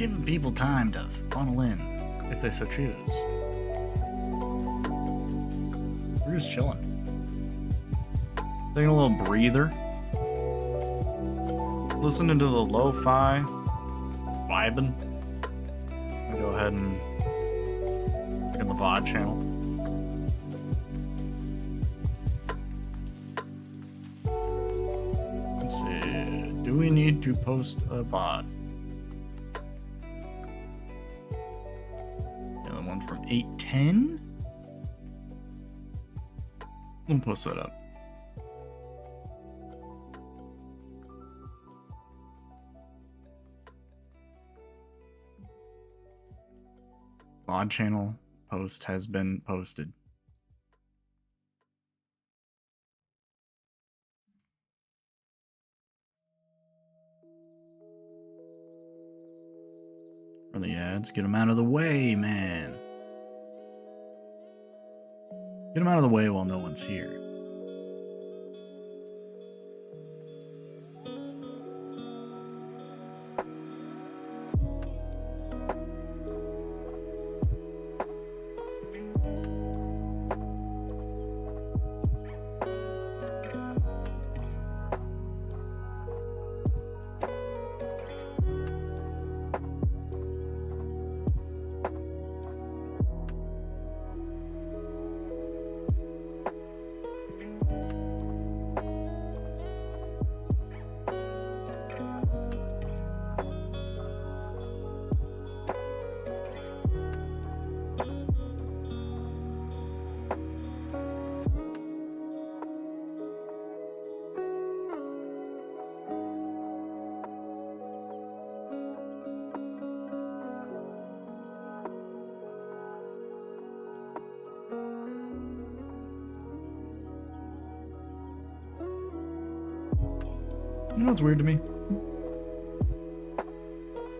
giving people time to funnel in, if they so choose. We're just chilling. Taking a little breather. Listening to the lo-fi. Vibing. I'll go ahead and get in the VOD channel. Let's see. Do we need to post a VOD? Yeah, the one from 8:10? We'll post that up. VOD channel post has been posted. For the ads, get them out of the way, man. Get them out of the way while no one's here. You know what's weird to me?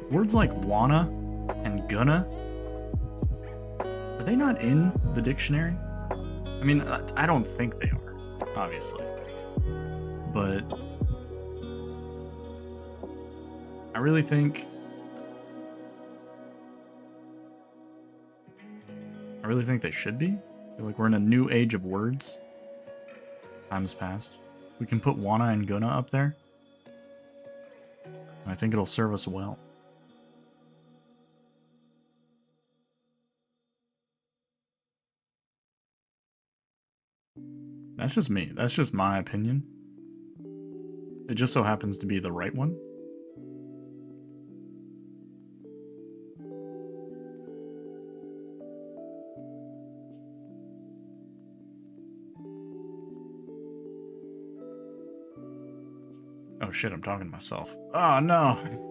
Words like wanna and gonna, are they not in the dictionary? I mean, I don't think they are, obviously. But I really think they should be. I feel like we're in a new age of words. Time's passed. We can put wanna and gonna up there. I think it'll serve us well. That's just me. That's just my opinion. It just so happens to be the right one. Oh shit, I'm talking to myself. Oh no!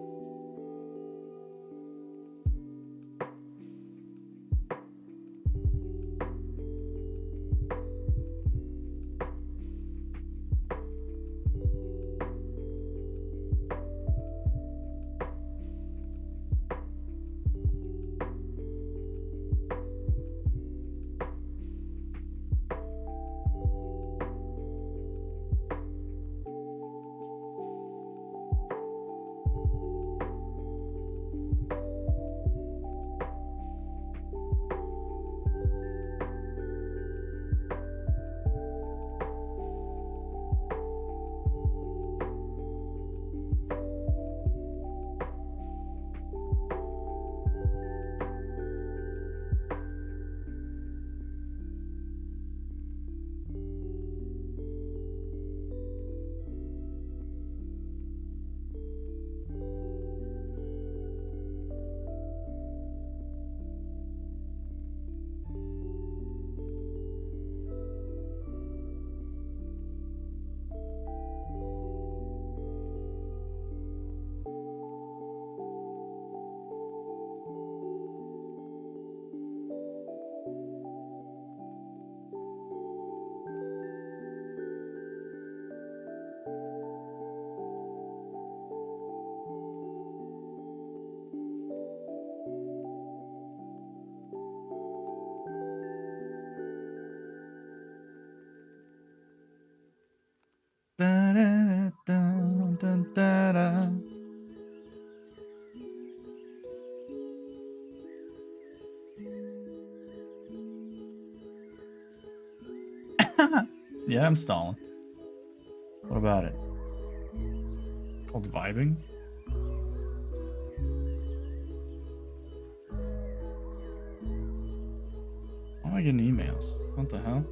Yeah, I'm stalling. What about it? It's called vibing? Why am I getting emails? What the hell?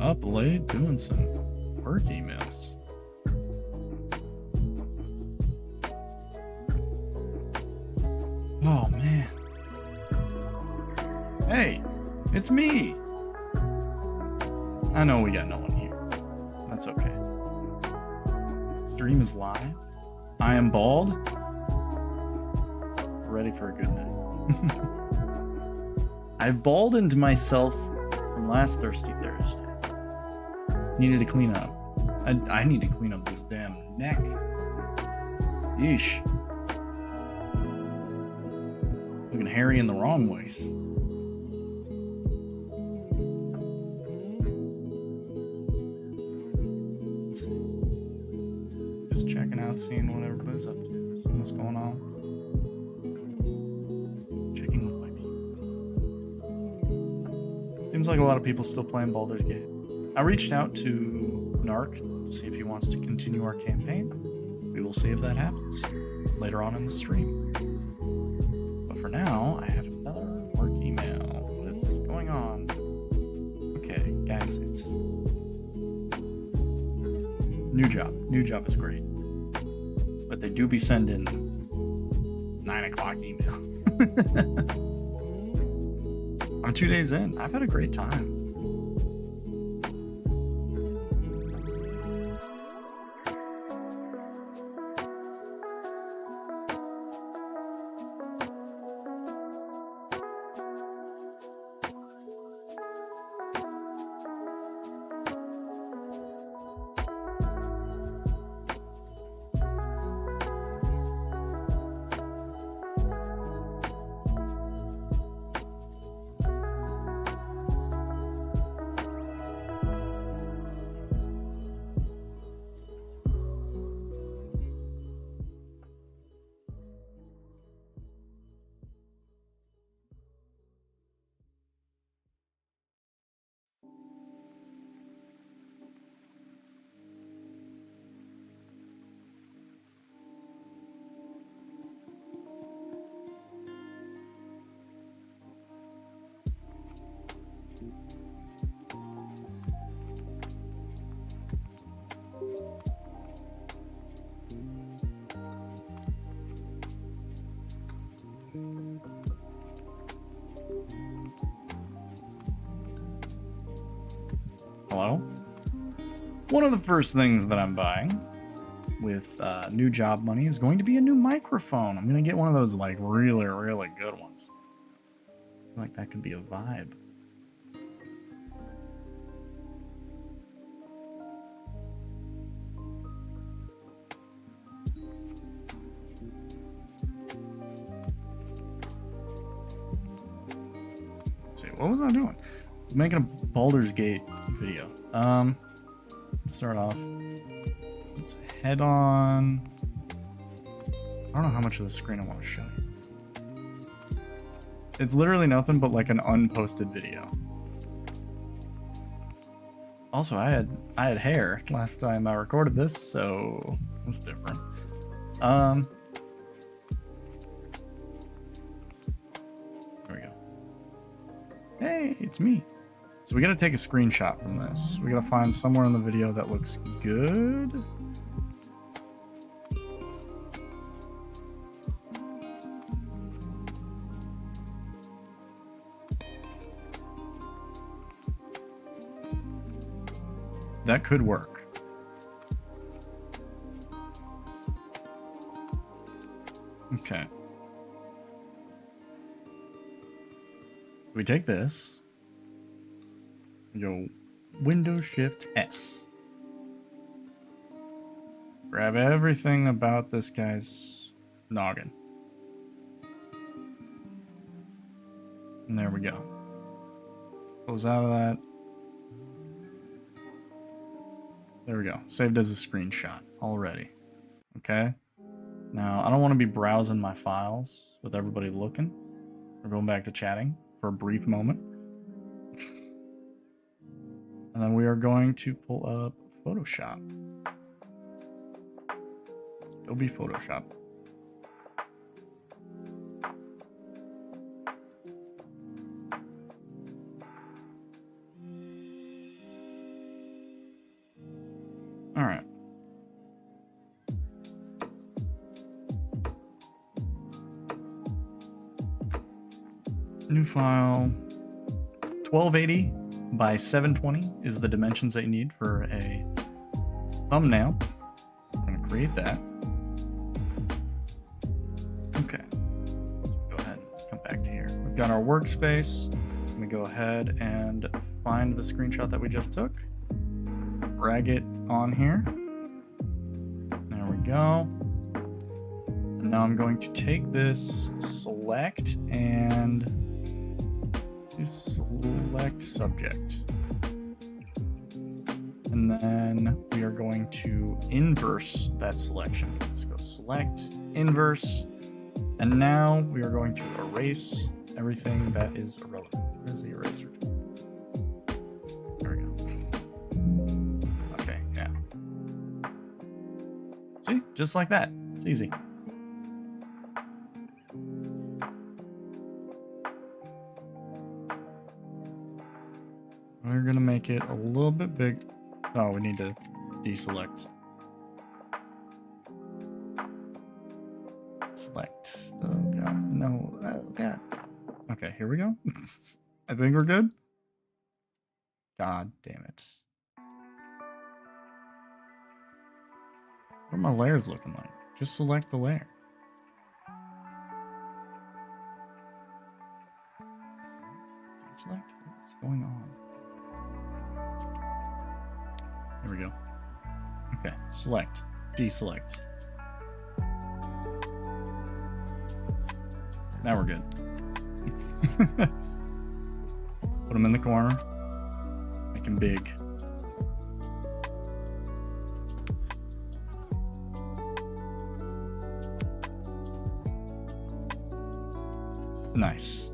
Up late doing some work emails. Oh man. Hey, it's me. I know we got no one here. That's okay. Stream is live. I am bald. Ready for a good night. I've baldened myself from last Thirsty Thursday. Needed to clean up. I need to clean up this damn neck. Yeesh. Looking hairy in the wrong ways. Just checking out, seeing what everybody's up to, seeing what's going on. Checking with my people. Seems like a lot of people still playing Baldur's Gate. I reached out to Narc to see if he wants to continue our campaign. We will see if that happens later on in the stream. But for now, I have another work email. What is going on? Okay, guys, it's new job. New job is great, but they do be sending 9 o'clock emails. I'm 2 days in. I've had a great time. Hello? One of the first things that I'm buying with new job money is going to be a new microphone. I'm going to get one of those like really, really good ones. I feel like that could be a vibe. Let's see, what was I doing? Making a Baldur's Gate video. Let's start off. Let's head on. I don't know how much of the screen I want to show you. It's literally nothing but like an unposted video. Also, I had hair last time I recorded this, so it's different. There we go. Hey, it's me. So we gotta take a screenshot from this. We gotta find somewhere in the video that looks good. That could work. Okay. So we take this. We go Windows Shift S. Grab everything about this guy's noggin. And there we go. Close out of that. There we go. Saved as a screenshot already. Okay. Now, I don't want to be browsing my files with everybody looking. We're going back to chatting for a brief moment. And then we are going to pull up Photoshop. Adobe Photoshop. All right. New file. 1280 by 720 is the dimensions that you need for a thumbnail. I'm going to create that. Okay. Let's go ahead and come back to here. We've got our workspace. Let me go ahead and find the screenshot that we just took. Drag it on here. There we go. And now I'm going to take this, select, and select subject. And then we are going to inverse that selection. Let's go select, inverse, and now we are going to erase everything that is irrelevant. Where's the eraser tool? There we go. Okay, yeah. See? Just like that. It's easy. We're gonna make it a little bit big. Oh, we need to deselect. Select. Oh god, no. Oh god. Okay, here we go. I think we're good. God damn it. What are my layers looking like? Just select the layer. Deselect? What's going on? Here we go. Okay, select, deselect. Now we're good. Put them in the corner. Make them big. Nice.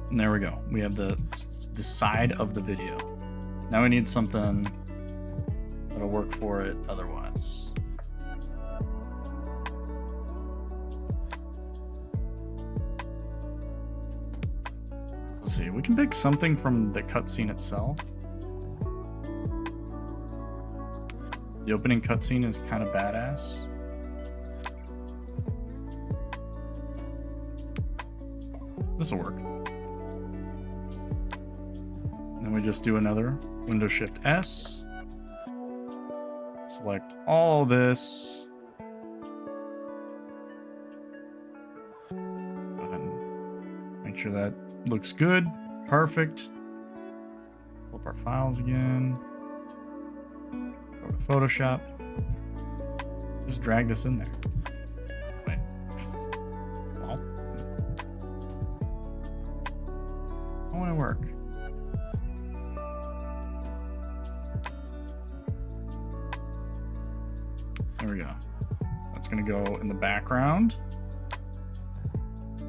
And there we go. We have the side of the video. Now we need something that'll work for it otherwise. Let's see. We can pick something from the cutscene itself. The opening cutscene is kind of badass. This'll work. Then we just do another Windows Shift S. Select all this. And make sure that looks good. Perfect. Pull up our files again. Go to Photoshop. Just drag this in there. Wait. Well. I want to work. There we go. That's going to go in the background.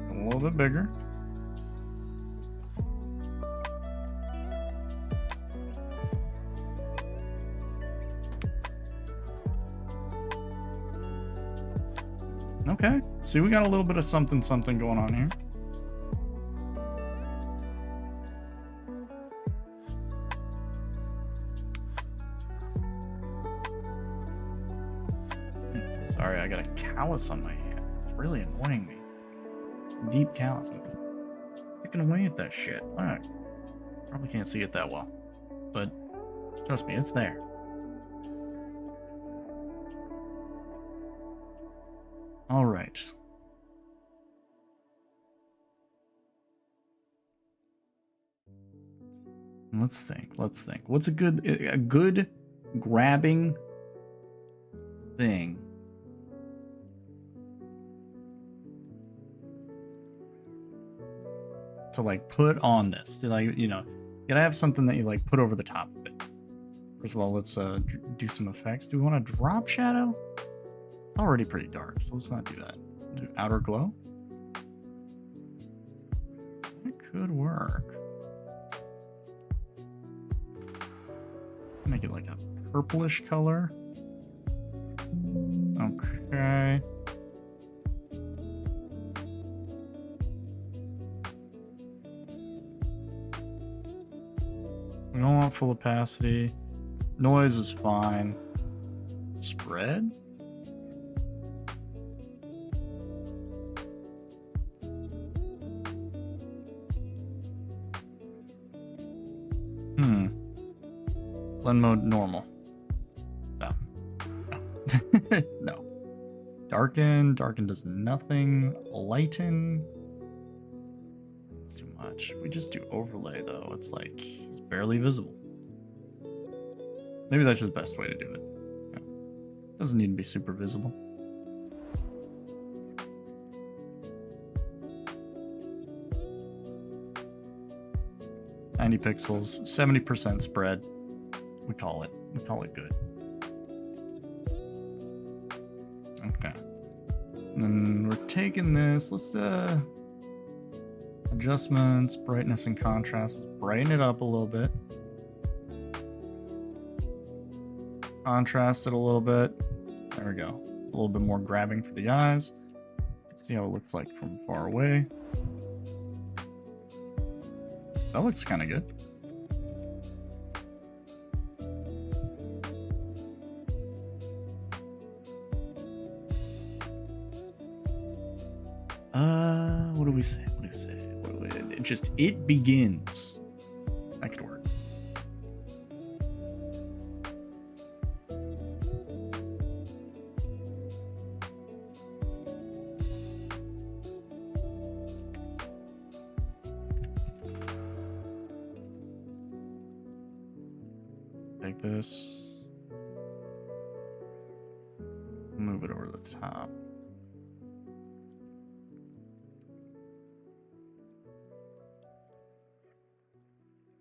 A little bit bigger. Okay. See, we got a little bit of something going on here. Sorry, I got a callus on my hand. It's really annoying me. Deep callus. I'm picking away at that shit. Alright. Probably can't see it that well. But trust me, it's there. Alright. Let's think. What's a good grabbing thing to like put on this. To, like, you know, you gotta have something that you like put over the top of it. First of all, let's do some effects. Do we want to drop shadow? It's already pretty dark, so let's not do that. Do outer glow. It could work. Make it like a purplish color. Okay. We don't want full opacity. Noise is fine. Spread? Blend mode normal. No. No. No. Darken. Darken does nothing. Lighten. It's too much. If we just do overlay though, it's like he's barely visible. Maybe that's the best way to do it. Yeah. Doesn't need to be super visible. $90 pixels, 70% spread. We call it good. Okay. And then we're taking this. Let's adjustments, brightness and contrast. Let's brighten it up a little bit. Contrast it a little bit. There we go. It's a little bit more grabbing for the eyes. Let's see how it looks like from far away. That looks kind of good. What do we say? What do we say? It begins. That could work. Take this. Move it over the top.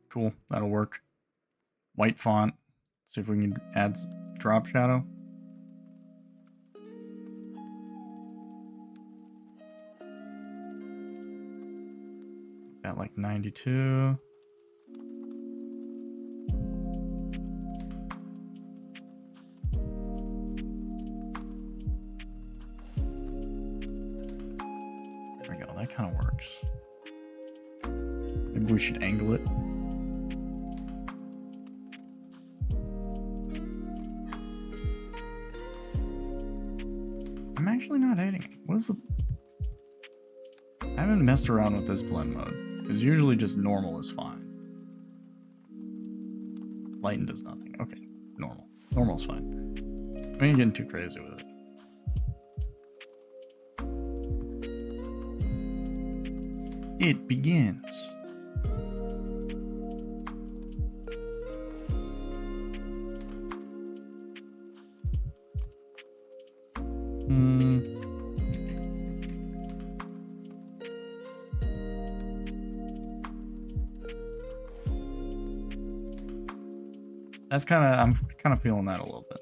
Cool, that'll work. White font. See if we can add drop shadow. Got like 92. There we go, that kind of works. Maybe we should angle it. I'm actually not hating it. What is the... I haven't messed around with this blend mode, because usually just normal is fine. Lighten does nothing. Okay, normal. Normal's fine. I ain't getting too crazy with it. It begins. That's I'm kind of feeling that a little bit.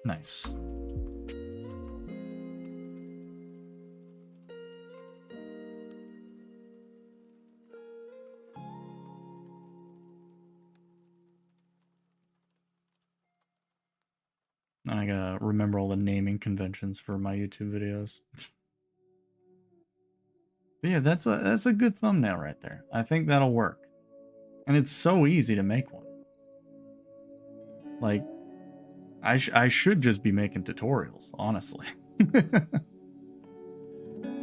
Nice. I gotta remember all the naming conventions for my YouTube videos. But yeah, that's a good thumbnail right there. I think that'll work. And it's so easy to make one. Like, I should just be making tutorials, honestly. You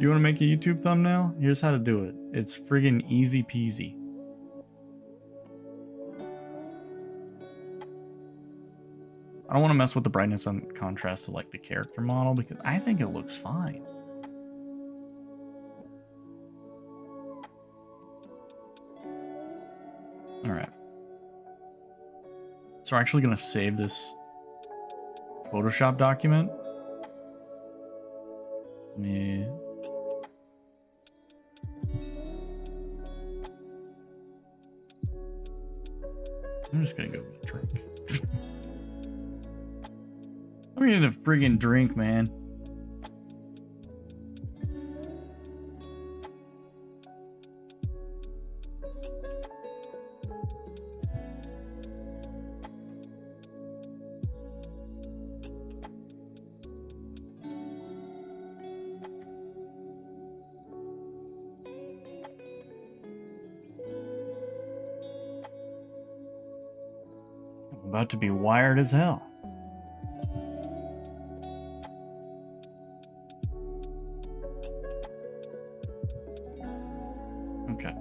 want to make a YouTube thumbnail? Here's how to do it. It's friggin' easy peasy. I don't want to mess with the brightness and contrast to like the character model because I think it looks fine. All right. So we're actually going to save this Photoshop document. I'm just going to go get a drink. I'm going to get a friggin' drink, man. About to be wired as hell. Okay.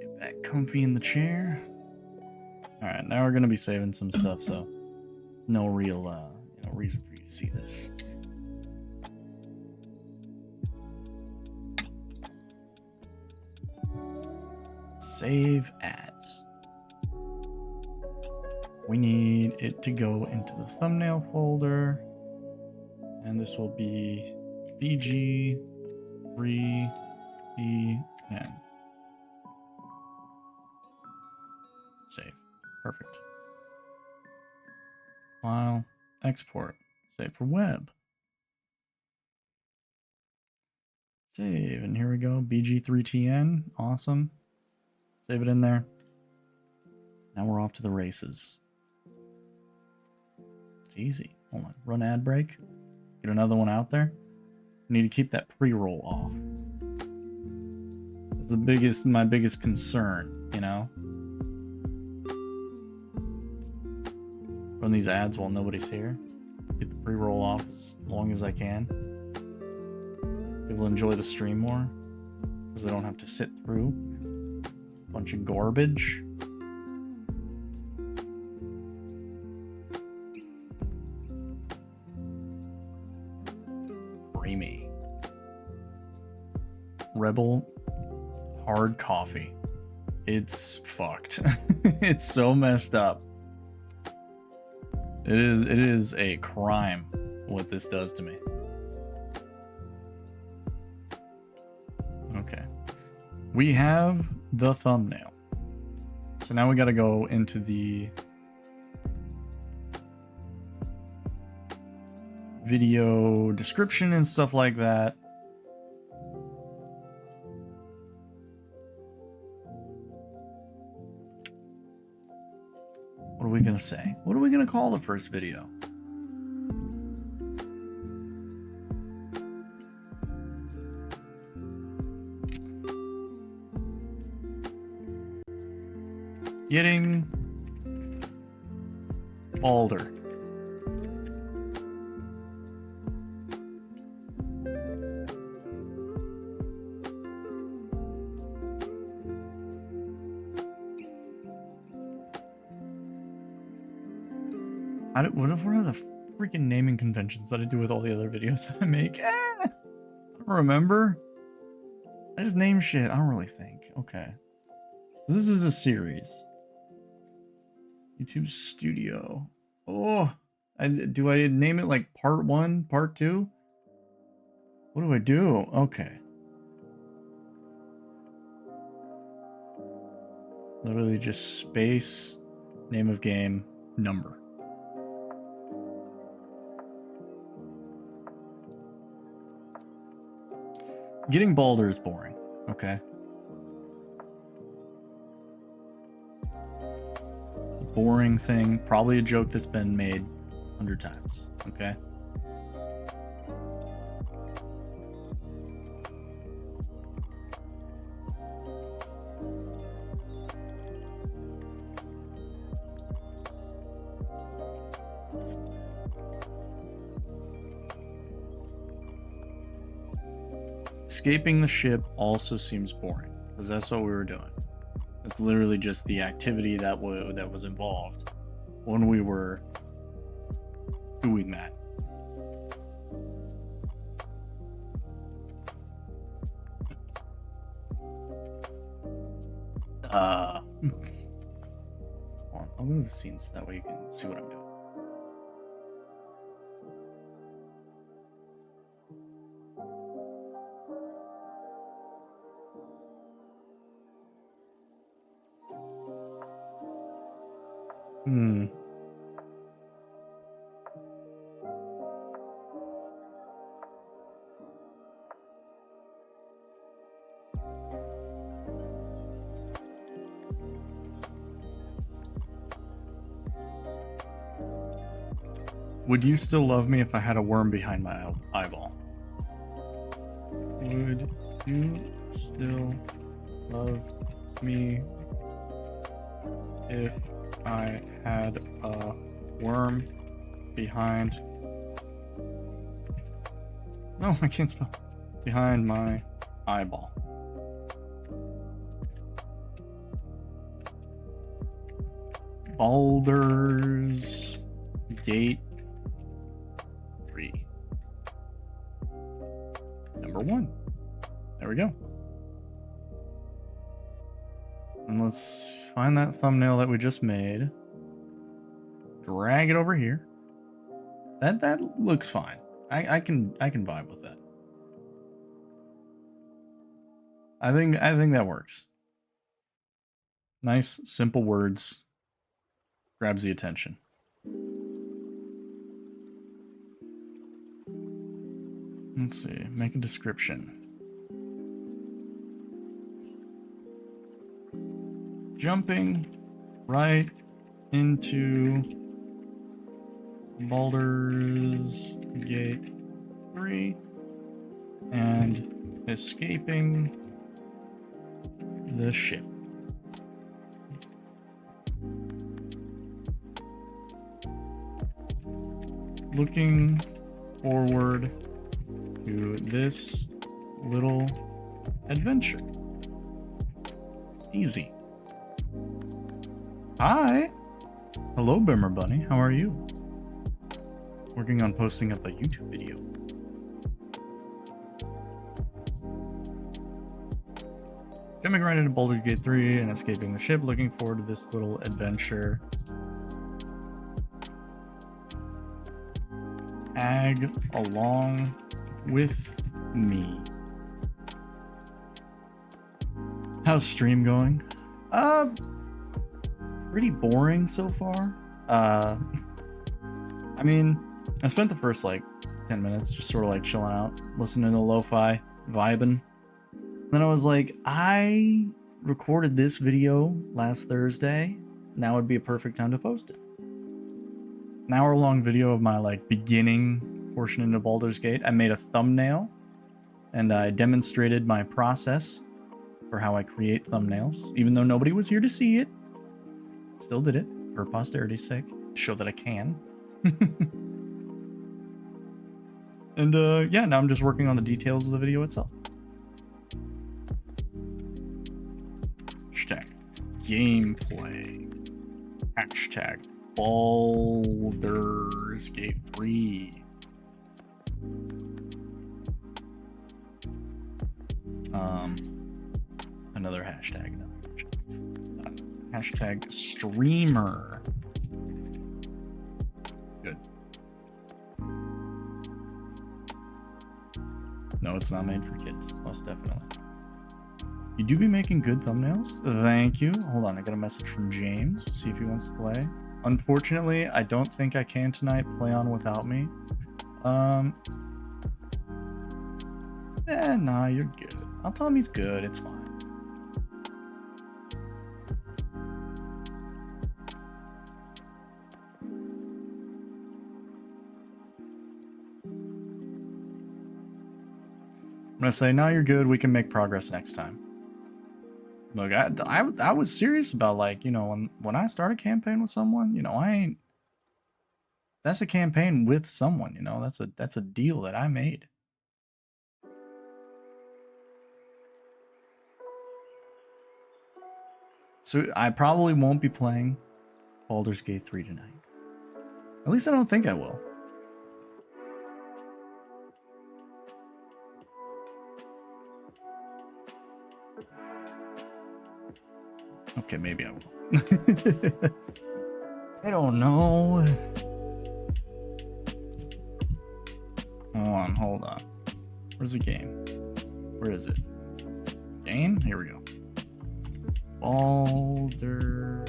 Get back comfy in the chair. Alright, now we're gonna be saving some stuff, so there's no real reason for you to see this. Save as. We need it to go into the thumbnail folder, and this will be BG3PN. Save. Perfect. File. Export. Save for web. Save, and here we go. BG3TN. Awesome. Save it in there. Now we're off to the races. It's easy. Hold on. Run ad break. Get another one out there. We need to keep that pre-roll off. It's my biggest concern, you know? Run these ads while nobody's here. Get the pre-roll off as long as I can. People enjoy the stream more because they don't have to sit through a bunch of garbage. Creamy. Rebel hard coffee. It's fucked. It's so messed up. It is a crime what this does to me. Okay. We have the thumbnail. So now we got to go into the video description and stuff like that. What are we going to say? What are we going to call the first video? Getting balder. What are the freaking naming conventions that I do with all the other videos that I make? I don't remember. I just name shit. I don't really think. Okay. So this is a series. YouTube Studio. Oh, do I name it like part 1, part 2? What do I do? Okay. Literally just space, name of game, number. Getting balder is boring, okay? It's a boring thing, probably a joke that's been made 100 times, okay? Escaping the ship also seems boring, because that's what we were doing. It's literally just the activity that was involved when we were doing that. of the scenes. That way you can see what I'm doing. Would you still love me if I had a worm behind my eyeball? Would you still love me if I had a worm behind... No, I can't spell. Behind my eyeball. Baldur's Gate 3. Number 1. There we go. And let's find that thumbnail that we just made. Drag it over here. That looks fine. I can vibe with that. I think that works. Nice, simple words. Grabs the attention. Let's see. Make a description. Jumping right into Baldur's Gate 3 and escaping the ship. Looking forward to this little adventure. Easy. Hi! Hello, Bimmer Bunny. How are you? Working on posting up a YouTube video. Jumping right into Baldur's Gate 3 and escaping the ship. Looking forward to this little adventure. Tag along with me. How's stream going? Pretty boring so far. I mean, I spent the first like 10 minutes just sort of like chilling out, listening to lo-fi, vibing. Then I was like, I recorded this video last Thursday. Now would be a perfect time to post it. An hour-long video of my like beginning portion into Baldur's Gate. I made a thumbnail and I demonstrated my process for how I create thumbnails, even though nobody was here to see it. Still did it for posterity's sake, show that I can. And yeah, now I'm just working on the details of the video itself. Hashtag gameplay. Hashtag Baldur's Gate 3. Another hashtag. Hashtag streamer. Good. No, it's not made for kids. Most definitely. You do be making good thumbnails? Thank you. Hold on, I got a message from James. See if he wants to play. Unfortunately, I don't think I can tonight. Play on without me. Nah, you're good. I'll tell him he's good. It's fine. I'm gonna say, no, you're good. We can make progress next time. Look, I was serious about, like, you know, when I start a campaign with someone, you know, that's a campaign with someone, you know, that's a deal that I made. So I probably won't be playing Baldur's Gate 3 tonight. At least I don't think I will. Okay, maybe I will. I don't know. Hold on. Where's the game? Where is it? Game? Here we go. Baldur's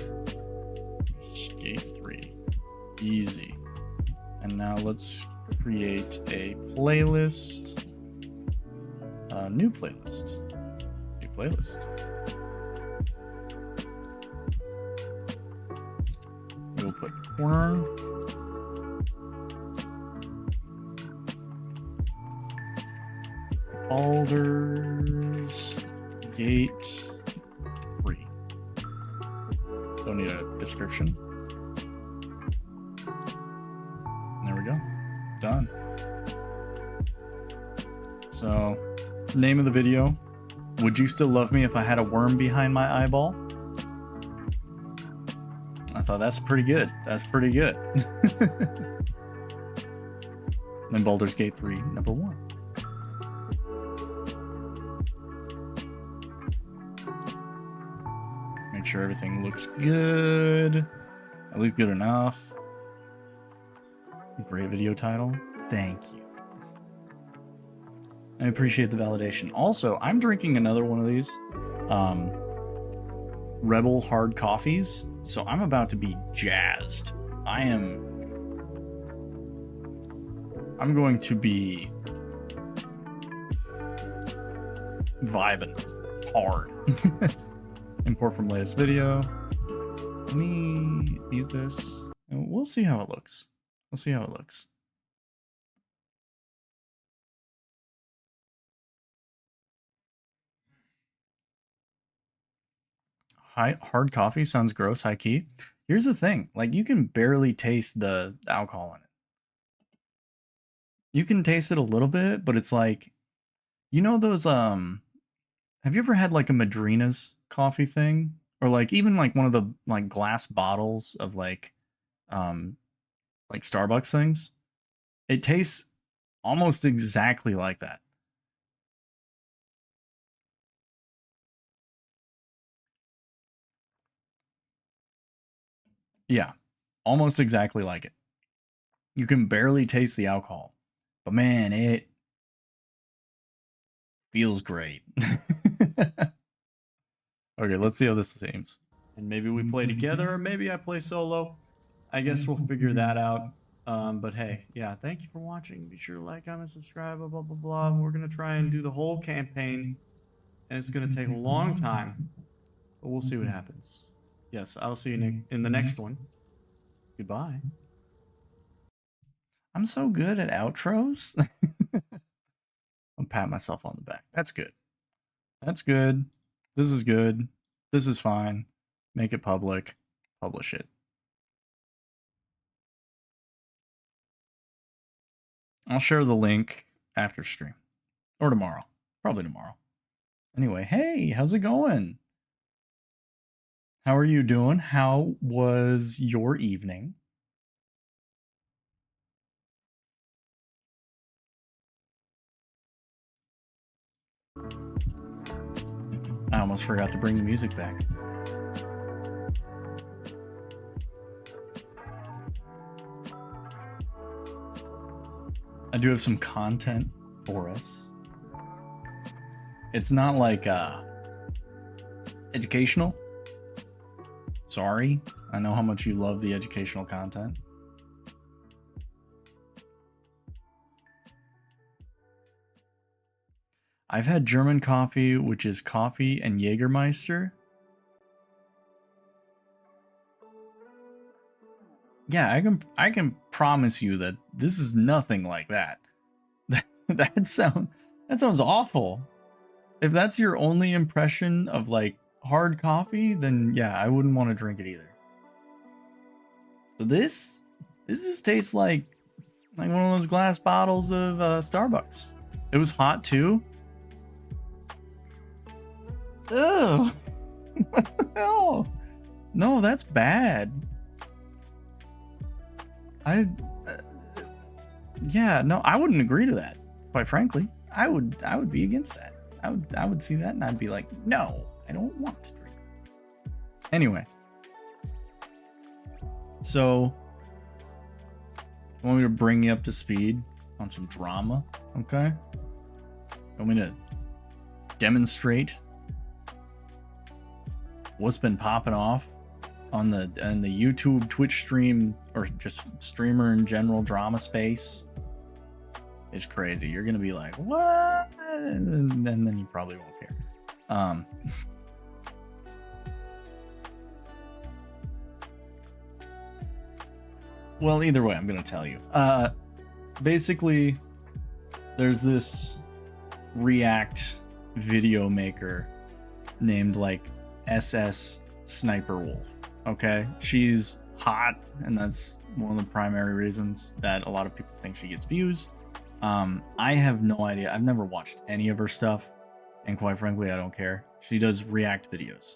Gate 3. Easy. And now let's create a playlist. New playlist. New playlist. We'll put corner. Baldur's Gate 3. Don't need a description. There we go. Done. So, name of the video: Would you still love me if I had a worm behind my eyeball? I thought that's pretty good. That's pretty good. Then Baldur's Gate 3, number 1. Make sure everything looks good. At least good enough. Great video title. Thank you. I appreciate the validation. Also, I'm drinking another one of these. Rebel hard coffees. So I'm about to be jazzed. I'm going to be vibing hard. Import from latest video. Let me mute this. We'll see how it looks. We'll see how it looks. Hard coffee sounds gross, high key. Here's the thing, like, you can barely taste the alcohol in it. You can taste it a little bit, but it's like, you know those have you ever had like a Madrina's coffee thing, or like even like one of the like glass bottles of like Starbucks things? It tastes almost exactly like that. Yeah, almost exactly like it. You can barely taste the alcohol, but man, it feels great. Okay, let's see how this seems. And maybe we play together, or maybe I play solo. I guess we'll figure that out. But hey, yeah, thank you for watching. Be sure to like, comment, subscribe, blah, blah, blah, blah. We're going to try and do the whole campaign, and it's going to take a long time, but we'll see what happens. Yes, I'll see you in the next one. Goodbye. I'm so good at outros. I'll pat myself on the back. That's good. That's good. This is good. This is fine. Make it public. Publish it. I'll share the link after stream. Or tomorrow. Probably tomorrow. Anyway, hey, how's it going? How are you doing? How was your evening? I almost forgot to bring the music back. I do have some content for us. It's not like educational. Sorry. I know how much you love the educational content. I've had German coffee, which is coffee and Jägermeister. Yeah, I can promise you that this is nothing like that. That sounds awful. If that's your only impression of like hard coffee, then yeah, I wouldn't want to drink it either. But this just tastes like one of those glass bottles of Starbucks. It was hot too. Ugh. What the hell? No, that's bad. Yeah, no, I wouldn't agree to that. Quite frankly, I would be against that. I would see that and I'd be like, no, I don't want to drink that. Anyway, So, I want me to bring you up to speed on some drama, okay? I want me to demonstrate what's been popping off on the YouTube, Twitch stream, or just streamer in general drama space. It's crazy. You're gonna be like, what? And then you probably won't care. Well, either way, I'm gonna tell you. Basically, there's this React video maker named like SS Sniper Wolf. Okay, she's hot, and that's one of the primary reasons that a lot of people think she gets views. I have no idea. I've never watched any of her stuff, and quite frankly, I don't care. She does React videos.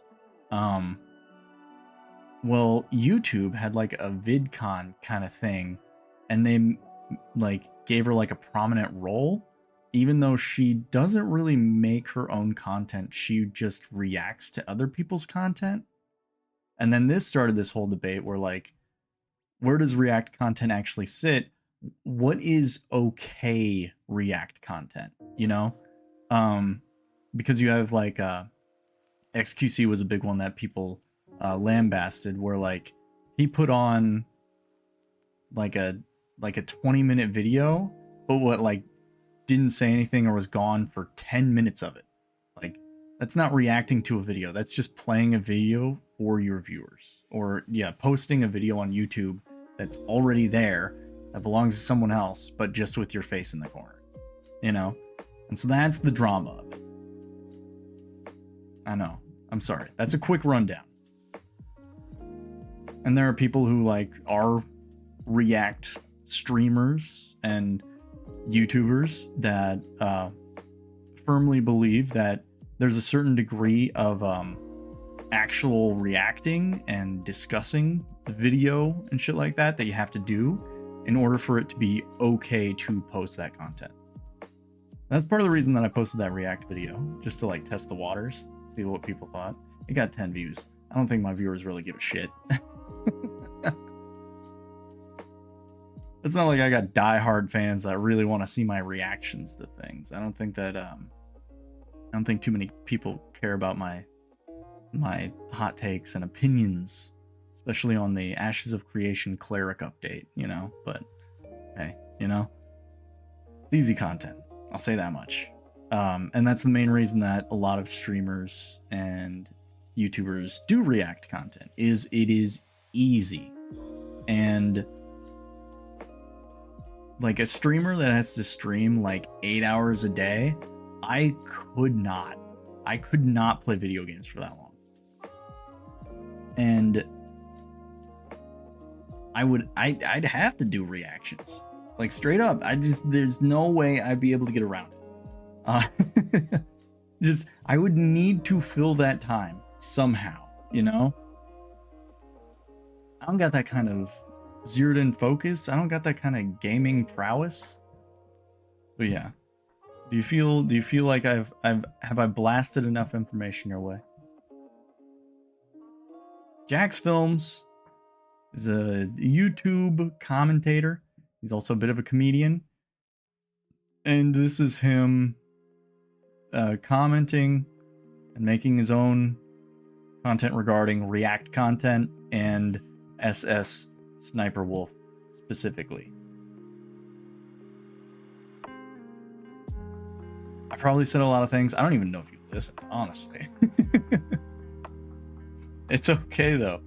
Well, YouTube had like a VidCon kind of thing, and they like gave her like a prominent role, even though she doesn't really make her own content. She just reacts to other people's content. And then this started this whole debate where like, where does React content actually sit? What is okay React content, you know? Because you have like XQC was a big one that people lambasted, where like he put on like a 20-minute video, but what like didn't say anything or was gone for 10 minutes of it. Like, that's not reacting to a video. That's just playing a video for your viewers. Or yeah, posting a video on YouTube that's already there, that belongs to someone else, but just with your face in the corner. You know? And so that's the drama of it. I know. I'm sorry. That's a quick rundown. And there are people who like are React streamers and YouTubers that firmly believe that there's a certain degree of actual reacting and discussing the video and shit like that you have to do in order for it to be okay to post that content. That's part of the reason that I posted that React video, just to like test the waters, see what people thought. It got 10 views. I don't think my viewers really give a shit. It's not like I got diehard fans that really want to see my reactions to things. I don't think too many people care about my hot takes and opinions, especially on the Ashes of Creation cleric update, you know. But hey, you know, it's easy content. I'll say that much. And that's the main reason that a lot of streamers and YouTubers do React content. It is easy. And like a streamer that has to stream like 8 hours a day, I could not play video games for that long. And I'd have to do reactions. Like straight up. There's no way I'd be able to get around it. I would need to fill that time somehow, you know? I don't got that kind of zeroed in focus. I don't got that kind of gaming prowess. But yeah. Do you feel like have I blasted enough information your way? Jax Films is a YouTube commentator. He's also a bit of a comedian. And this is him commenting and making his own content regarding React content and SS Sniper Wolf specifically. I probably said a lot of things. I don't even know if you listened, honestly. It's okay though.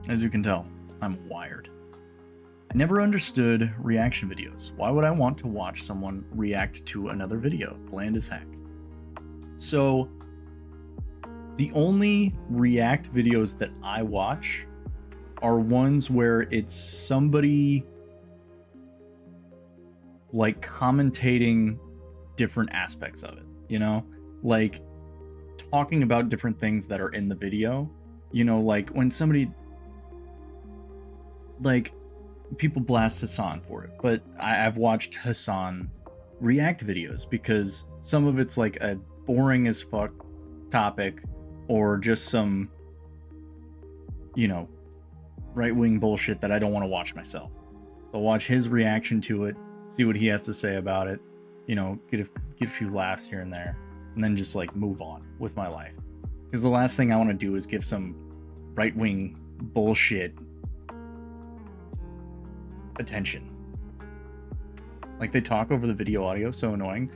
As you can tell, I'm wired. I never understood reaction videos. Why would I want to watch someone react to another video? Bland as heck. So, the only React videos that I watch are ones where it's somebody like commentating different aspects of it, you know? Like talking about different things that are in the video. You know, like when somebody, like, people blast Hasan for it, but I've watched Hasan react videos, because some of it's like a boring as fuck topic or just some, you know, right-wing bullshit that I don't want to watch myself. So watch his reaction to it, see what he has to say about it, you know, get a few laughs here and there, and then just like move on with my life. Because the last thing I want to do is give some right-wing bullshit attention. Like, they talk over the video audio, so annoying.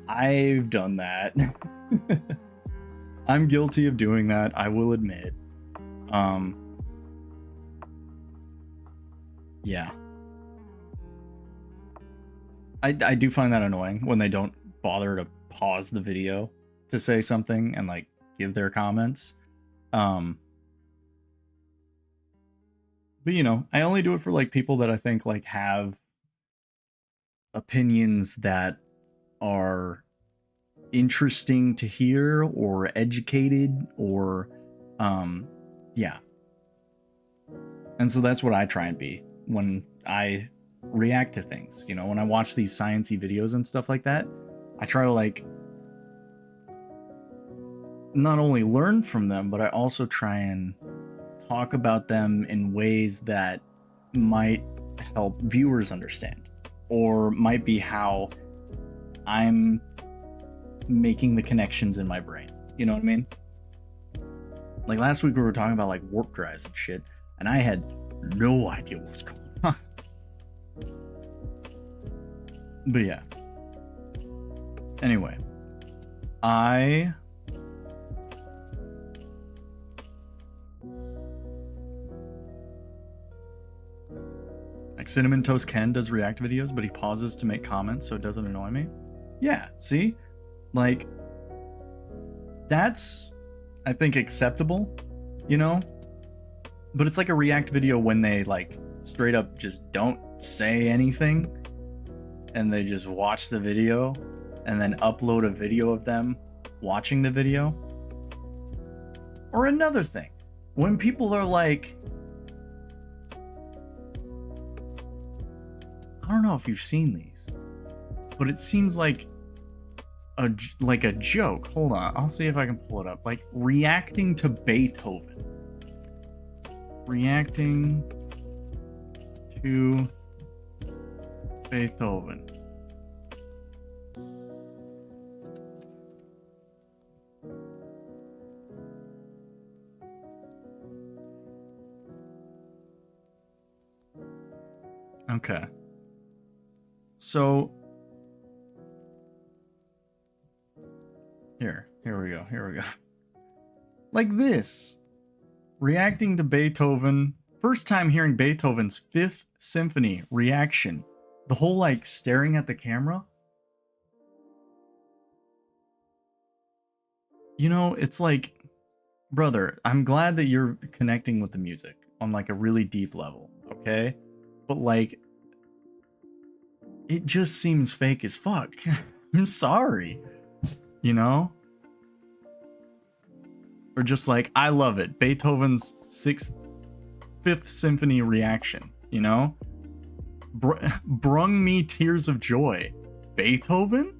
I've done that. I'm guilty of doing that, I will admit. Yeah. I do find that annoying when they don't bother to pause the video to say something and like give their comments. But you know, I only do it for like people that I think like have opinions that are interesting to hear or educated or yeah. And so that's what I try and be when I react to things. You know, when I watch these sciencey videos and stuff like that, I try to like not only learn from them, but I also try and talk about them in ways that might help viewers understand, or might be how I'm making the connections in my brain. You know what I mean? Like last week we were talking about like warp drives and shit, and I had no idea what was going on. But yeah. Anyway, like Cinnamon Toast Ken does react videos, but he pauses to make comments so it doesn't annoy me. Yeah, see? Like, that's, I think, acceptable, you know? But it's like a react video when they, like, straight up just don't say anything, and they just watch the video, and then upload a video of them watching the video. Or another thing, when people are like, I don't know if you've seen these, but it seems like a joke. Hold on, I'll see if I can pull it up. Like reacting to Beethoven. Reacting to Beethoven. Okay. So here we go. Like this. Reacting to Beethoven. First time hearing Beethoven's Fifth Symphony reaction. The whole like staring at the camera. You know, it's like, brother, I'm glad that you're connecting with the music on like a really deep level, okay? But like, it just seems fake as fuck. I'm sorry. You know? Or just like, I love it. Beethoven's Fifth Symphony reaction, you know? Brung me tears of joy. Beethoven?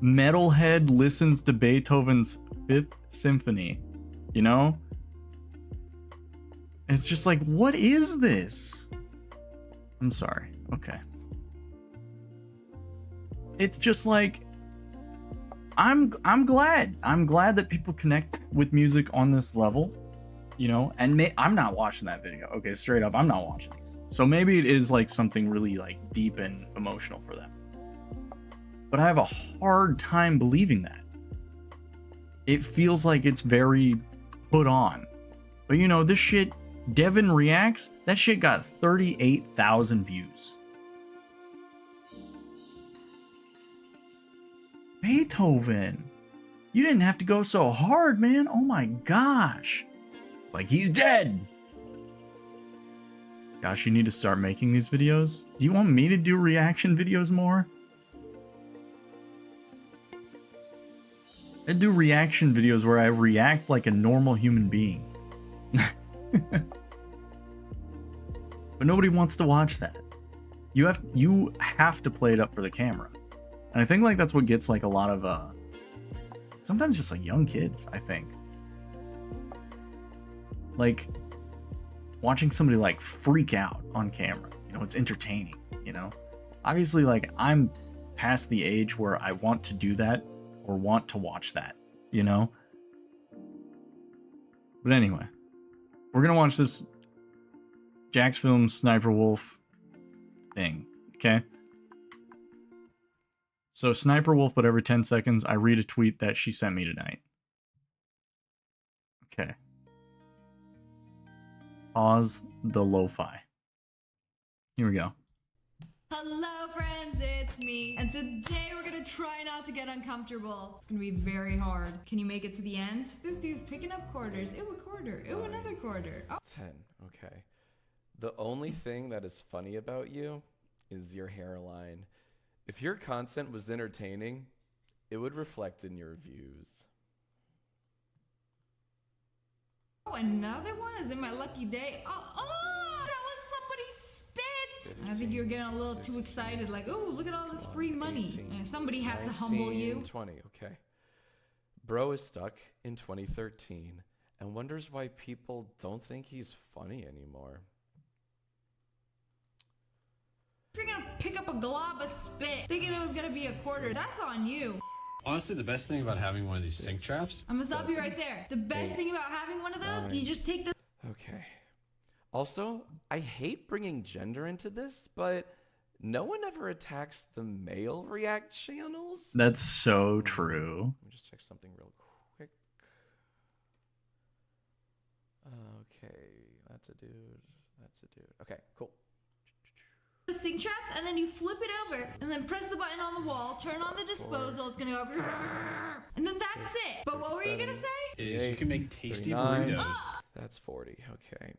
Metalhead listens to Beethoven's Fifth Symphony, you know? It's just like, what is this? I'm sorry. Okay. It's just like, I'm glad. I'm glad that people connect with music on this level, you know, and I'm not watching that video. Okay, straight up, I'm not watching these. So maybe it is like something really like deep and emotional for them. But I have a hard time believing that. It feels like it's very put on. But you know, this shit, Devin Reacts, that shit got 38,000 views. Beethoven, you didn't have to go so hard, man. Oh my gosh. It's like he's dead. Gosh, you need to start making these videos. Do you want me to do reaction videos more? I do reaction videos where I react like a normal human being. But nobody wants to watch that. you have to play it up for the camera. And I think like that's what gets like a lot of sometimes just like young kids, I think. Like watching somebody like freak out on camera, you know, it's entertaining, you know. Obviously like I'm past the age where I want to do that or want to watch that, you know. But anyway, we're gonna watch this Jacksfilm Sniper Wolf thing, okay? So Sniper Wolf, but every 10 seconds I read a tweet that she sent me tonight. Okay. Pause the lo-fi. Here we go. Hello friends, it's me. And today we're gonna try not to get uncomfortable. It's gonna be very hard. Can you make it to the end? This dude picking up quarters. Ew, a quarter. Ew, another quarter. Oh. 10, okay. The only thing that is funny about you is your hairline. If your content was entertaining, it would reflect in your views. Oh, another one is in my lucky day. Oh, that was somebody's spit. I think you're getting a little too excited. Like, oh, look at all this free money. 18, Somebody had to humble you. 20, okay. Bro is stuck in 2013 and wonders why people don't think he's funny anymore. If you're gonna pick up a glob of spit thinking it was gonna be a quarter, that's on you. Honestly, the best thing about having one of these sink traps. I'm gonna stop you right there. The best thing about having one of those, you just take the. Okay. Also, I hate bringing gender into this, but no one ever attacks the male react channels. That's so true. Let me just check something real quick. Okay, that's a dude. That's a dude. Okay, cool. The sink traps, and then you flip it over and then press the button on the wall, turn on the disposal, it's gonna go grrr, and then that's it. But what were you gonna say? Is you can make tasty 39. burritos. That's 40. Okay.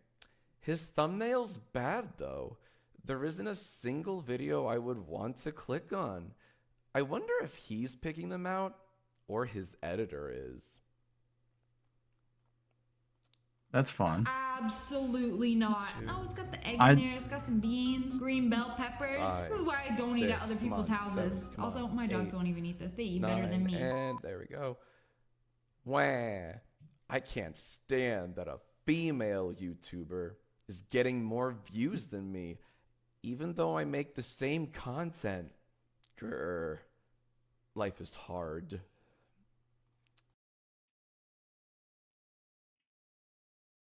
His thumbnail's bad though. There isn't a single video I would want to click on. I wonder if he's picking them out or his editor is. That's fun. Absolutely not. Oh, it's got the egg I- in there, it's got some beans, green bell peppers. This is why I don't eat at other 6, people's come on, houses. 7, come Also, on, my dogs 8, won't even eat this. They eat better 9, than me. And there we go. Wah. I can't stand that a female YouTuber is getting more views than me, even though I make the same content. Grr. Life is hard.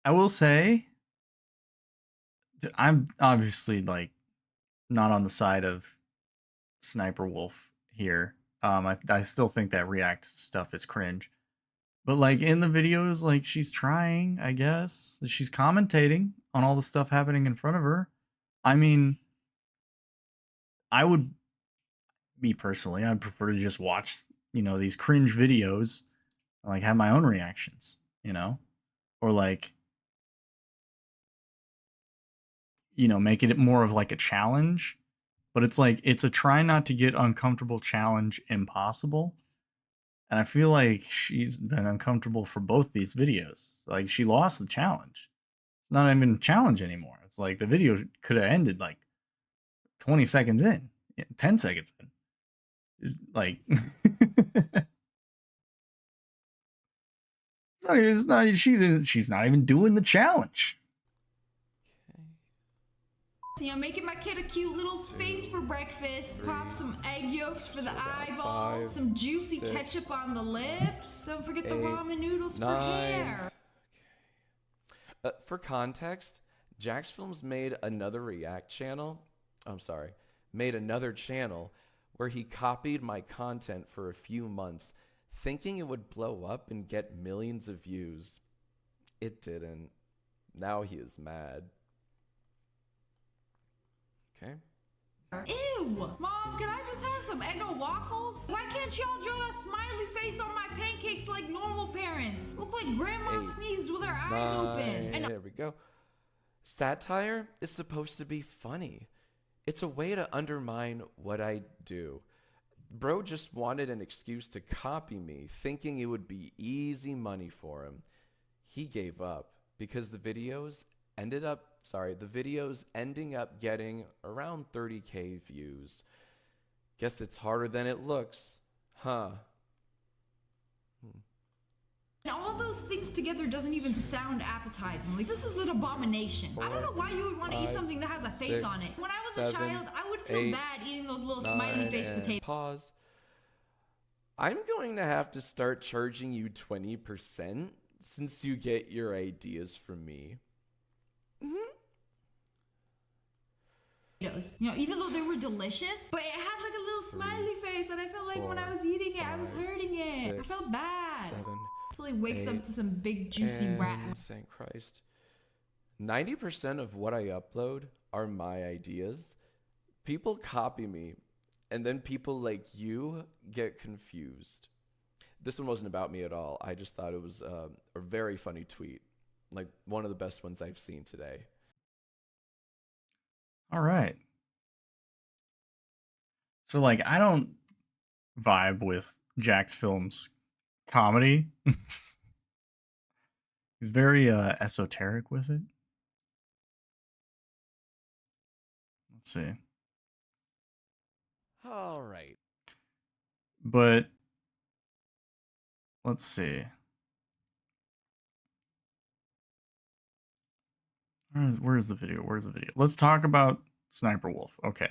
I will say, I'm obviously like not on the side of Sniper Wolf here. I still think that React stuff is cringe. But like in the videos, like she's trying, I guess. She's commentating on all the stuff happening in front of her. I mean, I would, me personally, I'd prefer to just watch, you know, these cringe videos, and, like have my own reactions, you know, or like, you know, make it more of like a challenge. But it's like it's a try not to get uncomfortable challenge impossible. And I feel like she's been uncomfortable for both these videos. Like she lost the challenge. It's not even a challenge anymore. It's like the video could have ended like 20 seconds in, 10 seconds in. It's like she's not even doing the challenge. You know, making my kid a cute little face for breakfast. Pop some egg yolks for the eyeballs. 5, Some juicy 6, ketchup on the lips. Don't forget the 8, ramen noodles for 9. hair. For context, Jacksfilms made another React channel. Made another channel where he copied my content for a few months, thinking it would blow up and get millions of views. It didn't. Now he is mad. Okay. Ew! Mom, can I just have some Eggo waffles? Why can't y'all draw a smiley face on my pancakes like normal parents? Look like grandma 8, sneezed with her eyes 9, open. And there we go. Satire is supposed to be funny. It's a way to undermine what I do. Bro just wanted an excuse to copy me, thinking it would be easy money for him. He gave up because the videos the videos ending up getting around 30K views. Guess it's harder than it looks, huh? And all those things together doesn't even sound appetizing. Like, this is an abomination. I don't know why you would want to eat something that has a face on it. When I was a child, I would feel bad eating those little smiley face potatoes. Pause. I'm going to have to start charging you 20% since you get your ideas from me. You know, even though they were delicious, but it had like a little smiley face, and I felt like when I was eating it, I was hurting it. I felt bad. 7, Until he wakes up to some big juicy rat. Thank Christ. 90% of what I upload are my ideas. People copy me, and then people like you get confused. This one wasn't about me at all. I just thought it was a very funny tweet. Like one of the best ones I've seen today. All right. So, like, I don't vibe with Jack's Films comedy. He's very esoteric with it. Let's see. All right. But let's see. Where's the video? Where's the video? Let's talk about Sniper Wolf. Okay.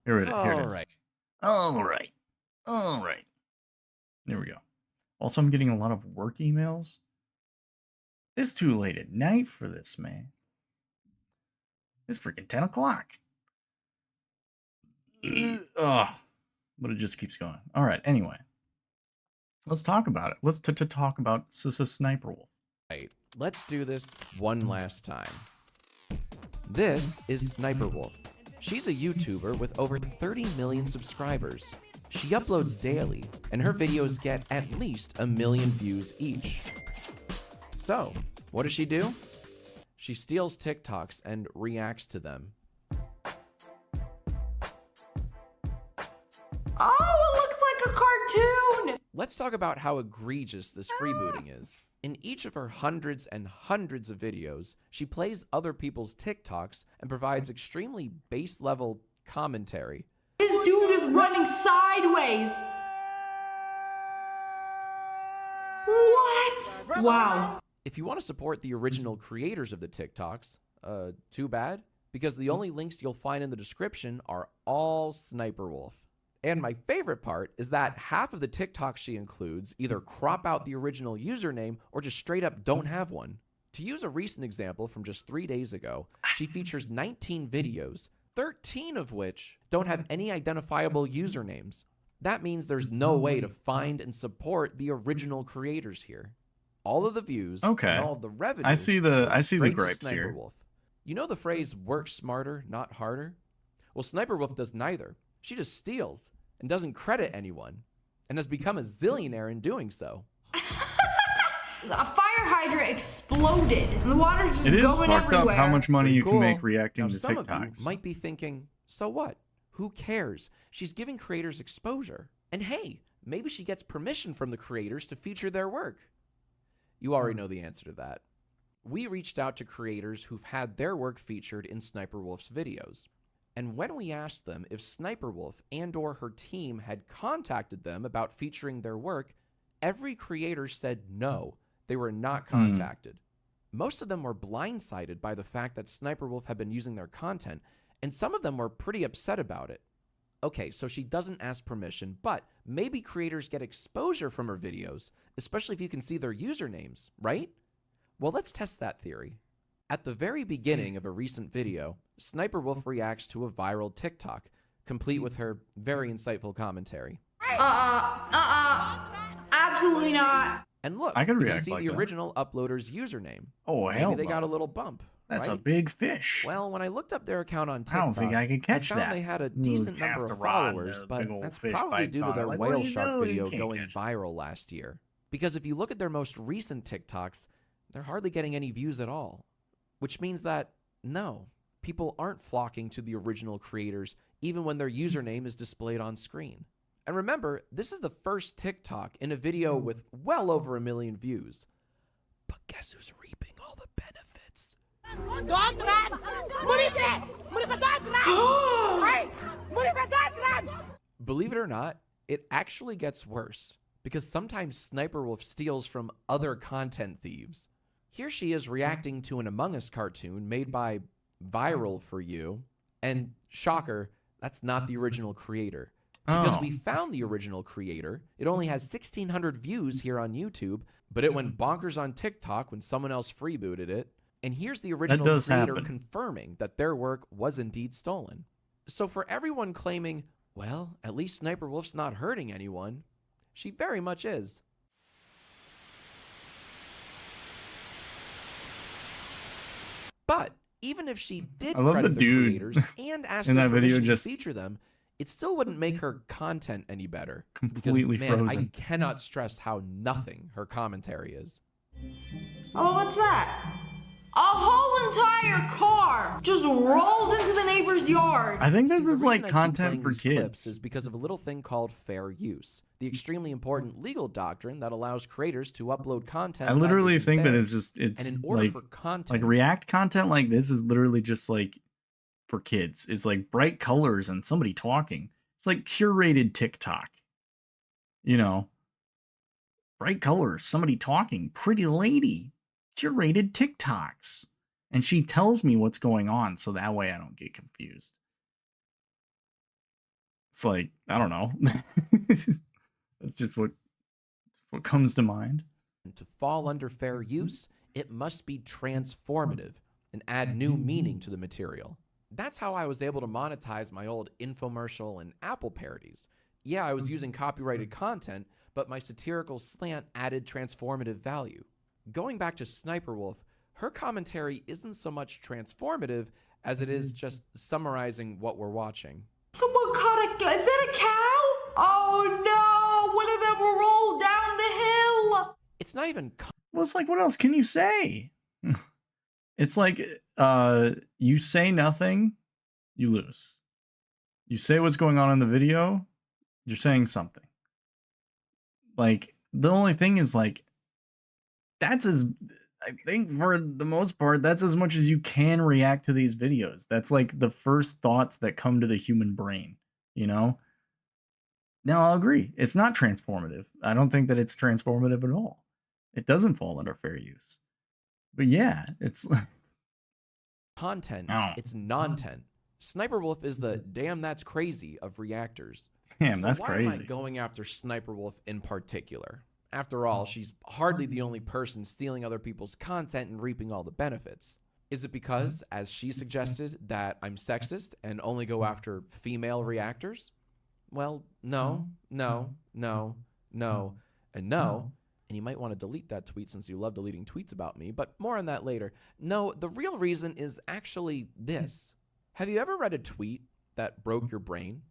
Here it is. Here it is. All right. There we go. Also, I'm getting a lot of work emails. It's too late at night for this, man. It's freaking 10 o'clock. Ugh. But it just keeps going. All right. Anyway. Let's talk about it. Let's talk about Sniper Wolf. Right. Let's do this one last time. This is Sniper Wolf. She's a YouTuber with over 30 million subscribers. She uploads daily, and her videos get at least 1 million views each. So, what does she do? She steals TikToks and reacts to them. Oh, it looks like a cartoon! Let's talk about how egregious this freebooting is. In each of her hundreds and hundreds of videos, she plays other people's TikToks and provides extremely base-level commentary. This dude is running sideways! What? Wow. If you want to support the original creators of the TikToks, too bad, because the only links you'll find in the description are all Sniper Wolf. And my favorite part is that half of the TikToks she includes either crop out the original username or just straight up don't have one. To use a recent example from just 3 days ago, she features 19 videos, 13 of which don't have any identifiable usernames. That means there's no way to find and support the original creators here. All of the views and all of the revenue. I see the straight to gripes Sniper here. Wolf. You know the phrase "work smarter, not harder"? Well, Sniper Wolf does neither. She just steals and doesn't credit anyone, and has become a zillionaire in doing so. A fire hydrant exploded, and the water's just It is going fucked up everywhere. how much money Pretty you cool. can make reacting Now, to some of you TikToks. might be thinking, so what? Who cares? She's giving creators exposure. And hey, maybe she gets permission from the creators to feature their work. You already know the answer to that. We reached out to creators who've had their work featured in Sniper Wolf's videos. And when we asked them if Sniper Wolf and/or her team had contacted them about featuring their work, every creator said no, they were not contacted. Most of them were blindsided by the fact that Sniper Wolf had been using their content, and some of them were pretty upset about it. Okay, so she doesn't ask permission, but maybe creators get exposure from her videos, especially if you can see their usernames, right? Well, let's test that theory. At the very beginning of a recent video, Sniper Wolf reacts to a viral TikTok, complete with her very insightful commentary. Absolutely not. And look, I could you can react see like the that. original uploader's username. Oh, hell Maybe they no. got a little bump. That's a right? big fish. Well, when I looked up their account on I TikTok, don't think I could catch found that. they had a Ooh, decent cast number a of rod and followers, a but big old that's fish probably bites due to on it. their Like, what do whale you shark do? You video can't going catch it. viral last year. Because if you look at their most recent TikToks, they're hardly getting any views at all. Which means that, no, people aren't flocking to the original creators even when their username is displayed on screen. And remember, this is the first TikTok in a video with well over 1 million views. But guess who's reaping all the benefits? Believe it or not, it actually gets worse because sometimes Sniper Wolf steals from other content thieves. Here she is reacting to an Among Us cartoon made by Viral for You, and shocker, that's not the original creator. Because we found the original creator. It only has 1,600 views here on YouTube, but it went bonkers on TikTok when someone else freebooted it. And here's the original does creator happen. confirming that their work was indeed stolen. So for everyone claiming, well, at least Sniper Wolf's not hurting anyone, she very much is. But even if she did I love credit the the dude creators and ask in their that video permission just to feature them, it still wouldn't make her content any better. completely because, man, frozen. I cannot stress how nothing her commentary is. Oh, what's that? A whole entire car just rolled into the neighbor's yard. I think See, this the is reason like I keep content playing for these clips kids. is because of a little thing called fair use, the extremely important legal doctrine that allows creators to upload content. I that literally isn't think that theirs. it's And in order like for content, React content like this is literally just like for kids. It's like bright colors and somebody talking. It's like curated TikTok. You know, bright colors, somebody talking, pretty lady, curated TikToks. And she tells me what's going on so that way I don't get confused. It's like, I don't know. That's just what comes to mind. to fall under fair use, it must be transformative and add new meaning to the material. That's how I was able to monetize my old infomercial and Apple parodies. Yeah, I was using copyrighted content, but my satirical slant added transformative value. Going back to Sniper Wolf, her commentary isn't so much transformative as it is just summarizing what we're watching. Someone caught a... Is that a cow? Oh no! One of them rolled down the hill! It's not even Well, it's like, what else can you say? It's like, you say nothing, you lose. You say what's going on in the video, you're saying something. Like, the only thing is, like, that's as... I think for the most part, that's as much as you can react to these videos. That's like the first thoughts that come to the human brain, you know? Now, I'll agree. It's not transformative. I don't think that it's transformative at all. It doesn't fall under fair use. But yeah, it's... content, Oh. it's non-tent. Sniper Wolf is the damn that's crazy of reactors. Damn, So that's why am I crazy. going after Sniper Wolf in particular? After all, she's hardly the only person stealing other people's content and reaping all the benefits. Is it because, as she suggested, that I'm sexist and only go after female reactors? Well, no, no, no, no, and no. And you might want to delete that tweet since you love deleting tweets about me, but more on that later. No, the real reason is actually this. Have you ever read a tweet that broke your brain?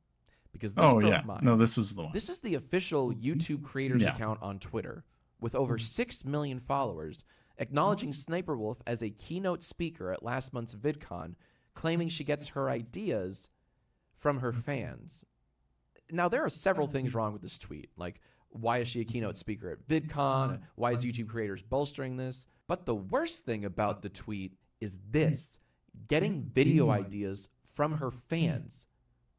Because this Oh, broke yeah. mine. No, this was the one. This is the official YouTube creators Yeah. account on Twitter with over 6 million followers, acknowledging Sniper Wolf as a keynote speaker at last month's VidCon, claiming she gets her ideas from her fans. Now, there are several things wrong with this tweet, like why is she a keynote speaker at VidCon? Why is YouTube creators bolstering this? But the worst thing about the tweet is this, getting video ideas from her fans.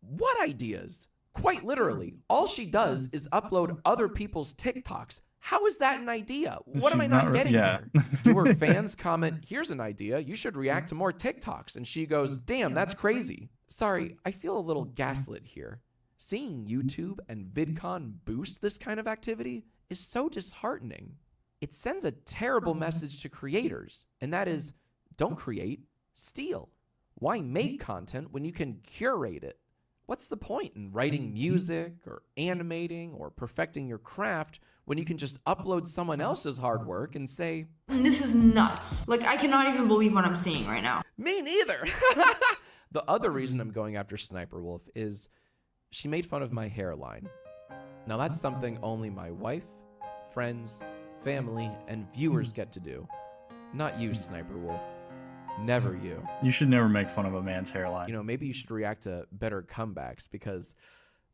What ideas? Quite literally, all she does is upload other people's TikToks. How is that an idea? What am I She's not not- getting yeah. here? Do her fans comment, here's an idea, you should react to more TikToks? And she goes, damn, that's crazy. Sorry, I feel a little gaslit here. Seeing YouTube and VidCon boost this kind of activity is so disheartening. It sends a terrible message to creators, and that is, don't create, steal. Why make content when you can curate it? What's the point in writing music or animating or perfecting your craft when you can just upload someone else's hard work and say, This is nuts. Like, I cannot even believe what I'm seeing right now. me neither? The other reason I'm going after Sniper Wolf is she made fun of my hairline. Now that's something only my wife, friends, family, and viewers get to do. Not you, Sniper Wolf. Never you. You should never make fun of a man's hairline. You know, maybe you should react to better comebacks because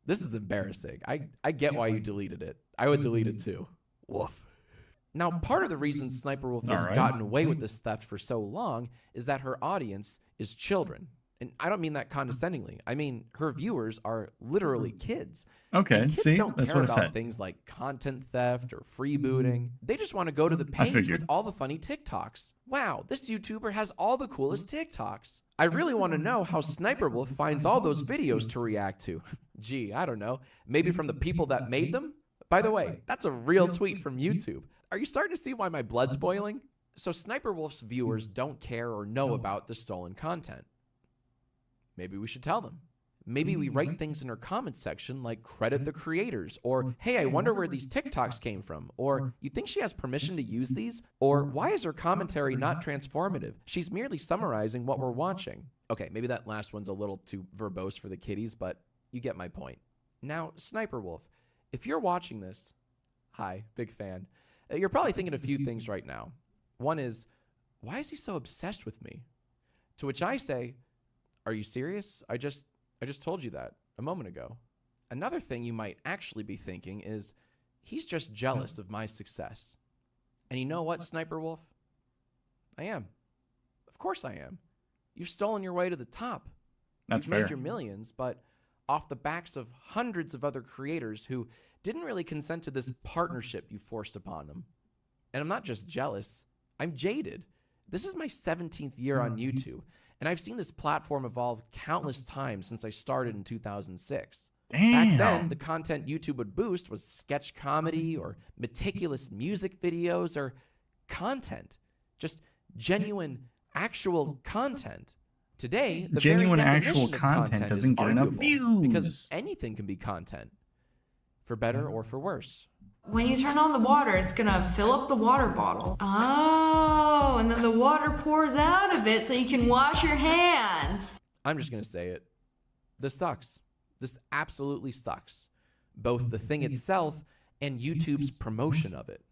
this is embarrassing. I get why you deleted it. I would delete it too. Woof. Now, part of the reason Sniper Wolf has Alright. gotten away with this theft for so long is that her audience is children. And I don't mean that condescendingly. I mean, her viewers are literally kids. Okay, And kids see? don't That's care what I about said. things like content theft or freebooting. They just want to go to the I page figured. with all the funny TikToks. Wow, this YouTuber has all the coolest TikToks. I really want to know how Sniper Wolf finds all those videos to react to. Gee, I don't know. Maybe from the people that made them? By the way, that's a real tweet from YouTube. Are you starting to see why my blood's boiling? So Sniper Wolf's viewers don't care or know about the stolen content. Maybe we should tell them. Maybe we write things in our comment section like credit the creators, or hey, I wonder where these TikToks came from, or you think she has permission to use these, or why is her commentary not transformative? She's merely summarizing what we're watching. Okay, maybe that last one's a little too verbose for the kiddies, but you get my point. Now, Sniper Wolf, if you're watching this, hi, big fan, you're probably thinking a few things right now. One is, why is he so obsessed with me? To which I say, are you serious? I just told you that a moment ago. Another thing you might actually be thinking is, he's just jealous of my success. And you know what, Sniper Wolf? I am. Of course I am. You've stolen your way to the top. That's You've fair. made your millions, but off the backs of hundreds of other creators who didn't really consent to this partnership you forced upon them. And I'm not just jealous, I'm jaded. This is my 17th year on YouTube, and I've seen this platform evolve countless times since I started in 2006. Damn. Back then, the content YouTube would boost was sketch comedy or meticulous music videos or content. Just genuine, actual content. Today, the very Genuine definition actual of content is doesn't get enough arguable, because views. anything can be content, for better or for worse. When you turn on the water, it's gonna fill up the water bottle. Oh, and then the water pours out of it so you can wash your hands. I'm just going to say it. This sucks. This absolutely sucks. Both the thing itself and YouTube's promotion of it.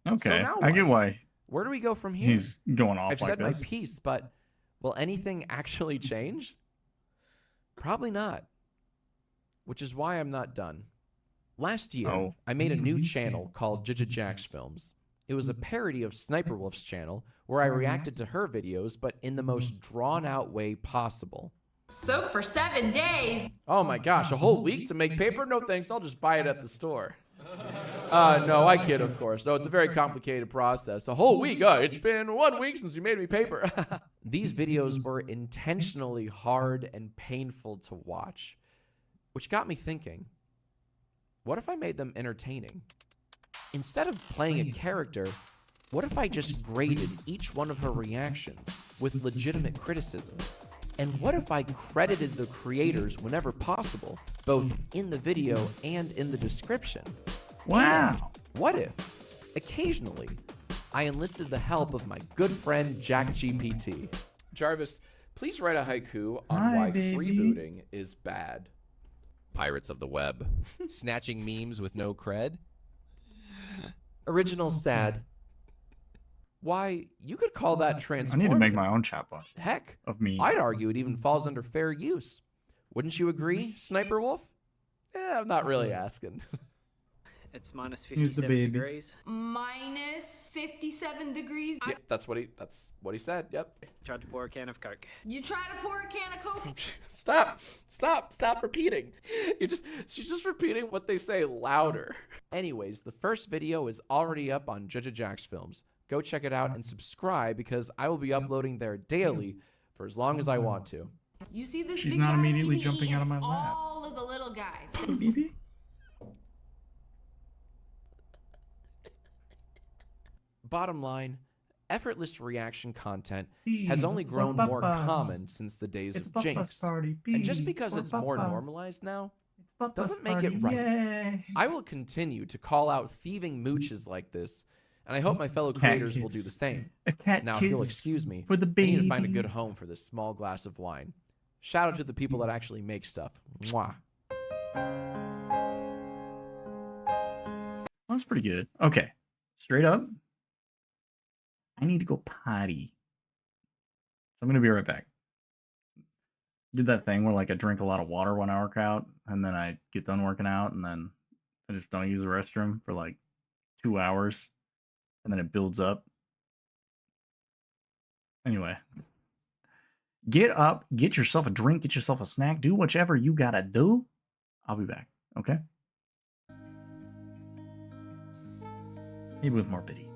Okay, now I get what? why Where do we go from here? he's going off I've like said my this. piece, but will anything actually change? Probably not. Which is why I'm not done. Last year, Oh. I made a new channel called Jax Films. It was a parody of Sniper Wolf's channel where I reacted to her videos, but in the most drawn-out way possible. Soak for 7 days. Oh my gosh, a whole week to make paper? No thanks, I'll just buy it at the store. No, I kid, of course. No, it's a very complicated process. A whole week? It's been 1 week since you made me paper. These videos were intentionally hard and painful to watch, which got me thinking, what if I made them entertaining? Instead of playing a character, what if I just graded each one of her reactions with legitimate criticism? And what if I credited the creators whenever possible, both in the video and in the description? Wow. What if, occasionally, I enlisted the help of my good friend JackGPT? Jarvis, please write a haiku on Hi, why baby. freebooting is bad. Pirates of the web. Snatching memes with no cred. Original sad. Why, you could call that transformative. I need to make my own chatbot Heck, of me. I'd argue it even falls under fair use. Wouldn't you agree, Sniper Wolf? I'm not really asking. It's minus Here's the 57 baby. degrees. Minus 57 degrees. Yep, that's what he said. Yep. Tried to pour a can of Coke. You try to pour a can of Coke. Stop repeating. She's just repeating what they say louder. Anyways, the first video is already up on Jax Films. Go check it out and subscribe because I will be uploading there daily for as long as I want to. You see this She's big not guy immediately can jumping eat out of my lap. all of the little guys. BB? Bottom line, effortless reaction content has only grown more common since the days of Jinx. And just because it's more normalized now, doesn't make it right. Yay. I will continue to call out thieving mooches like this, and I hope my fellow creators will do the same. A cat Now, if kiss you'll excuse me, for the I baby. need to find a good home for this small glass of wine. Shout out to the people that actually make stuff. Mwah. That's pretty good. Okay, straight up. I need to go potty, so I'm gonna be right back. Did that thing where like I drink a lot of water when I work out, and then I get done working out, and then I just don't use the restroom for like 2 hours, and then it builds up. Anyway, get up, get yourself a drink, get yourself a snack, do whichever you gotta do. I'll be back, okay? Maybe with more pity.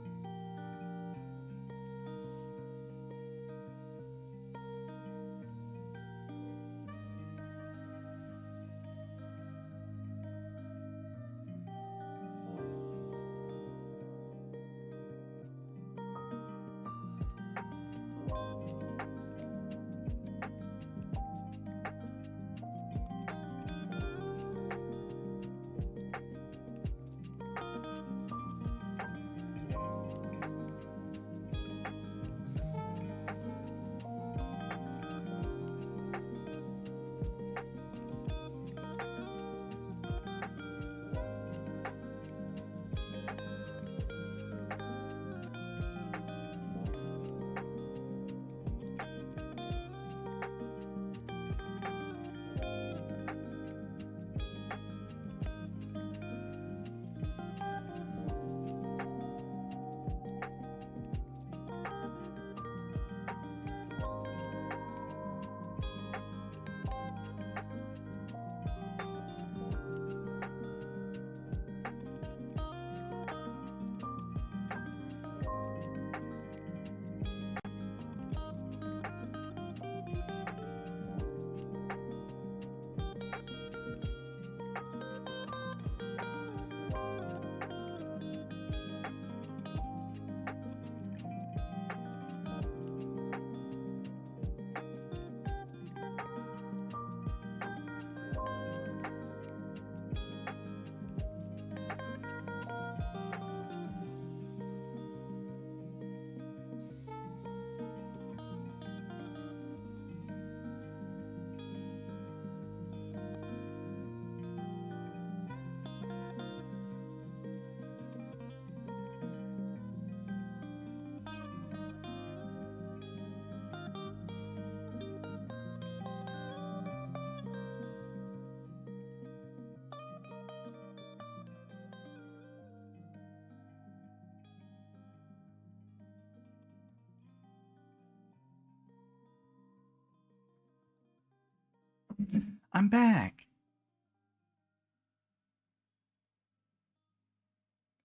I'm back.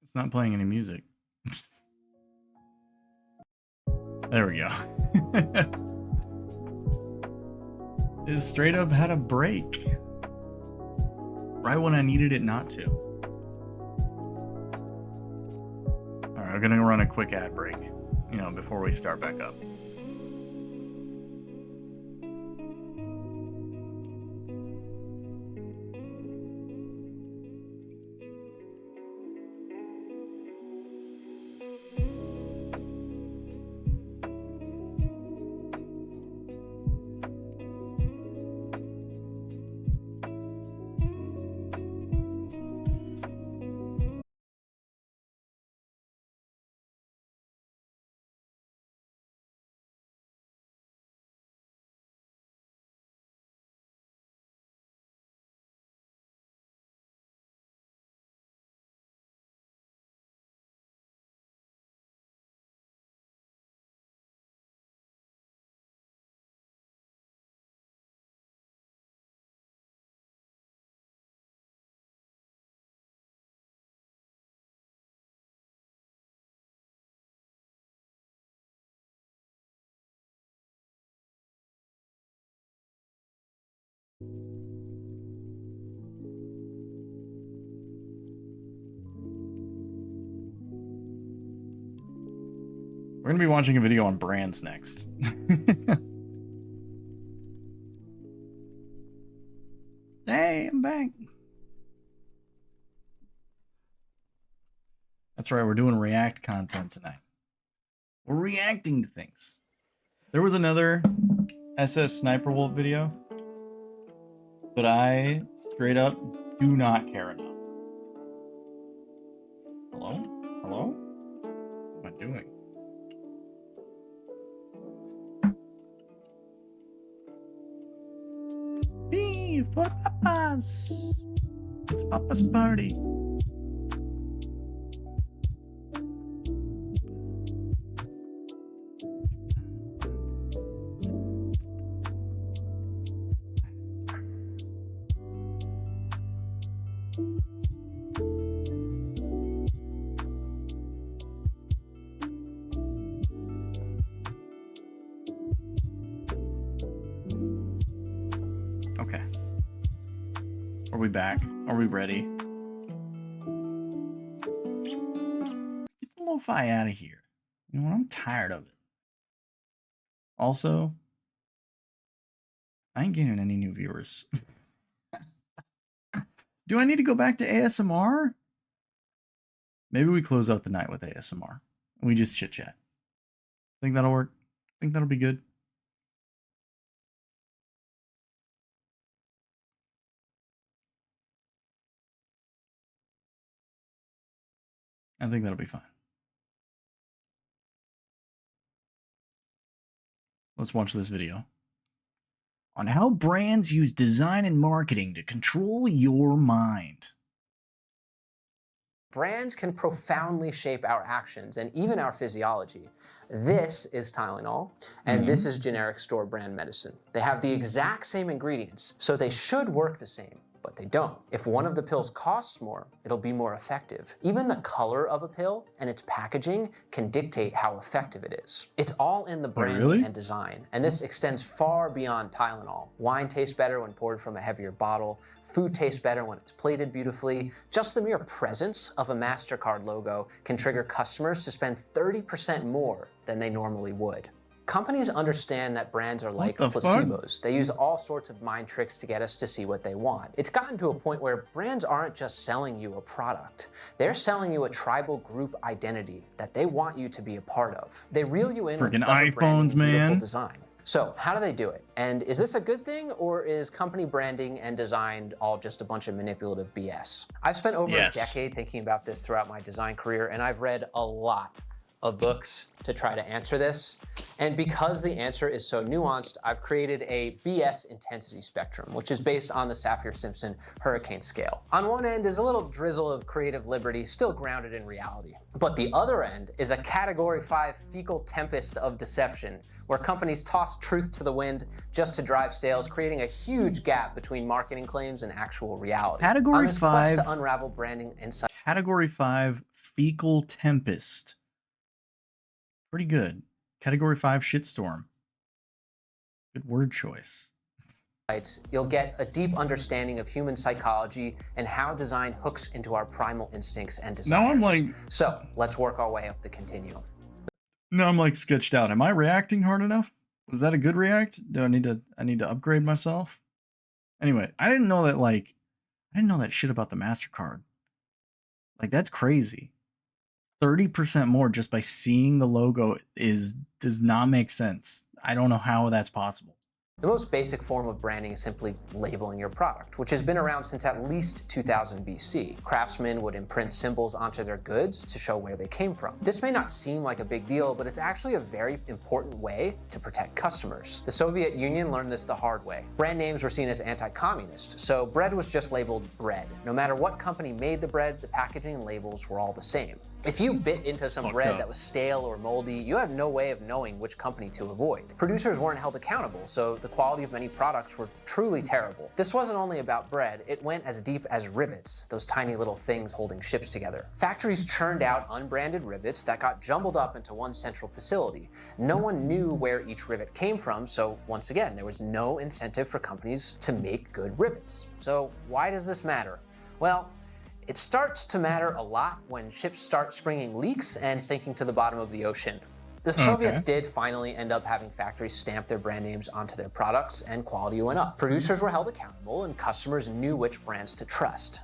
It's not playing any music. There we go. It straight up had a break. Right when I needed it not to. Alright, I'm gonna run a quick ad break, before we start back up. We're going to be watching a video on brands next. Hey, I'm back. That's right, we're doing React content tonight. We're reacting to things. There was another SS Sniper Wolf video, but I straight up do not care enough. Hello? Hello? What am I doing? B for Papas! It's Papa's party. back? Are we ready? Get the lo-fi out of here. You know what? I'm tired of it. Also, I ain't getting any new viewers. Do I need to go back to ASMR? Maybe we close out the night with ASMR. And we just chit chat. Think that'll work? Think that'll be good? I think that'll be fine. Let's watch this video on how brands use design and marketing to control your mind. Brands can profoundly shape our actions and even our physiology. This is Tylenol, and this is generic store brand medicine. They have the exact same ingredients, so they should work the same, but they don't. If one of the pills costs more, it'll be more effective. Even the color of a pill and its packaging can dictate how effective it is. It's all in the branding and design, and this extends far beyond Tylenol. Wine tastes better when poured from a heavier bottle. Food tastes better when it's plated beautifully. Just the mere presence of a MasterCard logo can trigger customers to spend 30% more than they normally would. Companies understand that brands are like placebos. They use all sorts of mind tricks to get us to see what they want. It's gotten to a point where brands aren't just selling you a product. They're selling you a tribal group identity that they want you to be a part of. They reel you in with clever branding and beautiful design. So how do they do it? And is this a good thing, or is company branding and design all just a bunch of manipulative BS? I've spent over a decade thinking about this throughout my design career, and I've read a lot of books to try to answer this. And because the answer is so nuanced, I've created a BS intensity spectrum, which is based on the Saffir-Simpson hurricane scale. On one end is a little drizzle of creative liberty, still grounded in reality. But the other end is a category 5 fecal tempest of deception, where companies toss truth to the wind just to drive sales, creating a huge gap between marketing claims and actual reality. Category 5 quest to unravel branding insight. Category 5 fecal tempest. Pretty good. Category 5 shitstorm. Good word choice. You'll get a deep understanding of human psychology and how design hooks into our primal instincts and desires. Now I'm like... So, let's work our way up the continuum. Now I'm like sketched out. Am I reacting hard enough? Was that a good react? Do I need to upgrade myself? Anyway, I didn't know that shit about the MasterCard. Like, that's crazy. 30% more just by seeing the logo does not make sense. I don't know how that's possible. The most basic form of branding is simply labeling your product, which has been around since at least 2000 BC. Craftsmen would imprint symbols onto their goods to show where they came from. This may not seem like a big deal, but it's actually a very important way to protect customers. The Soviet Union learned this the hard way. Brand names were seen as anti-communist, so bread was just labeled bread. No matter what company made the bread, the packaging and labels were all the same. If you bit into some bread that was stale or moldy, you have no way of knowing which company to avoid. Producers weren't held accountable, so the quality of many products were truly terrible. This wasn't only about bread, it went as deep as rivets, those tiny little things holding ships together. Factories churned out unbranded rivets that got jumbled up into one central facility. No one knew where each rivet came from, so once again, there was no incentive for companies to make good rivets. So why does this matter? Well, it starts to matter a lot when ships start springing leaks and sinking to the bottom of the ocean. The Soviets did finally end up having factories stamp their brand names onto their products, and quality went up. Producers were held accountable, and customers knew which brands to trust.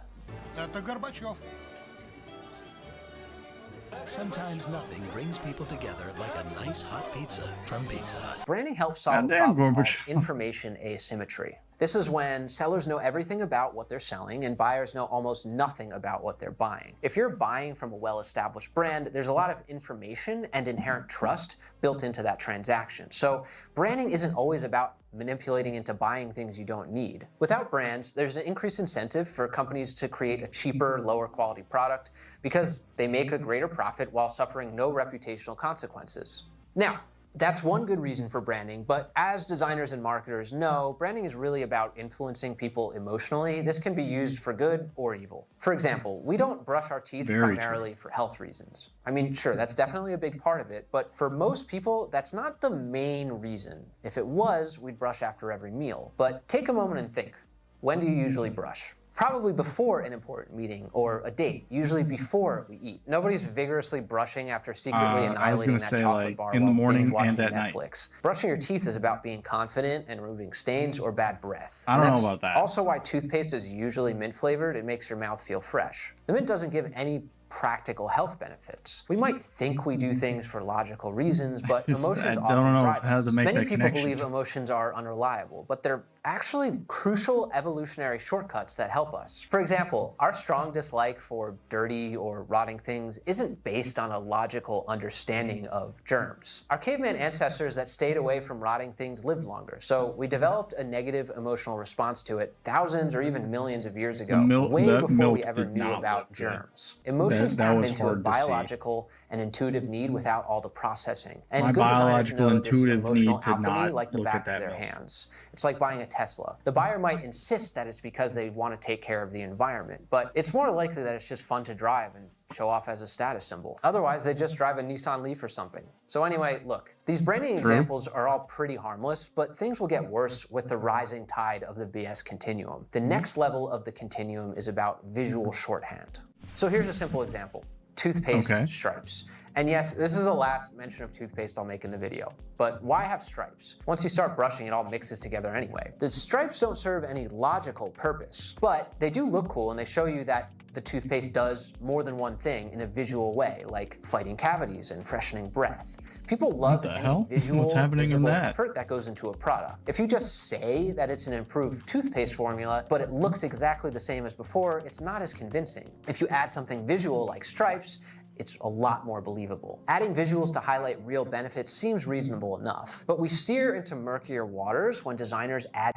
Sometimes nothing brings people together like a nice hot pizza from Pizza Hut. Branding helps solve the problem called information asymmetry. This is when sellers know everything about what they're selling and buyers know almost nothing about what they're buying. If you're buying from a well-established brand, there's a lot of information and inherent trust built into that transaction. So branding isn't always about manipulating into buying things you don't need. Without brands, there's an increased incentive for companies to create a cheaper, lower quality product because they make a greater profit while suffering no reputational consequences. Now, that's one good reason for branding, but as designers and marketers know, branding is really about influencing people emotionally. This can be used for good or evil. For example, we don't brush our teeth primarily for health reasons. I mean, sure, that's definitely a big part of it, but for most people, that's not the main reason. If it was, we'd brush after every meal. But take a moment and think. When do you usually brush? Probably before an important meeting or a date, usually before we eat. Nobody's vigorously brushing after secretly I was annihilating gonna that say, chocolate like, bar in the while morning binge watching and at night. Netflix. Brushing your teeth is about being confident and removing stains or bad breath. I And don't know that's about that. Also why toothpaste is usually mint flavored. It makes your mouth feel fresh. The mint doesn't give any practical health benefits. We might think we do things for logical reasons, but I emotions don't often know drive how us. to make Many that people connection. believe emotions are unreliable, but they're actually crucial evolutionary shortcuts that help us. For example, our strong dislike for dirty or rotting things isn't based on a logical understanding of germs. Our caveman ancestors that stayed away from rotting things lived longer, so we developed a negative emotional response to it thousands or even millions of years ago, way that before milk we ever did knew not about look good. germs. Emotions That tap was into a hard to see. biological and intuitive need without all the processing. And My good designers biological know this intuitive emotional need to alchemy not like the look back at of that their milk. hands. It's like buying a Tesla. The buyer might insist that it's because they want to take care of the environment, but it's more likely that it's just fun to drive and show off as a status symbol. Otherwise, they just drive a Nissan Leaf or something. So anyway, look, these branding examples are all pretty harmless, but things will get worse with the rising tide of the BS continuum. The next level of the continuum is about visual shorthand. So here's a simple example. Toothpaste Okay. stripes. And yes, this is the last mention of toothpaste I'll make in the video. But why have stripes? Once you start brushing, it all mixes together anyway. The stripes don't serve any logical purpose, but they do look cool and they show you that the toothpaste does more than one thing in a visual way, like fighting cavities and freshening breath. People love the any hell? visual, What's happening in visible that? effort that goes into a product. If you just say that it's an improved toothpaste formula, but it looks exactly the same as before, it's not as convincing. If you add something visual like stripes, it's a lot more believable. Adding visuals to highlight real benefits seems reasonable enough, but we steer into murkier waters when designers add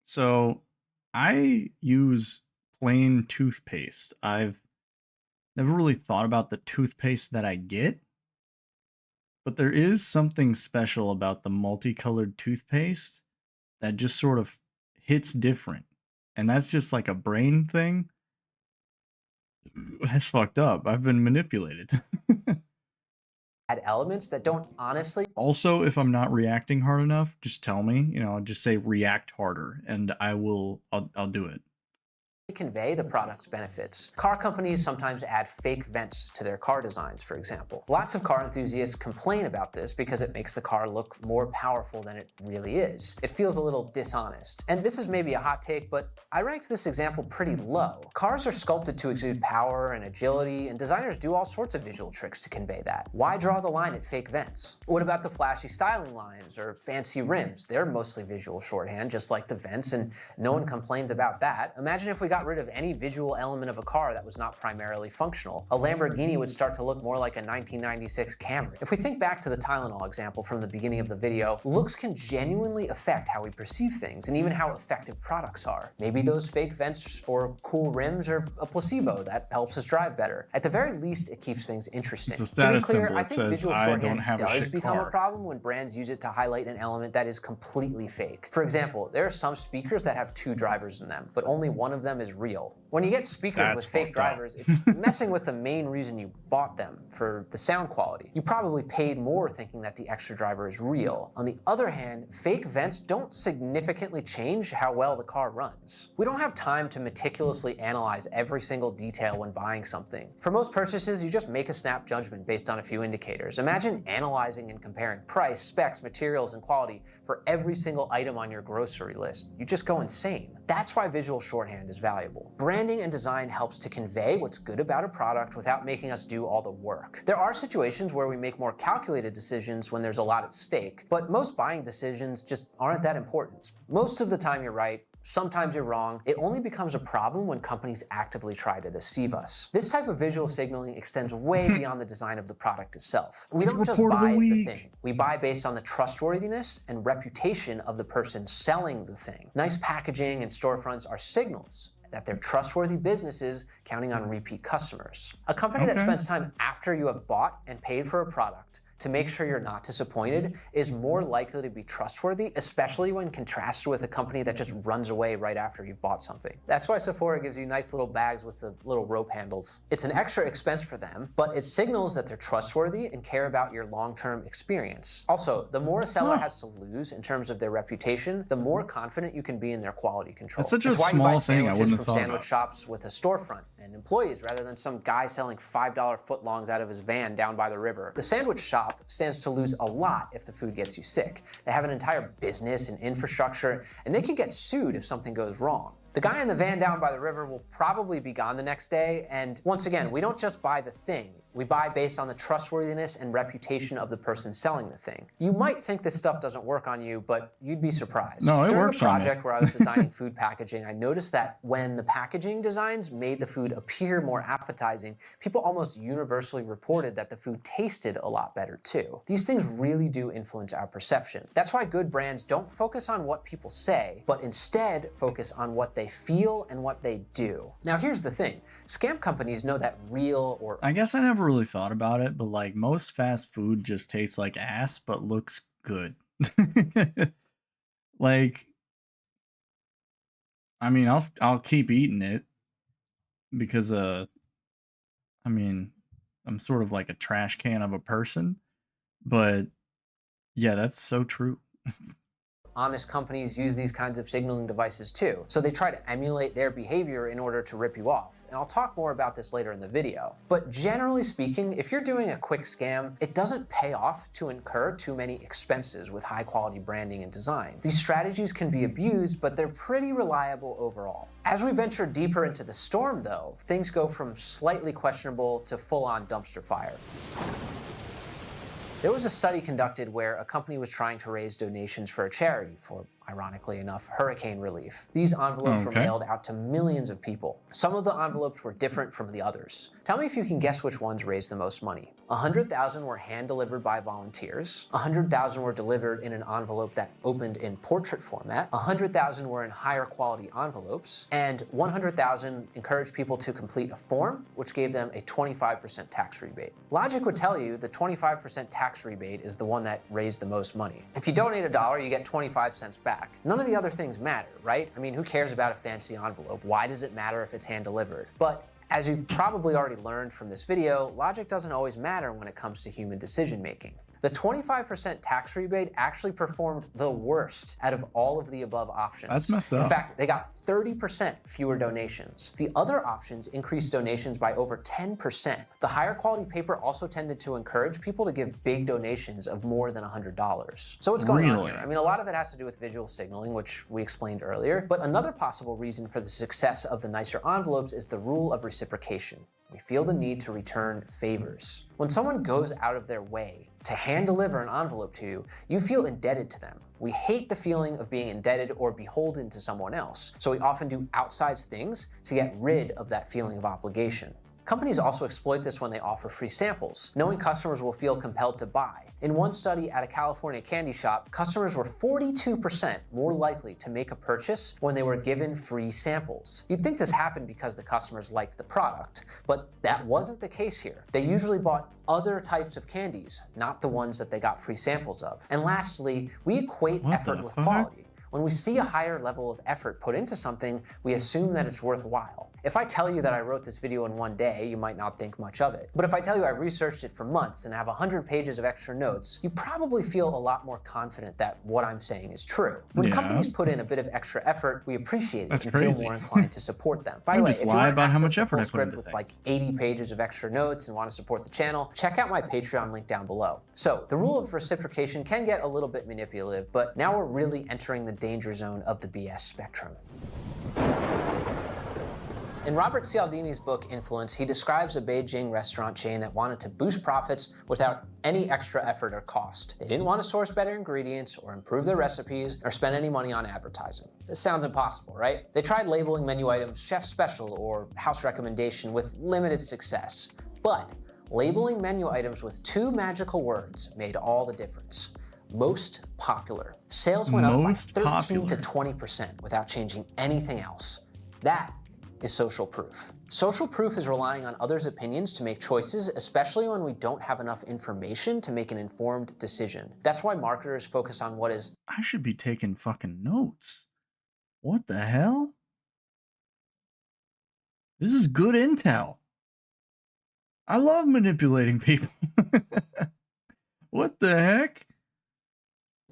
So I use plain toothpaste. I've never really thought about the toothpaste that I get, but there is something special about the multicolored toothpaste that just sort of hits different. And that's just like a brain thing. That's fucked up. I've been manipulated. elements that don't honestly Also, if I'm not reacting hard enough, just tell me. I'll just say react harder and I'll do it. convey the product's benefits. Car companies sometimes add fake vents to their car designs, for example. Lots of car enthusiasts complain about this because it makes the car look more powerful than it really is. It feels a little dishonest. And this is maybe a hot take, but I ranked this example pretty low. Cars are sculpted to exude power and agility, and designers do all sorts of visual tricks to convey that. Why draw the line at fake vents? What about the flashy styling lines or fancy rims? They're mostly visual shorthand, just like the vents, and no one complains about that. Imagine if we got rid of any visual element of a car that was not primarily functional. A Lamborghini would start to look more like a 1996 Camry. If we think back to the Tylenol example from the beginning of the video, looks can genuinely affect how we perceive things and even how effective products are. Maybe those fake vents or cool rims are a placebo that helps us drive better. At the very least, it keeps things interesting. It's a To be status clear, symbol. I It think says, visual "I don't shorthand have a does shit become a car." problem when brands use it to highlight an element that is completely fake. For example, there are some speakers that have two drivers in them, but only one of them is real. When you get speakers That's with fake fucked up. drivers, it's messing with the main reason you bought them, for the sound quality. You probably paid more thinking that the extra driver is real. On the other hand, fake vents don't significantly change how well the car runs. We don't have time to meticulously analyze every single detail when buying something. For most purchases, you just make a snap judgment based on a few indicators. Imagine analyzing and comparing price, specs, materials, and quality for every single item on your grocery list. You just go insane. That's why visual shorthand is valuable. Branding and design helps to convey what's good about a product without making us do all the work. There are situations where we make more calculated decisions when there's a lot at stake, but most buying decisions just aren't that important. Most of the time you're right, sometimes you're wrong. It only becomes a problem when companies actively try to deceive us. This type of visual signaling extends way beyond the design of the product itself. We don't just Report of the buy the week. thing. We buy based on the trustworthiness and reputation of the person selling the thing. Nice packaging and storefronts are signals that they're trustworthy businesses counting on repeat customers. A company that Okay. spends time after you have bought and paid for a product to make sure you're not disappointed is more likely to be trustworthy, especially when contrasted with a company that just runs away right after you've bought something. That's why Sephora gives you nice little bags with the little rope handles. It's an extra expense for them, but it signals that they're trustworthy and care about your long-term experience. Also, the more a seller has to lose in terms of their reputation, the more confident you can be in their quality control. That's such a It's why you small buy thing I sandwiches wouldn't have from thought sandwich about. shops with a storefront and employees rather than some guy selling $5 footlongs out of his van down by the river. The sandwich shop stands to lose a lot if the food gets you sick. They have an entire business and infrastructure, and they can get sued if something goes wrong. The guy in the van down by the river will probably be gone the next day, and once again, we don't just buy the thing. We buy based on the trustworthiness and reputation of the person selling the thing. You might think this stuff doesn't work on you, but you'd be surprised. No, it During works the on me. project where I was designing food packaging, I noticed that when the packaging designs made the food appear more appetizing, people almost universally reported that the food tasted a lot better too. These things really do influence our perception. That's why good brands don't focus on what people say, but instead focus on what they feel and what they do. Now here's the thing, scam companies know that real or I guess I never really thought about it, but like most fast food just tastes like ass but looks good. Like, I mean, I'll keep eating it because I mean, I'm sort of like a trash can of a person, but yeah, that's so true. honest companies use these kinds of signaling devices too. So they try to emulate their behavior in order to rip you off. And I'll talk more about this later in the video. But generally speaking, if you're doing a quick scam, it doesn't pay off to incur too many expenses with high quality branding and design. These strategies can be abused, but they're pretty reliable overall. As we venture deeper into the storm though, things go from slightly questionable to full-on dumpster fire. There was a study conducted where a company was trying to raise donations for a charity for, ironically enough, hurricane relief. These envelopes were mailed out to millions of people. Some of the envelopes were different from the others. Tell me if you can guess which ones raised the most money. 100,000 were hand-delivered by volunteers, 100,000 were delivered in an envelope that opened in portrait format, 100,000 were in higher quality envelopes, and 100,000 encouraged people to complete a form, which gave them a 25% tax rebate. Logic would tell you the 25% tax rebate is the one that raised the most money. If you donate $1, you get 25 cents back. None of the other things matter, right? I mean, who cares about a fancy envelope? Why does it matter if it's hand-delivered? But as you've probably already learned from this video, logic doesn't always matter when it comes to human decision making. The 25% tax rebate actually performed the worst out of all of the above options. That's messed up. In fact, they got 30% fewer donations. The other options increased donations by over 10%. The higher quality paper also tended to encourage people to give big donations of more than $100. So what's going on Really? here? I mean, a lot of it has to do with visual signaling, which we explained earlier, but another possible reason for the success of the nicer envelopes is the rule of reciprocation. We feel the need to return favors. When someone goes out of their way to hand deliver an envelope to you, you feel indebted to them. We hate the feeling of being indebted or beholden to someone else, so we often do outsized things to get rid of that feeling of obligation. Companies also exploit this when they offer free samples, knowing customers will feel compelled to buy. In one study at a California candy shop, customers were 42% more likely to make a purchase when they were given free samples. You'd think this happened because the customers liked the product, but that wasn't the case here. They usually bought other types of candies, not the ones that they got free samples of. And lastly, we equate What effort the with fuck? quality. When we see a higher level of effort put into something, we assume that it's worthwhile. If I tell you that I wrote this video in one day, you might not think much of it. But if I tell you I researched it for months and have 100 pages of extra notes, you probably feel a lot more confident that what I'm saying is true. When Yeah. companies put in a bit of extra effort, we appreciate it That's and crazy. feel more inclined to support them. By I the way, just if you lie want about how access much to effort full I put script into with things. like 80 pages of extra notes and want to support the channel, check out my Patreon link down below. So the rule of reciprocation can get a little bit manipulative, but now we're really entering the danger zone of the BS spectrum. In Robert Cialdini's book, Influence, he describes a Beijing restaurant chain that wanted to boost profits without any extra effort or cost. They didn't want to source better ingredients or improve their recipes or spend any money on advertising. This sounds impossible, right? They tried labeling menu items chef special or house recommendation with limited success. But labeling menu items with two magical words made all the difference. Most popular. Sales went up by Most 13 to popular. 20% without changing anything else. That is social proof. Social proof is relying on others' opinions to make choices, especially when we don't have enough information to make an informed decision. That's why marketers focus on what is I should be taking fucking notes. What the hell? This is good intel. I love manipulating people. What the heck?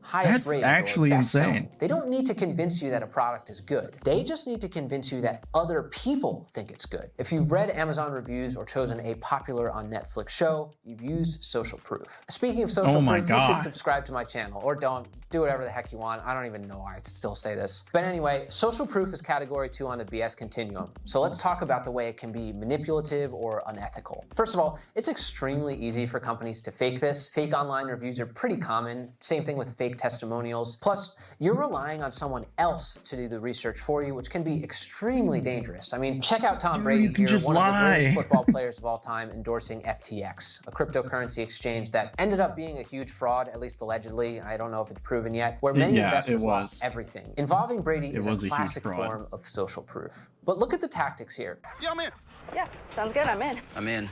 highest That's rated actually or best selling. insane. They don't need to convince you that a product is good. They just need to convince you that other people think it's good. If you've read Amazon reviews or chosen a popular on Netflix show, you've used social proof. Speaking of social Oh my proof, you God. should subscribe to my channel, or don't. Do whatever the heck you want. I don't even know why I still say this. But anyway, social proof is category 2 on the BS continuum. So let's talk about the way it can be manipulative or unethical. First of all, it's extremely easy for companies to fake this. Fake online reviews are pretty common. Same thing with fake testimonials. Plus, you're relying on someone else to do the research for you, which can be extremely dangerous. I mean, check out Tom Brady you can here, just one of the lie. greatest football players of all time, endorsing FTX, a cryptocurrency exchange that ended up being a huge fraud, at least allegedly. I don't know if it's proven yet, where many Yeah, investors it was. lost everything. Involving Brady is was a a huge classic fraud. form of social proof. But look at the tactics here. Yeah, sounds good. I'm in. I'm in.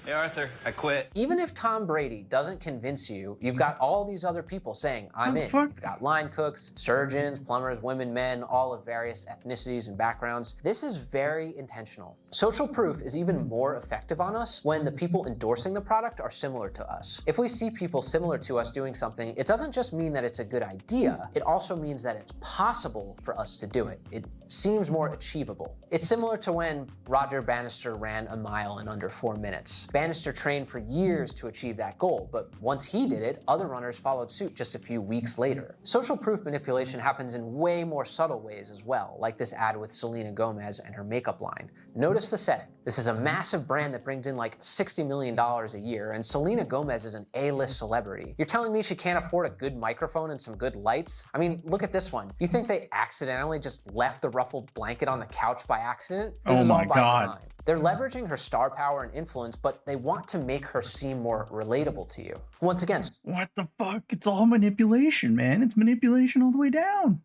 Hey, Arthur, I quit. Even if Tom Brady doesn't convince you, you've got all these other people saying, I'm the in. fuck? You've got line cooks, surgeons, plumbers, women, men, all of various ethnicities and backgrounds. This is very intentional. Social proof is even more effective on us when the people endorsing the product are similar to us. If we see people similar to us doing something, it doesn't just mean that it's a good idea, it also means that it's possible for us to do it. It seems more achievable. It's similar to when Roger Bannister ran a mile in under 4 minutes. Bannister trained for years to achieve that goal, but once he did it, other runners followed suit just a few weeks later. Social proof manipulation happens in way more subtle ways as well, like this ad with Selena Gomez and her makeup line. Notice the setting. This is a massive brand that brings in like $60 million a year, and Selena Gomez is an A-list celebrity. You're telling me she can't afford a good microphone and some good lights? I mean, look at this one. You think they accidentally just left the ruffled blanket on the couch by accident? This Oh is my all by God. design. They're leveraging her star power and influence, but they want to make her seem more relatable to you. Once again, What the fuck? It's all manipulation, man. It's manipulation all the way down.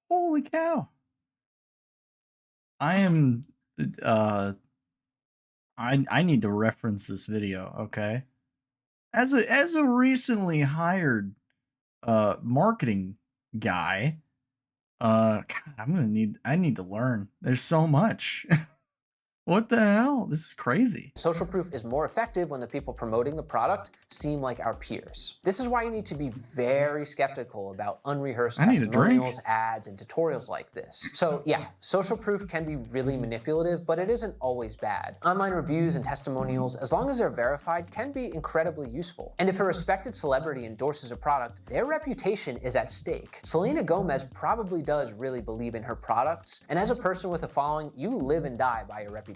Holy cow. I am I need to reference this video, okay? As a recently hired marketing guy, God, I need to learn. There's so much. What the hell? This is crazy. social proof is more effective when the people promoting the product seem like our peers. This is why you need to be very skeptical about unrehearsed I need a drink. testimonials, ads, and tutorials like this. So yeah, social proof can be really manipulative, but it isn't always bad. Online reviews and testimonials, as long as they're verified, can be incredibly useful. And if a respected celebrity endorses a product, their reputation is at stake. Selena Gomez probably does really believe in her products, and as a person with a following, you live and die by your reputation.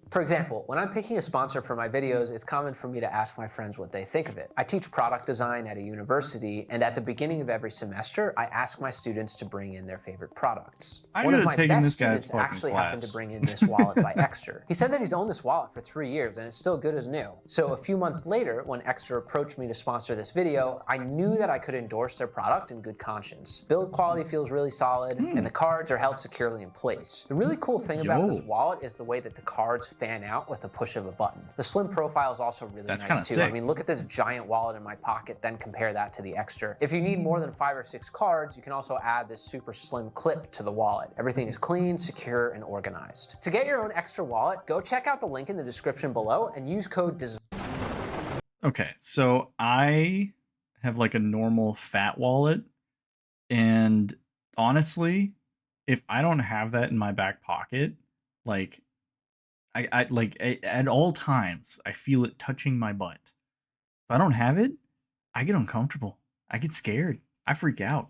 For example, when I'm picking a sponsor for my videos, it's common for me to ask my friends what they think of it. I teach product design at a university, and at the beginning of every semester, I ask my students to bring in their favorite products. I One of should've my taken best this guy's students fucking actually happened to class. bring in this wallet by Extra. He said that he's owned this wallet for 3 years, and it's still good as new. So a few months later, when Extra approached me to sponsor this video, I knew that I could endorse their product in good conscience. Build quality feels really solid, and the cards are held securely in place. The really cool thing about this Yo. wallet is the way that the cards fan out with the push of a button. The slim profile is also really That's nice kinda too. sick. I mean, look at this giant wallet in my pocket, then compare that to the Extra. If you need more than 5 or 6 cards, you can also add this super slim clip to the wallet. Everything is clean, secure, and organized. To get your own Extra wallet, go check out the link in the description below and use code DESIGN. Okay, so I have like a normal fat wallet, and honestly, if I don't have that in my back pocket, like I like at all times I feel it touching my butt. If I don't have it, I get uncomfortable. I get scared. I freak out.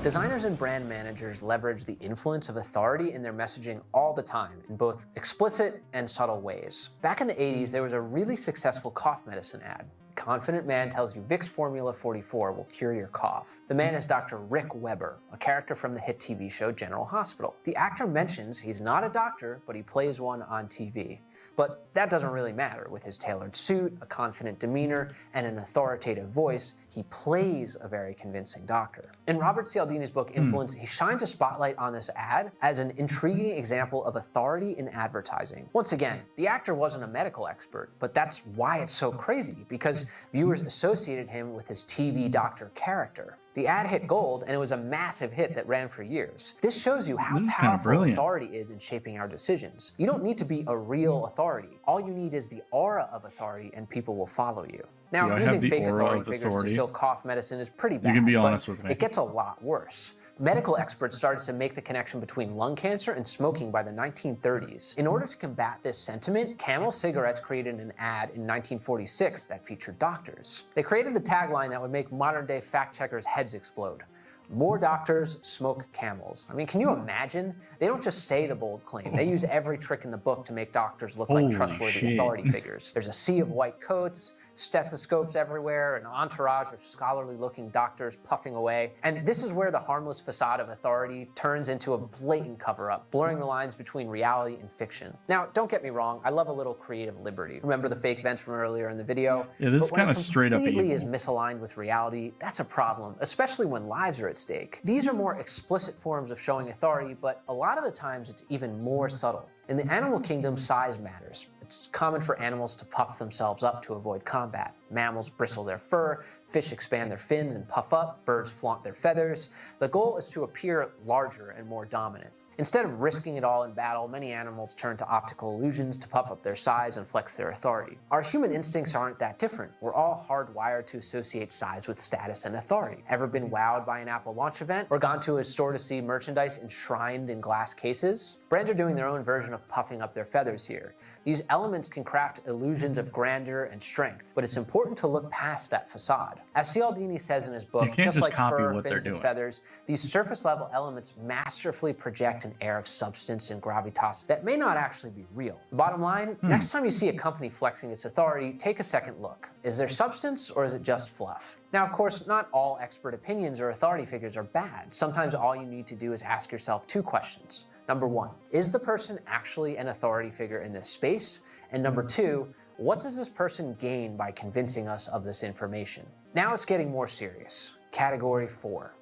Designers and brand managers leverage the influence of authority in their messaging all the time, in both explicit and subtle ways. Back in the 80s, there was a really successful cough medicine ad. confident man tells you Vicks Formula 44 will cure your cough. The man is Dr. Rick Weber, a character from the hit TV show General Hospital. The actor mentions he's not a doctor, but he plays one on TV. But that doesn't really matter. With his tailored suit, a confident demeanor, and an authoritative voice, he plays a very convincing doctor. In Robert Cialdini's book Influence, he shines a spotlight on this ad as an intriguing example of authority in advertising. Once again, the actor wasn't a medical expert, but that's why it's so crazy, because viewers associated him with his TV doctor character. The ad hit gold, and it was a massive hit that ran for years. This shows you how powerful authority is in shaping our decisions. You don't need to be a real authority. All you need is the aura of authority, and people will follow you. Now, using fake authority figures to show cough medicine is pretty bad, you can be honest with me. It gets a lot worse. Medical experts started to make the connection between lung cancer and smoking by the 1930s. In order to combat this sentiment, Camel Cigarettes created an ad in 1946 that featured doctors. They created the tagline that would make modern-day fact-checkers' heads explode. More doctors smoke Camels. I mean, can you imagine? They don't just say the bold claim. They use every trick in the book to make doctors look like trustworthy authority figures. There's a sea of white coats, stethoscopes everywhere, an entourage of scholarly-looking doctors puffing away. And this is where the harmless facade of authority turns into a blatant cover-up, blurring the lines between reality and fiction. Now, don't get me wrong, I love a little creative liberty. Remember the fake vents from earlier in the video? Yeah, this is kind of straight up evil. When it completely is misaligned with reality, that's a problem, especially when lives are at stake. These are more explicit forms of showing authority, but a lot of the times it's even more subtle. In the animal kingdom, size matters. It's common for animals to puff themselves up to avoid combat. Mammals bristle their fur, fish expand their fins and puff up, birds flaunt their feathers. The goal is to appear larger and more dominant. Instead of risking it all in battle, many animals turn to optical illusions to puff up their size and flex their authority. Our human instincts aren't that different. We're all hardwired to associate size with status and authority. Ever been wowed by an Apple launch event? Or gone to a store to see merchandise enshrined in glass cases? Brands are doing their own version of puffing up their feathers here. These elements can craft illusions of grandeur and strength, but it's important to look past that facade. As Cialdini says in his book, just like fur, fins, and feathers, these surface-level elements masterfully project an air of substance and gravitas that may not actually be real. Bottom line, next time you see a company flexing its authority, take a second look. Is there substance or is it just fluff? Now, of course, not all expert opinions or authority figures are bad. Sometimes all you need to do is ask yourself two questions. Number one, is the person actually an authority figure in this space? And number two, what does this person gain by convincing us of this information? Now it's getting more serious. Category 4.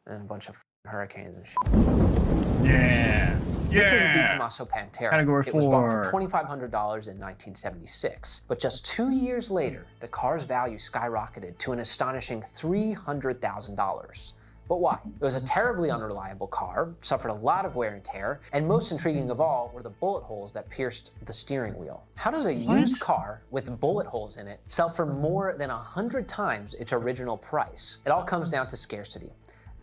And a bunch of hurricanes and shit. Yeah. This is a Di Tommaso Pantera. Category 4. It was bought for $2,500 in 1976. But just 2 years later, the car's value skyrocketed to an astonishing $300,000. But why? It was a terribly unreliable car, suffered a lot of wear and tear, and most intriguing of all were the bullet holes that pierced the steering wheel. How does a used car with bullet holes in it sell for more than 100 times its original price? It all comes down to scarcity.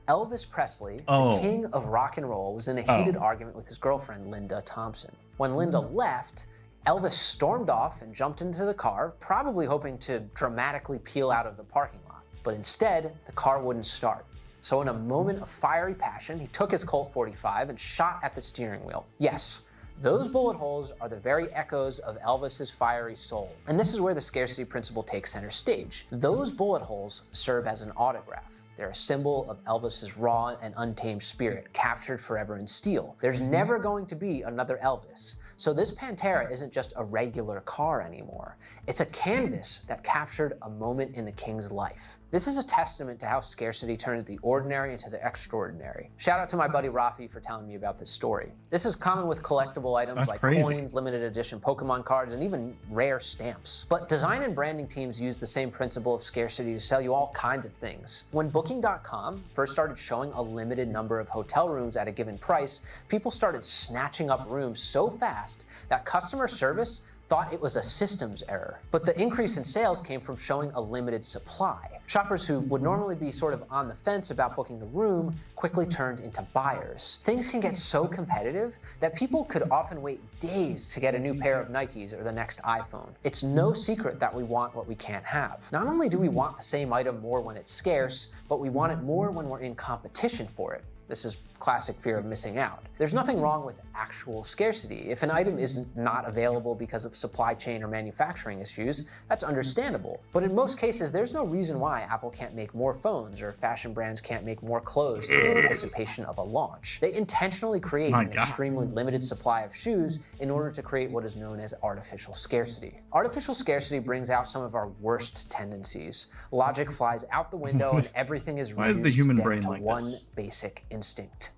Elvis Presley, the king of rock and roll, was in a heated argument with his girlfriend, Linda Thompson. When Linda left, Elvis stormed off and jumped into the car, probably hoping to dramatically peel out of the parking lot. But instead, the car wouldn't start. So in a moment of fiery passion, he took his Colt 45 and shot at the steering wheel. Yes, those bullet holes are the very echoes of Elvis's fiery soul. And this is where the scarcity principle takes center stage. Those bullet holes serve as an autograph. They're a symbol of Elvis's raw and untamed spirit, captured forever in steel. There's never going to be another Elvis. So this Pantera isn't just a regular car anymore. It's a canvas that captured a moment in the king's life. This is a testament to how scarcity turns the ordinary into the extraordinary. Shout out to my buddy Rafi for telling me about this story. This is common with collectible items like coins, limited edition Pokemon cards, and even rare stamps. But design and branding teams use the same principle of scarcity to sell you all kinds of things. When Booking.com first started showing a limited number of hotel rooms at a given price, people started snatching up rooms so fast that customer service thought it was a systems error. But the increase in sales came from showing a limited supply. Shoppers who would normally be sort of on the fence about booking a room quickly turned into buyers. Things can get so competitive that people could often wait days to get a new pair of Nikes or the next iPhone. It's no secret that we want what we can't have. Not only do we want the same item more when it's scarce, but we want it more when we're in competition for it. This is classic fear of missing out. There's nothing wrong with actual scarcity. If an item is not available because of supply chain or manufacturing issues, that's understandable. But in most cases, there's no reason why Apple can't make more phones or fashion brands can't make more clothes in anticipation of a launch. They intentionally create an extremely limited supply of shoes in order to create what is known as artificial scarcity. Artificial scarcity brings out some of our worst tendencies. Logic flies out the window and everything is Why is reduced the human down brain to like one this? basic instinct: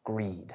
greed.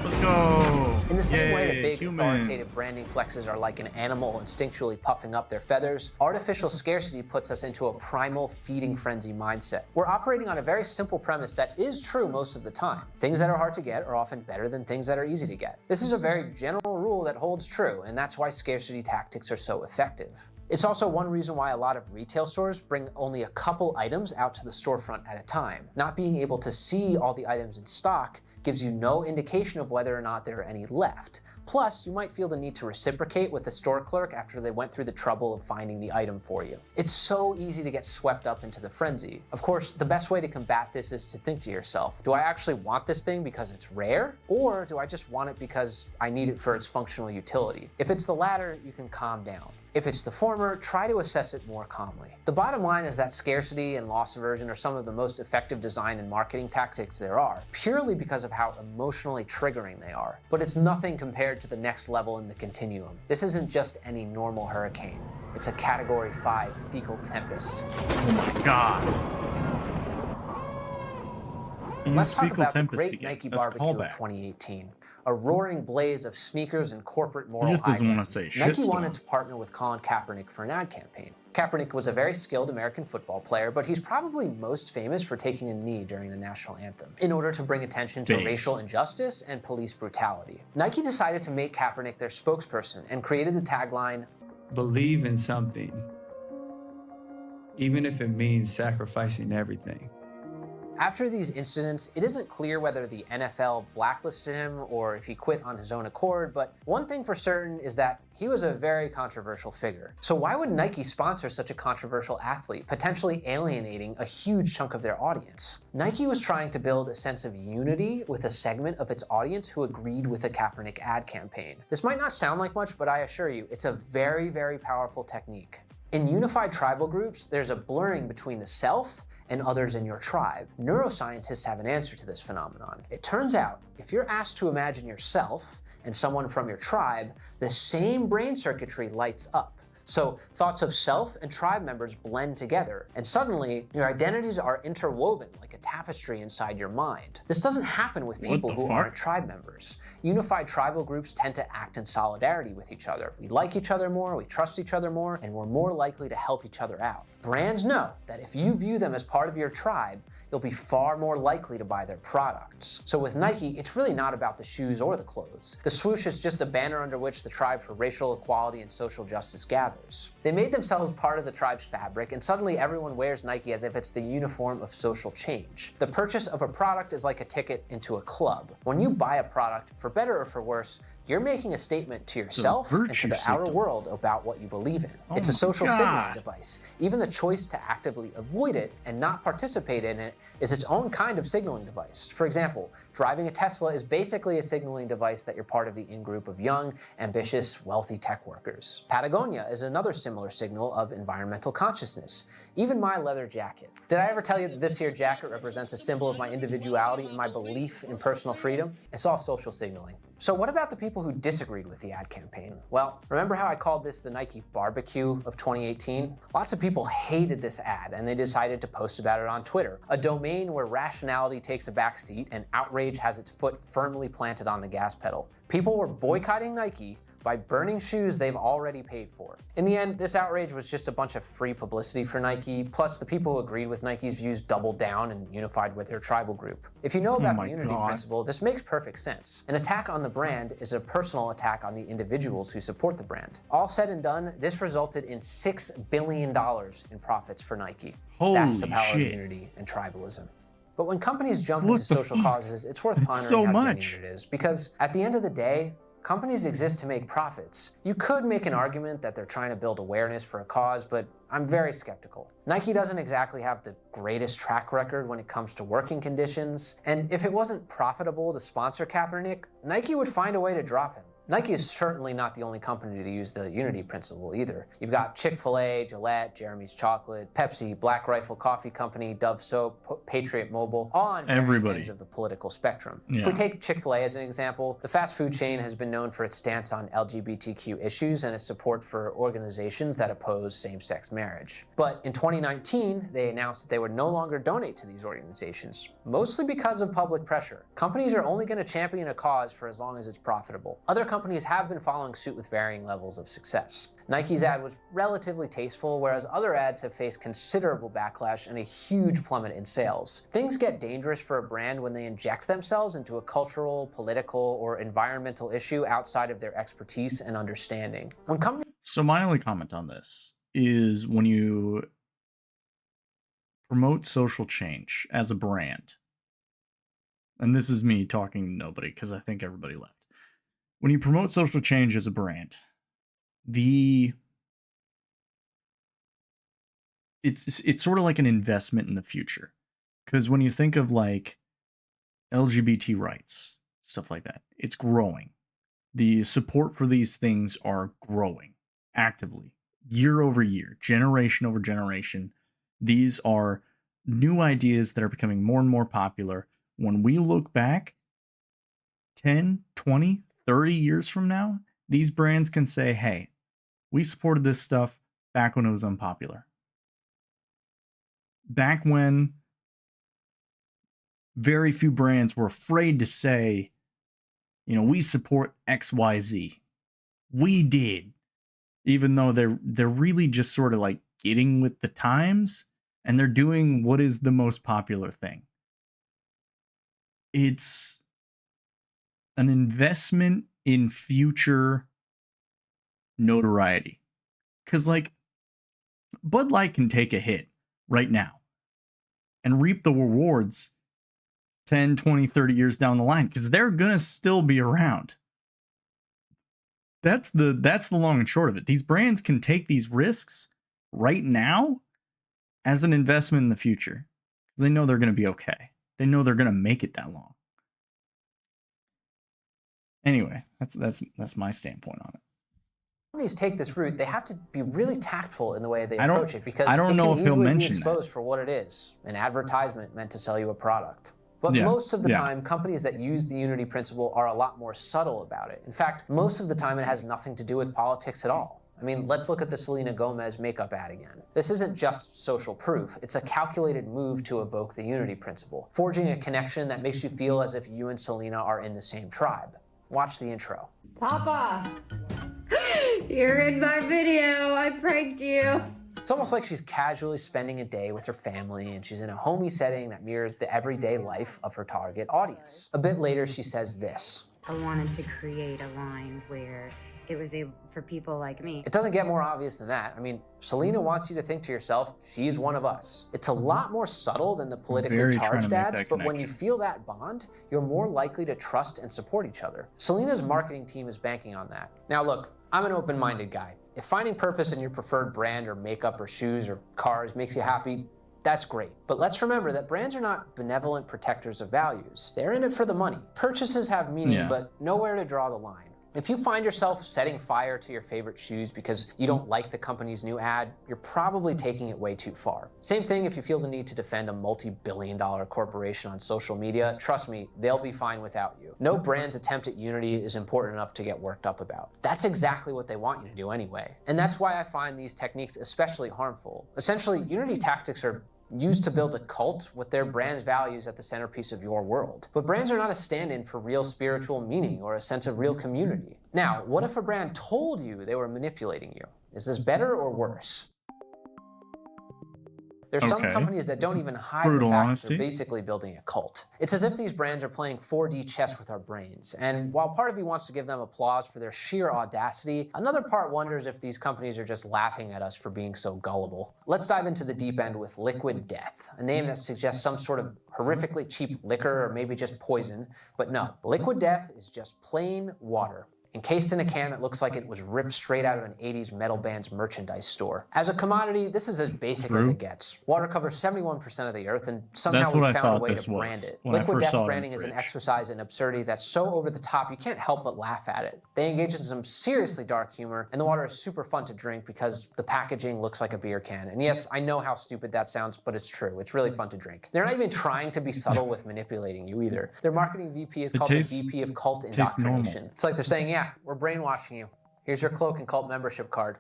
Let's go. In the same way that Yay, big humans. authoritative branding flexes are like an animal instinctually puffing up their feathers, artificial scarcity puts us into a primal feeding frenzy mindset. We're operating on a very simple premise that is true most of the time. Things that are hard to get are often better than things that are easy to get. This is a very general rule that holds true, and that's why scarcity tactics are so effective. It's also one reason why a lot of retail stores bring only a couple items out to the storefront at a time. Not being able to see all the items in stock gives you no indication of whether or not there are any left. Plus, you might feel the need to reciprocate with the store clerk after they went through the trouble of finding the item for you. It's so easy to get swept up into the frenzy. Of course, the best way to combat this is to think to yourself, do I actually want this thing because it's rare? Or do I just want it because I need it for its functional utility? If it's the latter, you can calm down. If it's the former, try to assess it more calmly. The bottom line is that scarcity and loss aversion are some of the most effective design and marketing tactics there are, purely because of how emotionally triggering they are. But it's nothing compared to the next level in the continuum. This isn't just any normal hurricane. It's a Category 5 fecal tempest. Oh my god. He Let's used talk fecal about the tempest great again. Nike That's barbecue of callback. 2018. A roaring blaze of sneakers and corporate moral He just doesn't high want to say shit. Nike wanted to partner with Colin Kaepernick for an ad campaign. Kaepernick was a very skilled American football player, but he's probably most famous for taking a knee during the national anthem in order to bring attention to Based. racial injustice and police brutality. Nike decided to make Kaepernick their spokesperson and created the tagline, Believe in something, even if it means sacrificing everything. After these incidents, it isn't clear whether the NFL blacklisted him or if he quit on his own accord, but one thing for certain is that he was a very controversial figure. So why would Nike sponsor such a controversial athlete, potentially alienating a huge chunk of their audience? Nike was trying to build a sense of unity with a segment of its audience who agreed with the Kaepernick ad campaign. This might not sound like much, but I assure you, it's a very, very powerful technique. In unified tribal groups, there's a blurring between the self and others in your tribe. Neuroscientists have an answer to this phenomenon. It turns out, if you're asked to imagine yourself and someone from your tribe, the same brain circuitry lights up. So thoughts of self and tribe members blend together, and suddenly your identities are interwoven like a tapestry inside your mind. This doesn't happen with people who aren't tribe members. Unified tribal groups tend to act in solidarity with each other. We like each other more, we trust each other more, and we're more likely to help each other out. Brands know that if you view them as part of your tribe, you'll be far more likely to buy their products. So with Nike, it's really not about the shoes or the clothes. The swoosh is just a banner under which the tribe for racial equality and social justice gathers. They made themselves part of the tribe's fabric, and suddenly everyone wears Nike as if it's the uniform of social change. The purchase of a product is like a ticket into a club. When you buy a product, for better or for worse, you're making a statement to yourself and to the outer world about what you believe in. It's a social signaling device. Even the choice to actively avoid it and not participate in it is its own kind of signaling device. For example, driving a Tesla is basically a signaling device that you're part of the in-group of young, ambitious, wealthy tech workers. Patagonia is another similar signal of environmental consciousness. Even my leather jacket. Did I ever tell you that this here jacket represents a symbol of my individuality and my belief in personal freedom? It's all social signaling. So what about the people who disagreed with the ad campaign? Well, remember how I called this the Nike barbecue of 2018? Lots of people hated this ad and they decided to post about it on Twitter, a domain where rationality takes a backseat and outrage has its foot firmly planted on the gas pedal. People were boycotting Nike by burning shoes they've already paid for. In the end, this outrage was just a bunch of free publicity for Nike, plus the people who agreed with Nike's views doubled down and unified with their tribal group. If you know about the unity principle, this makes perfect sense. An attack on the brand is a personal attack on the individuals who support the brand. All said and done, this resulted in $6 billion in profits for Nike. That's the power of unity and tribalism. But when companies jump into social causes, it's worth pondering how genuine it is. Because at the end of the day, companies exist to make profits. You could make an argument that they're trying to build awareness for a cause, but I'm very skeptical. Nike doesn't exactly have the greatest track record when it comes to working conditions, and if it wasn't profitable to sponsor Kaepernick, Nike would find a way to drop him. Nike is certainly not the only company to use the unity principle either. You've got Chick-fil-A, Gillette, Jeremy's Chocolate, Pepsi, Black Rifle Coffee Company, Dove Soap, Patriot Mobile, all on every edge of the political spectrum. Yeah. If we take Chick-fil-A as an example, the fast food chain has been known for its stance on LGBTQ issues and its support for organizations that oppose same-sex marriage. But in 2019, they announced that they would no longer donate to these organizations, mostly because of public pressure. Companies are only going to champion a cause for as long as it's profitable. Other companies have been following suit with varying levels of success. Nike's ad was relatively tasteful, whereas other ads have faced considerable backlash and a huge plummet in sales. Things get dangerous for a brand when they inject themselves into a cultural, political, or environmental issue outside of their expertise and understanding. So my only comment on this is when you promote social change as a brand, and this is me talking to nobody because I think everybody left. When you promote social change as a brand, it's sort of like an investment in the future. Because when you think of like LGBT rights, stuff like that, it's growing. The support for these things are growing actively, year over year, generation over generation. These are new ideas that are becoming more and more popular. When we look back 10, 20, 30 years from now, these brands can say, hey, we supported this stuff back when it was unpopular. Back when very few brands were afraid to say, you know, we support XYZ. We did. Even though they're really just sort of like getting with the times and they're doing what is the most popular thing. It's an investment in future notoriety. Because, like, Bud Light can take a hit right now and reap the rewards 10, 20, 30 years down the line because they're going to still be around. That's the long and short of it. These brands can take these risks right now as an investment in the future. They know they're going to be okay. They know they're going to make it that long. Anyway, that's my standpoint on it. Companies take this route, they have to be really tactful in the way they approach it because I don't know if he'll mention be exposed that. for what it is, an advertisement meant to sell you a product. But Yeah, most of the yeah. time, companies that use the unity principle are a lot more subtle about it. In fact, most of the time it has nothing to do with politics at all. I mean, let's look at the Selena Gomez makeup ad again. This isn't just social proof, it's a calculated move to evoke the unity principle, forging a connection that makes you feel as if you and Selena are in the same tribe. Watch the intro. Papa, you're in my video. I pranked you. It's almost like she's casually spending a day with her family and she's in a homey setting that mirrors the everyday life of her target audience. A bit later, she says this. I wanted to create a line where it was for people like me. It doesn't get more obvious than that. I mean, Selena wants you to think to yourself, she's one of us. It's a lot more subtle than the politically Very trying charged to make ads, that but when you connection. feel that bond, you're more likely to trust and support each other. Selena's marketing team is banking on that. Now look, I'm an open-minded guy. If finding purpose in your preferred brand or makeup or shoes or cars makes you happy, that's great. But let's remember that brands are not benevolent protectors of values. They're in it for the money. Purchases have meaning, Yeah. but nowhere to draw the line. If you find yourself setting fire to your favorite shoes because you don't like the company's new ad, you're probably taking it way too far. Same thing if you feel the need to defend a multi-billion-dollar corporation on social media. Trust me, they'll be fine without you. No brand's attempt at unity is important enough to get worked up about. That's exactly what they want you to do anyway. And that's why I find these techniques especially harmful. Essentially, unity tactics are used to build a cult with their brand's values at the centerpiece of your world. But brands are not a stand-in for real spiritual meaning or a sense of real community. Now, what if a brand told you they were manipulating you? Is this better or worse? There's some Okay. companies that don't even hide Brutal the fact honesty. that they're basically building a cult. It's as if these brands are playing 4D chess with our brains. And while part of you wants to give them applause for their sheer audacity, another part wonders if these companies are just laughing at us for being so gullible. Let's dive into the deep end with Liquid Death, a name that suggests some sort of horrifically cheap liquor or maybe just poison. But no, Liquid Death is just plain water. encased in a can that looks like it was ripped straight out of an 80s metal band's merchandise store. As a commodity, this is as basic as it gets. Water covers 71% of the earth, and somehow That's we what I found a thought way this to brand was it. when I Liquid first Death's saw it in branding the is an fridge. exercise in absurdity that's so over the top you can't help but laugh at it. They engage in some seriously dark humor, and the water is super fun to drink because the packaging looks like a beer can. And yes, I know how stupid that sounds, but it's true. It's really fun to drink. They're not even trying to be subtle with manipulating you either. Their marketing VP is called the VP of Cult Indoctrination. It's like they're saying, yeah, we're brainwashing you. Here's your cloak and cult membership card.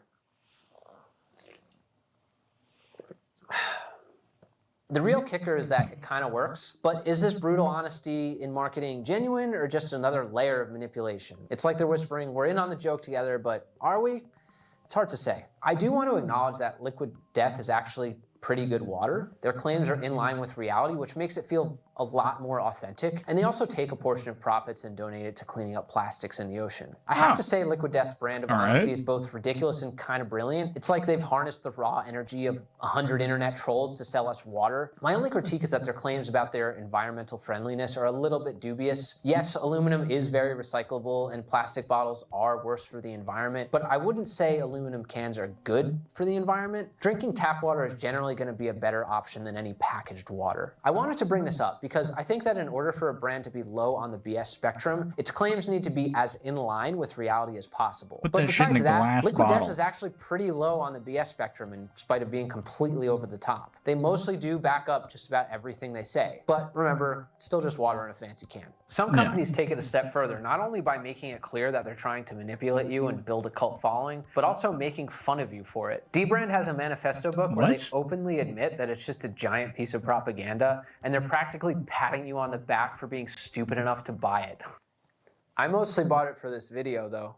The real kicker is that it kind of works, but is this brutal honesty in marketing genuine or just another layer of manipulation? It's like they're whispering, we're in on the joke together, but are we? It's hard to say. I do want to acknowledge that Liquid Death is actually pretty good water. Their claims are in line with reality, which makes it feel a lot more authentic. And they also take a portion of profits and donate it to cleaning up plastics in the ocean. I have to say Liquid Death's brand of honesty is both ridiculous and kind of brilliant. It's like they've harnessed the raw energy of 100 internet trolls to sell us water. My only critique is that their claims about their environmental friendliness are a little bit dubious. Yes, aluminum is very recyclable and plastic bottles are worse for the environment, but I wouldn't say aluminum cans are good for the environment. Drinking tap water is generally going to be a better option than any packaged water. I wanted to bring this up because I think that in order for a brand to be low on the BS spectrum, its claims need to be as in line with reality as possible. Put that shit in a glass Liquid bottle. Death is actually pretty low on the BS spectrum in spite of being completely over the top. They mostly do back up just about everything they say. But remember, it's still just water in a fancy can. Some companies take it a step further, not only by making it clear that they're trying to manipulate you and build a cult following, but also making fun of you for it. Dbrand has a manifesto book where they openly admit that it's just a giant piece of propaganda, and they're practically patting you on the back for being stupid enough to buy it. I mostly bought it for this video, though.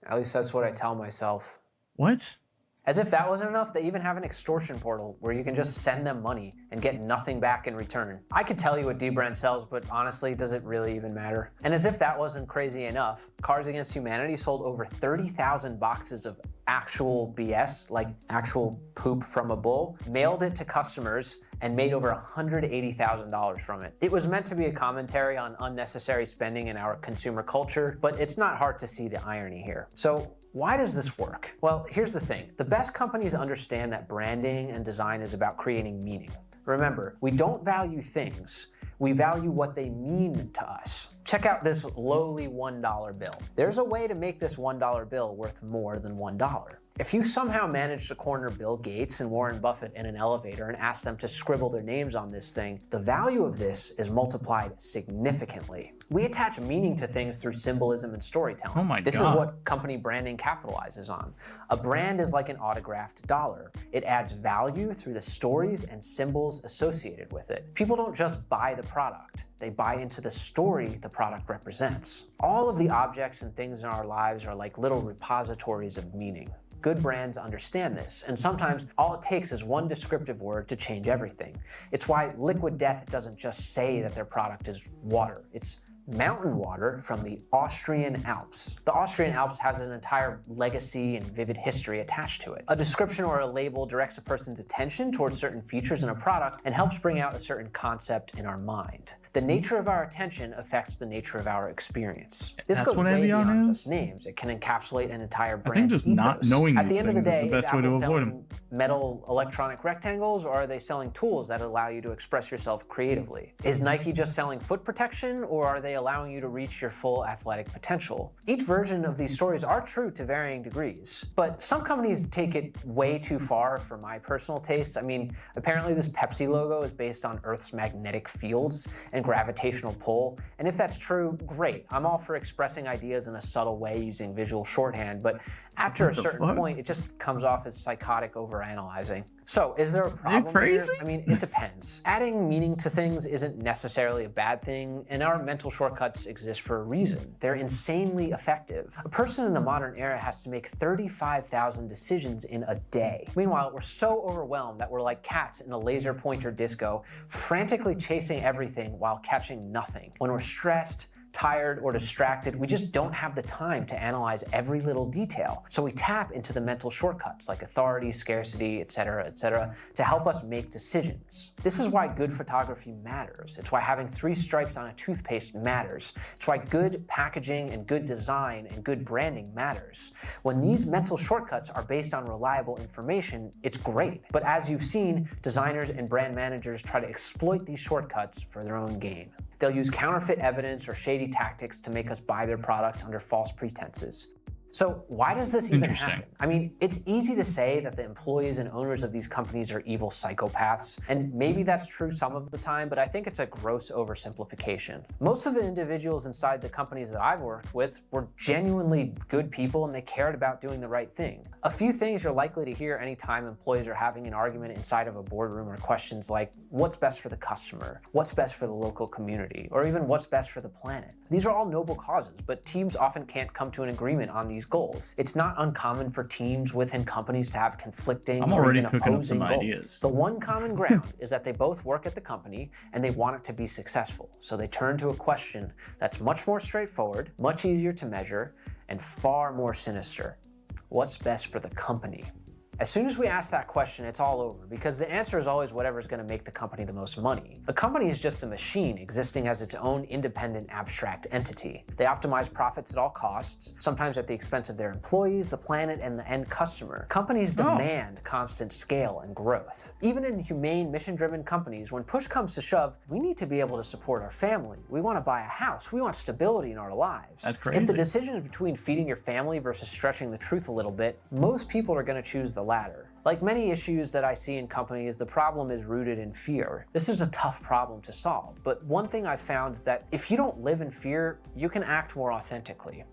At least that's what I tell myself. What? As if that wasn't enough, they even have an extortion portal where you can just send them money and get nothing back in return. I could tell you what Dbrand sells, but honestly, does it really even matter? And as if that wasn't crazy enough, Cards Against Humanity sold over 30,000 boxes of actual BS, like actual poop from a bull, mailed it to customers, and made over $180,000 from it. It was meant to be a commentary on unnecessary spending in our consumer culture, but it's not hard to see the irony here. So why does this work? Well, here's the thing. The best companies understand that branding and design is about creating meaning. Remember, we don't value things. We value what they mean to us. Check out this lowly $1 bill. There's a way to make this $1 bill worth more than $1. If you somehow manage to corner Bill Gates and Warren Buffett in an elevator and ask them to scribble their names on this thing, the value of this is multiplied significantly. We attach meaning to things through symbolism and storytelling. Oh my This God. is what company branding capitalizes on. A brand is like an autographed dollar. It adds value through the stories and symbols associated with it. People don't just buy the product. They buy into the story the product represents. All of the objects and things in our lives are like little repositories of meaning. Good brands understand this, and sometimes all it takes is one descriptive word to change everything. It's why Liquid Death doesn't just say that their product is water. It's mountain water from the Austrian Alps. The Austrian Alps has an entire legacy and vivid history attached to it. A description or a label directs a person's attention towards certain features in a product and helps bring out a certain concept in our mind. The nature of our attention affects the nature of our experience. This That's goes what way Evian beyond is? just names. It can encapsulate an entire I think brand's just not ethos. knowing At these the end of the things is day, the best way to Apple avoid selling metal electronic rectangles, or are they selling tools that allow you to express yourself creatively? Is Nike just selling foot protection, or are they allowing you to reach your full athletic potential? Each version of these stories are true to varying degrees, but some companies take it way too far for my personal taste. I mean, apparently this Pepsi logo is based on Earth's magnetic fields and gravitational pull, and if that's true, great. I'm all for expressing ideas in a subtle way using visual shorthand, but after a certain point, it just comes off as psychotic overanalyzing. So, is there a problem crazy? here? I mean, it depends. Adding meaning to things isn't necessarily a bad thing, and our mental shortcuts exist for a reason. They're insanely effective. A person in the modern era has to make 35,000 decisions in a day. Meanwhile, we're so overwhelmed that we're like cats in a laser pointer disco, frantically chasing everything while catching nothing. When we're stressed, tired, or distracted, we just don't have the time to analyze every little detail. So we tap into the mental shortcuts like authority, scarcity, etc., to help us make decisions. This is why good photography matters. It's why having 3 stripes on a toothpaste matters. It's why good packaging and good design and good branding matters. When these mental shortcuts are based on reliable information, it's great. But as you've seen, designers and brand managers try to exploit these shortcuts for their own gain. They'll use counterfeit evidence or shady tactics to make us buy their products under false pretenses. So why does this even happen? I mean, it's easy to say that the employees and owners of these companies are evil psychopaths, and maybe that's true some of the time, but I think it's a gross oversimplification. Most of the individuals inside the companies that I've worked with were genuinely good people, and they cared about doing the right thing. A few things you're likely to hear anytime employees are having an argument inside of a boardroom are questions like, what's best for the customer? What's best for the local community? Or even what's best for the planet? These are all noble causes, but teams often can't come to an agreement on these goals. It's not uncommon for teams within companies to have conflicting or even opposing goals. Ideas. The one common ground is that they both work at the company and they want it to be successful. So they turn to a question that's much more straightforward, much easier to measure, and far more sinister. What's best for the company? As soon as we ask that question, it's all over, because the answer is always whatever's going to make the company the most money. A company is just a machine existing as its own independent, abstract entity. They optimize profits at all costs, sometimes at the expense of their employees, the planet, and the end customer. Companies demand constant scale and growth. Even in humane, mission-driven companies, when push comes to shove, we need to be able to support our family. We want to buy a house. We want stability in our lives. That's crazy. If the decision is between feeding your family versus stretching the truth a little bit, most people are going to choose the latter. Like many issues that I see in companies, the problem is rooted in fear. This is a tough problem to solve, but one thing I've found is that if you don't live in fear, you can act more authentically.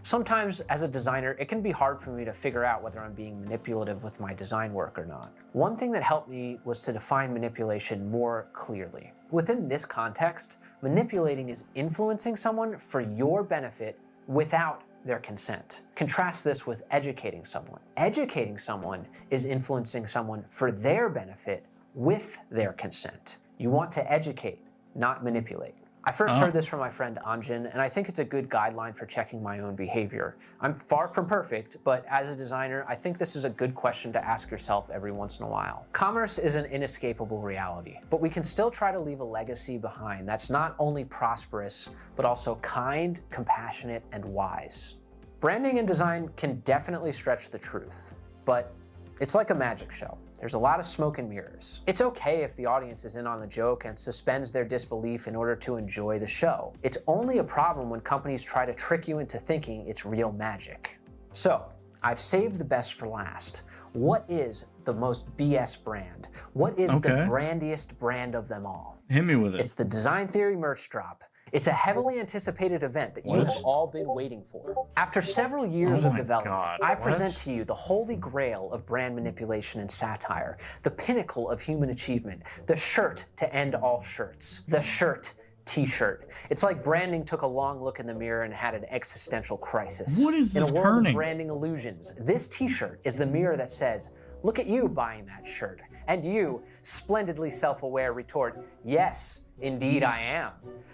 Sometimes, as a designer, it can be hard for me to figure out whether I'm being manipulative with my design work or not. One thing that helped me was to define manipulation more clearly. Within this context, manipulating is influencing someone for your benefit without their consent. Contrast this with educating someone. Educating someone is influencing someone for their benefit with their consent. You want to educate, not manipulate. I first heard this from my friend Anjan, and I think it's a good guideline for checking my own behavior. I'm far from perfect, but as a designer, I think this is a good question to ask yourself every once in a while. Commerce is an inescapable reality, but we can still try to leave a legacy behind that's not only prosperous, but also kind, compassionate, and wise. Branding and design can definitely stretch the truth, but it's like a magic show. There's a lot of smoke and mirrors. It's okay if the audience is in on the joke and suspends their disbelief in order to enjoy the show. It's only a problem when companies try to trick you into thinking it's real magic. So, I've saved the best for last. What is the most BS brand? What is the brandiest brand of them all? Hit me with it. It's the Design Theory merch drop. It's a heavily anticipated event that you have all been waiting for. After several years of development, I present to you the holy grail of brand manipulation and satire, the pinnacle of human achievement, the shirt to end all shirts, the shirt t-shirt. It's like branding took a long look in the mirror and had an existential crisis. What is this In a world kerning? of branding illusions, this t-shirt is the mirror that says, look at you buying that shirt. And you, splendidly self-aware, retort, yes, indeed I am.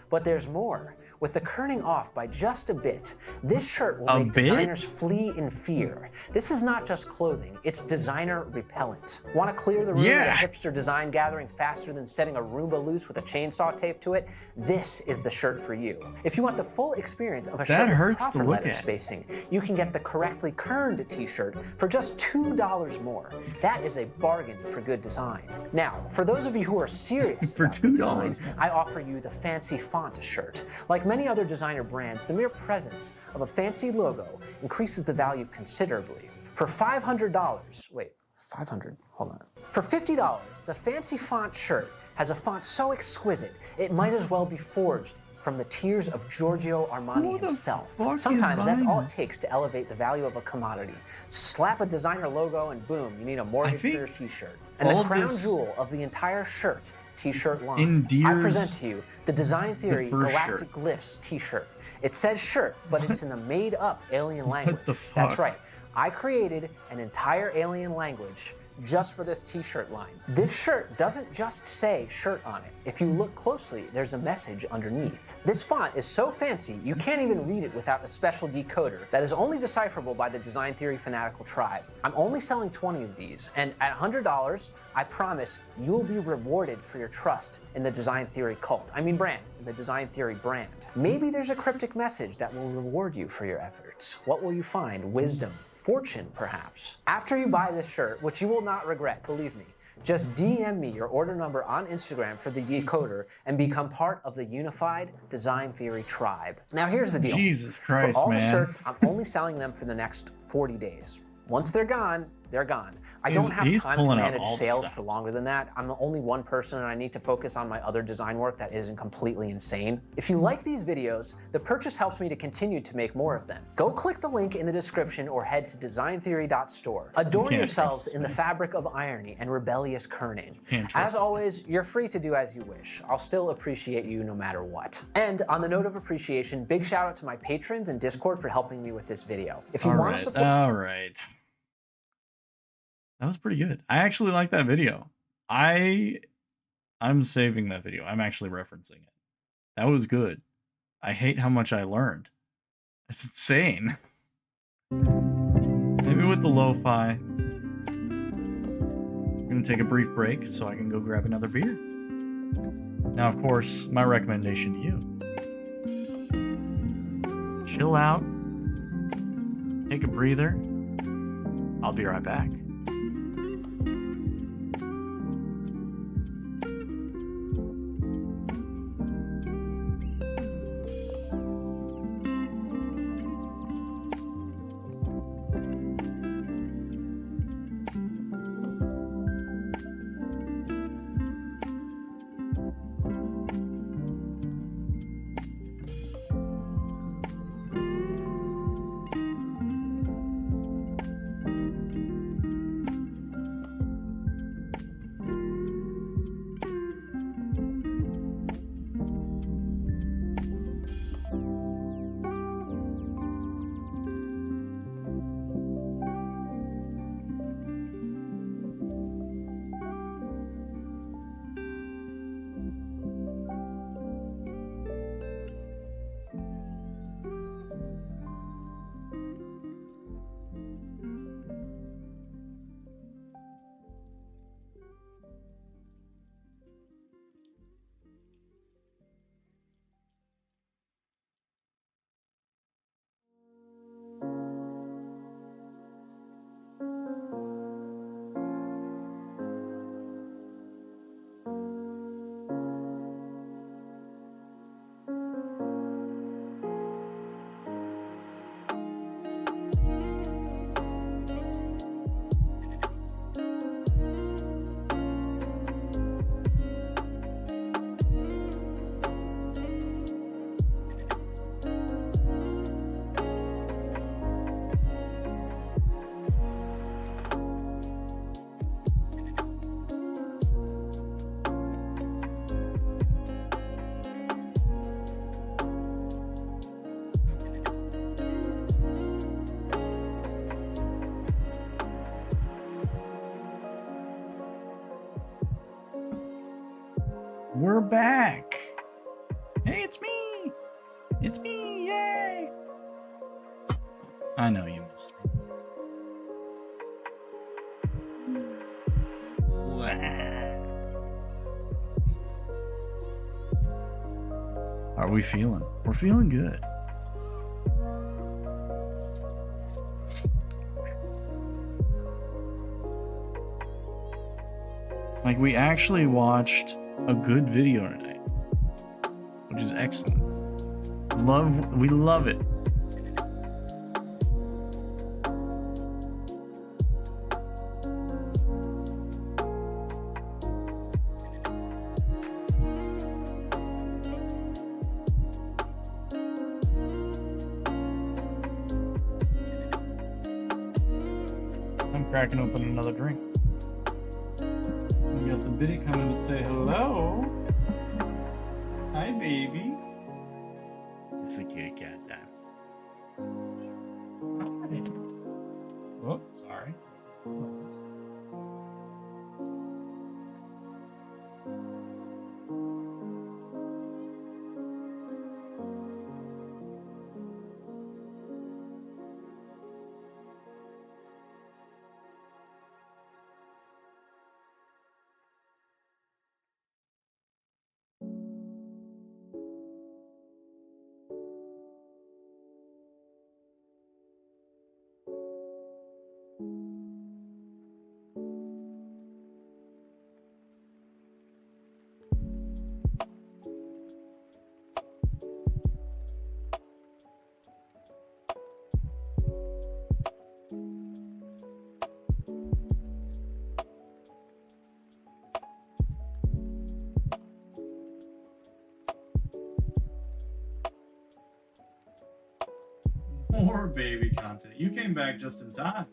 But there's more. With the kerning off by just a bit, this shirt will make designers flee in fear. This is not just clothing, it's designer repellent. Want to clear the room at a hipster design gathering faster than setting a Roomba loose with a chainsaw taped to it? This is the shirt for you. If you want the full experience of a shirt with proper letter spacing, you can get the correctly kerned t-shirt for just $2 more. That is a bargain for good design. Now, for those of you who are serious for about design, I offer you the fancy font shirt. Like many other designer brands, the mere presence of a fancy logo increases the value considerably. For $500, wait, 500, hold on. For $50, the fancy font shirt has a font so exquisite, it might as well be forged from the tears of Giorgio Armani himself. Sometimes that's all it takes to elevate the value of a commodity. Slap a designer logo and boom, you need a mortgage for your t-shirt. And the crown jewel of the entire shirt t-shirt line. I present to you the Design Theory Galactic Glyphs t-shirt. It says shirt, but it's in a made-up alien language. That's right. I created an entire alien language just for this t-shirt line. This shirt doesn't just say shirt on it. If you look closely, there's a message underneath. This font is so fancy, you can't even read it without a special decoder that is only decipherable by the Design Theory Fanatical tribe. I'm only selling 20 of these, and at $100, I promise you'll be rewarded for your trust in the Design Theory cult. I mean brand, the Design Theory brand. Maybe there's a cryptic message that will reward you for your efforts. What will you find? Wisdom, fortune, perhaps. After you buy this shirt, which you will not regret, believe me, just DM me your order number on Instagram for the decoder and become part of the unified Design Theory tribe. Now here's the deal. Jesus Christ, for all man. the shirts, I'm only selling them for the next 40 days. Once they're gone, they're gone. I don't have time to manage sales for longer than that. I'm only one person and I need to focus on my other design work that isn't completely insane. If you like these videos, the purchase helps me to continue to make more of them. Go click the link in the description or head to designtheory.store. Adorn yourselves in the fabric of irony and rebellious kerning. As always, you're free to do as you wish. I'll still appreciate you no matter what. And on the note of appreciation, big shout out to my patrons and Discord for helping me with this video. If you want to support... All right. That was pretty good. I actually like that video. I'm saving that video. I'm actually referencing it. That was good. I hate how much I learned. It's insane. Maybe with the lo-fi. I'm gonna take a brief break so I can go grab another beer. Now, of course, my recommendation to you. Chill out. Take a breather. I'll be right back. We're back. Hey, it's me. It's me. Yay. I know you missed me. How are we feeling? We're feeling good. Like, we actually watched a good video tonight, which is excellent. We love it. I'm cracking open another drink. We got the biddy coming to say hello. Hi, baby. It's a kitty cat time. Oh, sorry. More baby content. You came back just in time.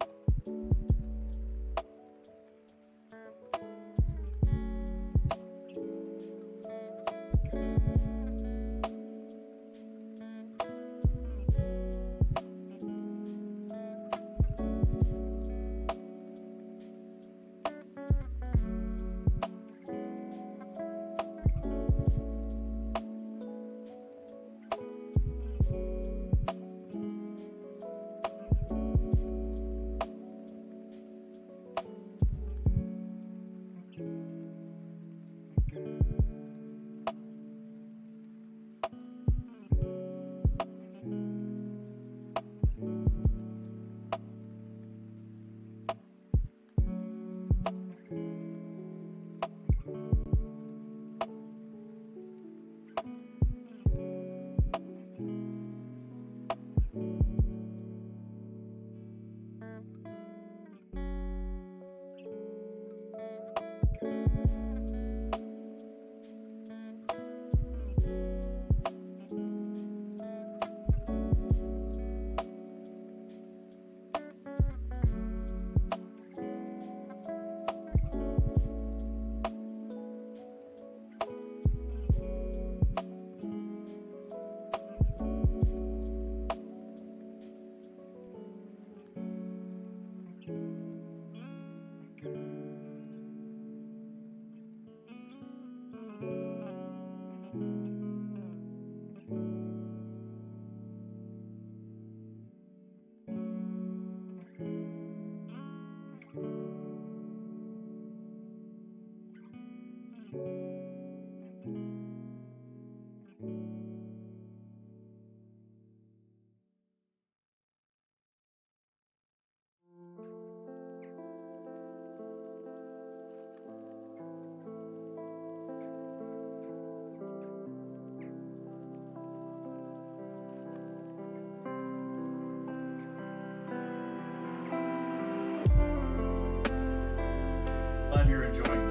Glad you're enjoying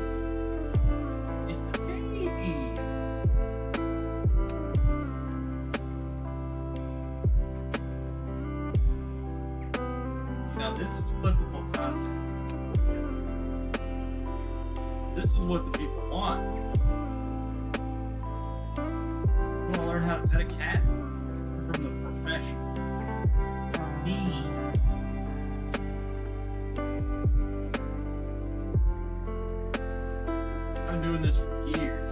this. It's the baby. See, now this is clickable content. This is what the people want. You want to learn how to pet a cat? Learn from the professional. Me. I've been doing this for years.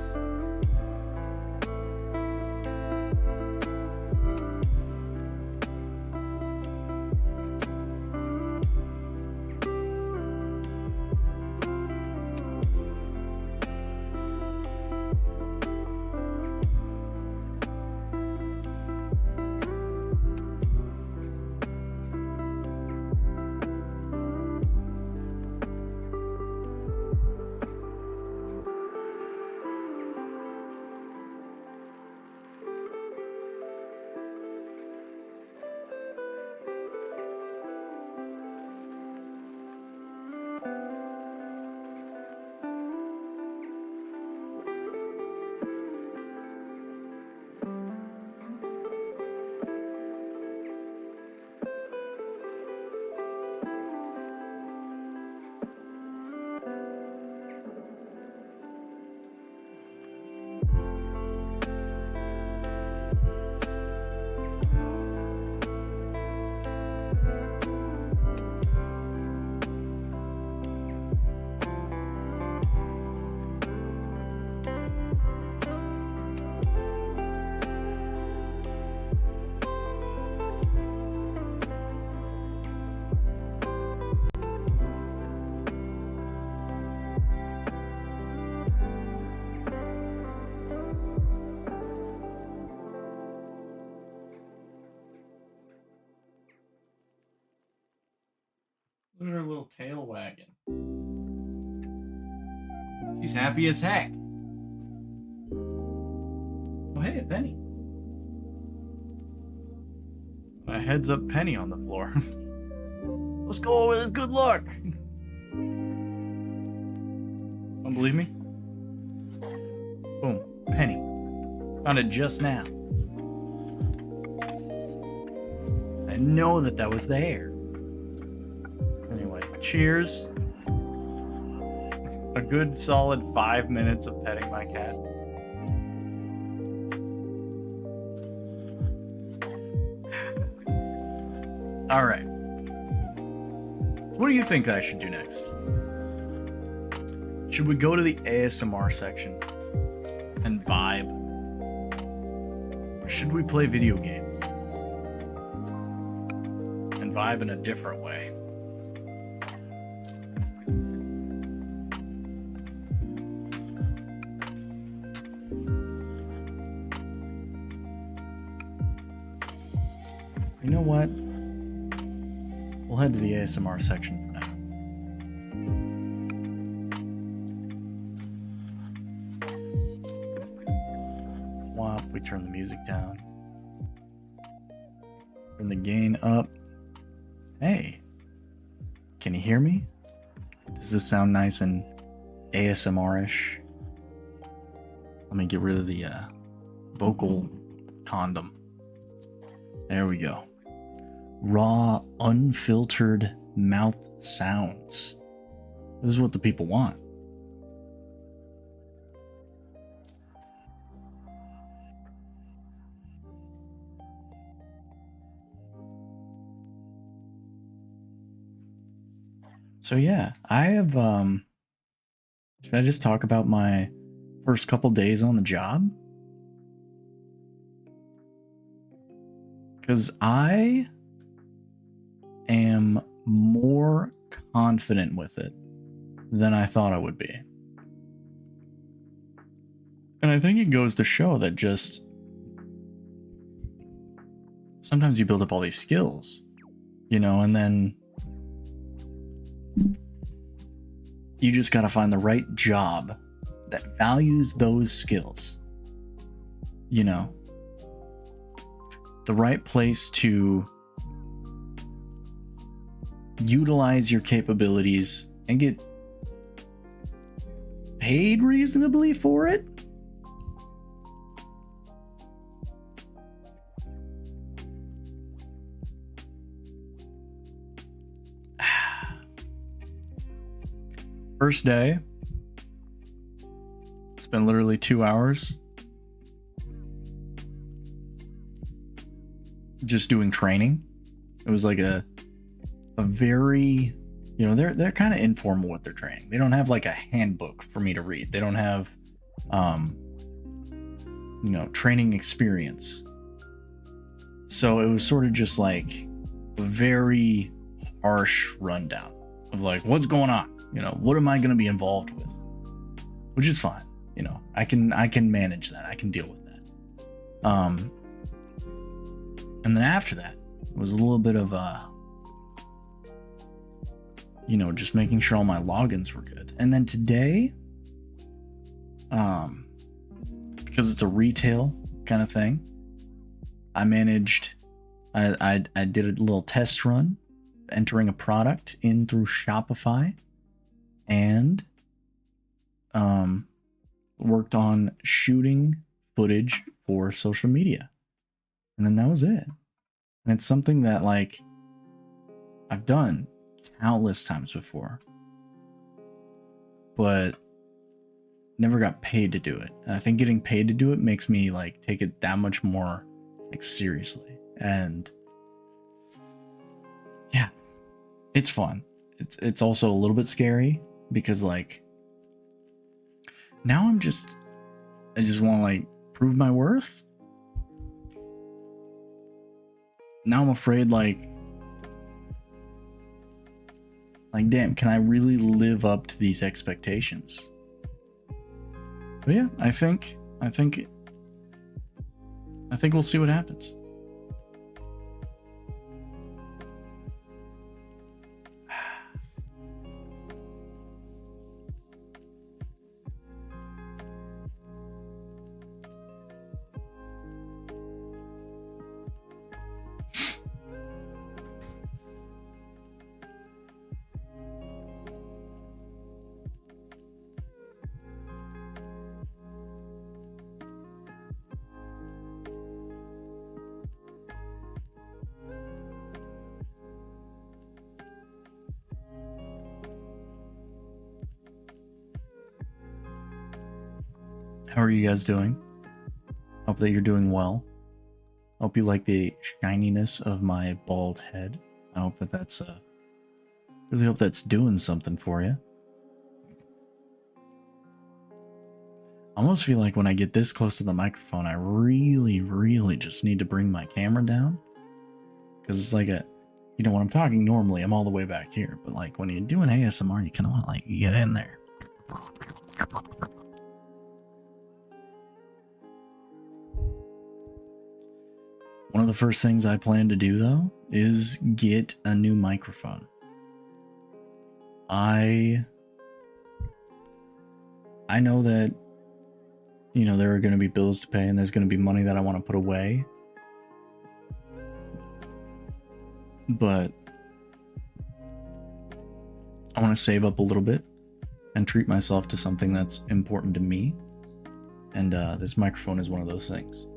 Look at her little tail wagging. She's happy as heck. Oh, hey, a penny. A heads up penny on the floor. Let's go with it. Good luck. Don't believe me? Boom. Penny. Found it just now. even know that that was there. Anyway, cheers. A good solid 5 minutes of petting my cat. All right. What do you think I should do next? Should we go to the ASMR section and vibe? Or should we play video games and vibe in a different way? You know what? We'll head to the ASMR section for now. Swap, we turn the music down. Turn the gain up. Hey, can you hear me? Does this sound nice and ASMR-ish? Let me get rid of the vocal condom. There we go. Raw, unfiltered mouth sounds. This is what the people want. So yeah, I have should I just talk about my first couple days on the job? Because I am more confident with it than I thought I would be. And I think it goes to show that just sometimes you build up all these skills, you know, and then you just got to find the right job that values those skills, you know, the right place to utilize your capabilities and get paid reasonably for it. First day, it's been literally 2 hours just doing training. It was like a very, you know, they're kind of informal with their training. They don't have like a handbook for me to read. They don't have you know, training experience. So it was sort of just like a very harsh rundown of like, what's going on? You know, what am I going to be involved with? Which is fine. You know, I can manage that. I can deal with that. And then after that, it was a little bit of you know, just making sure all my logins were good. And then today, because it's a retail kind of thing, I managed, I did a little test run, entering a product in through Shopify, and worked on shooting footage for social media. And then that was it. And it's something that, like, I've done countless times before, but never got paid to do it. And I think getting paid to do it makes me like take it that much more like seriously. And yeah, it's fun. It's also a little bit scary because like now I just want to like prove my worth. Now I'm afraid like damn, can I really live up to these expectations? But yeah, I think we'll see what happens. How are you guys doing? Hope that you're doing well. Hope you like the shininess of my bald head. I hope that that's really hope that's doing something for you. I almost feel like when I get this close to the microphone, I really just need to bring my camera down. Because it's like a, you know, when I'm talking normally, I'm all the way back here. But like when you're doing ASMR, you kind of want to like get in there. One of the first things I plan to do, though, is get a new microphone. I know that, you know, there are going to be bills to pay and there's going to be money that I want to put away. But I want to save up a little bit and treat myself to something that's important to me. And this microphone is one of those things.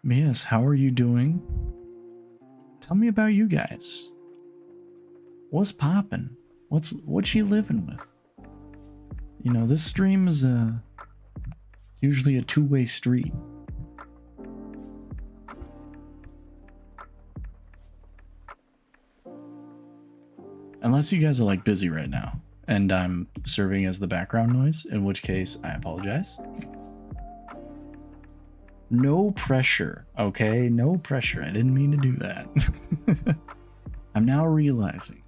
Yes, how are you doing? Tell me about you guys. What's poppin'? What's she living with? You know, this stream is usually a two-way street. Unless you guys are like busy right now and I'm serving as the background noise, in which case I apologize. No pressure, okay? No pressure. I didn't mean to do that. I'm now realizing.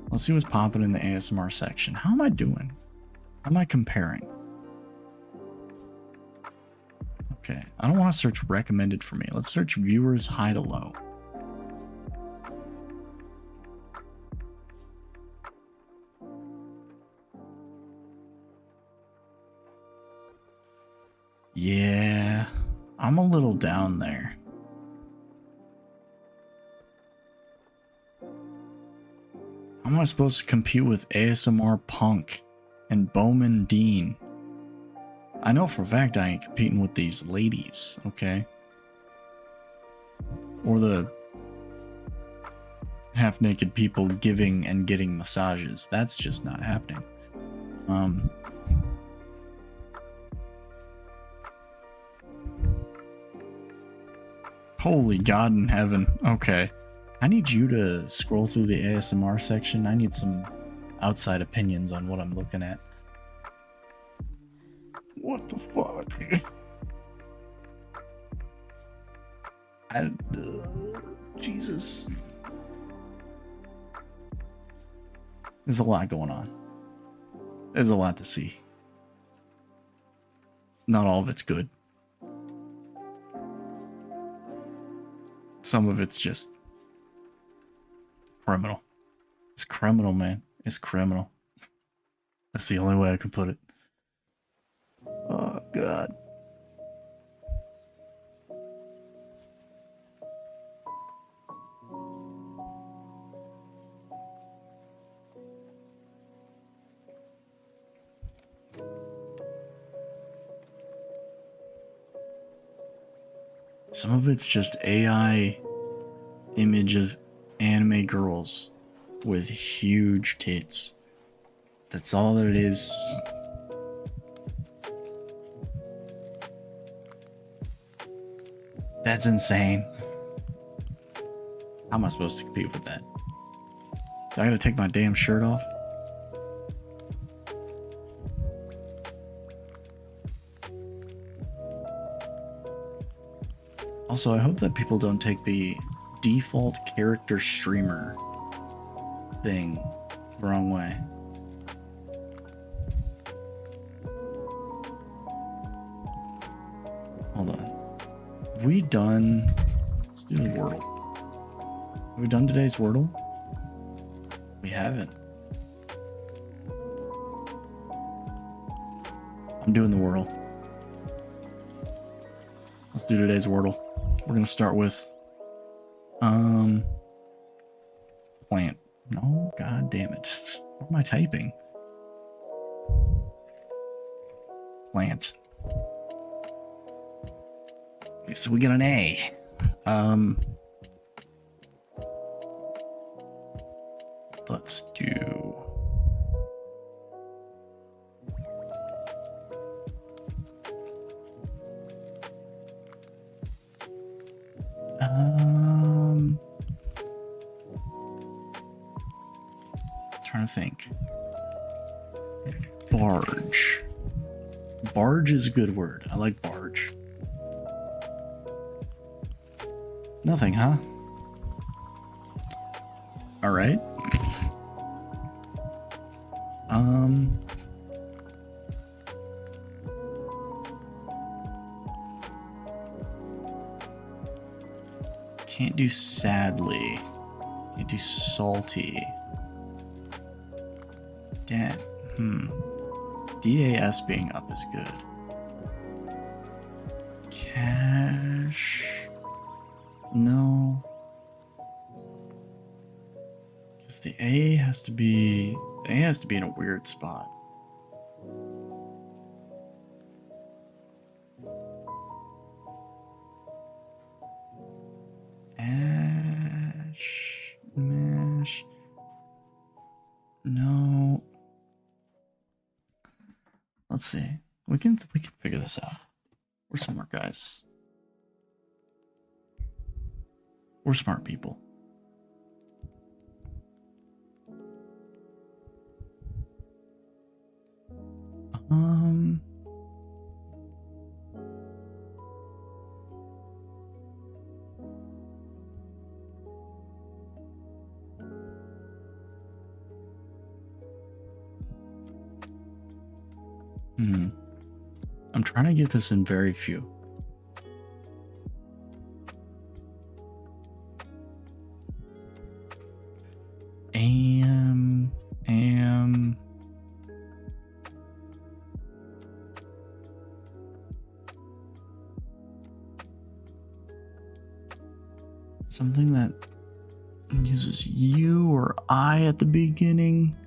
Let's see what's popping in the ASMR section. How am I doing? How am I comparing? Okay, I don't want to search recommended for me. Let's search viewers high to low. Yeah, I'm a little down there. How am I supposed to compete with ASMR Punk and Bowman Dean? I know for a fact I ain't competing with these ladies, okay? Or the half-naked people giving and getting massages. That's just not happening. Holy God in heaven. Okay. I need you to scroll through the ASMR section. I need some outside opinions on what I'm looking at. What the fuck? Jesus. There's a lot going on. There's a lot to see. Not all of it's good. Some of it's just criminal. It's criminal, man. It's criminal. That's the only way I can put it. Oh, God. Some of it's just AI image of anime girls with huge tits. That's all that it is. That's insane. How am I supposed to compete with that? Do I gotta take my damn shirt off? Also, I hope that people don't take the default character streamer thing the wrong way. Hold on. Have we done... Let's do the Wordle. Have we done today's Wordle? We haven't. I'm doing the Wordle. Let's do today's Wordle. We're gonna start with plant. No, god damn it. What am I typing? Plant. Okay, so we get an A. Let's do trying to think. Barge. Barge is a good word. I like barge. Nothing, huh? All right. Can't do sadly. Can't do salty. Dad. DAS being up is good. Cash. No. Because the A has to be in a weird spot. Ash, mash. No. Let's see. We can figure this out. We're smart guys. We're smart people. I'm trying to get this in very few. Something that uses U or I at the beginning.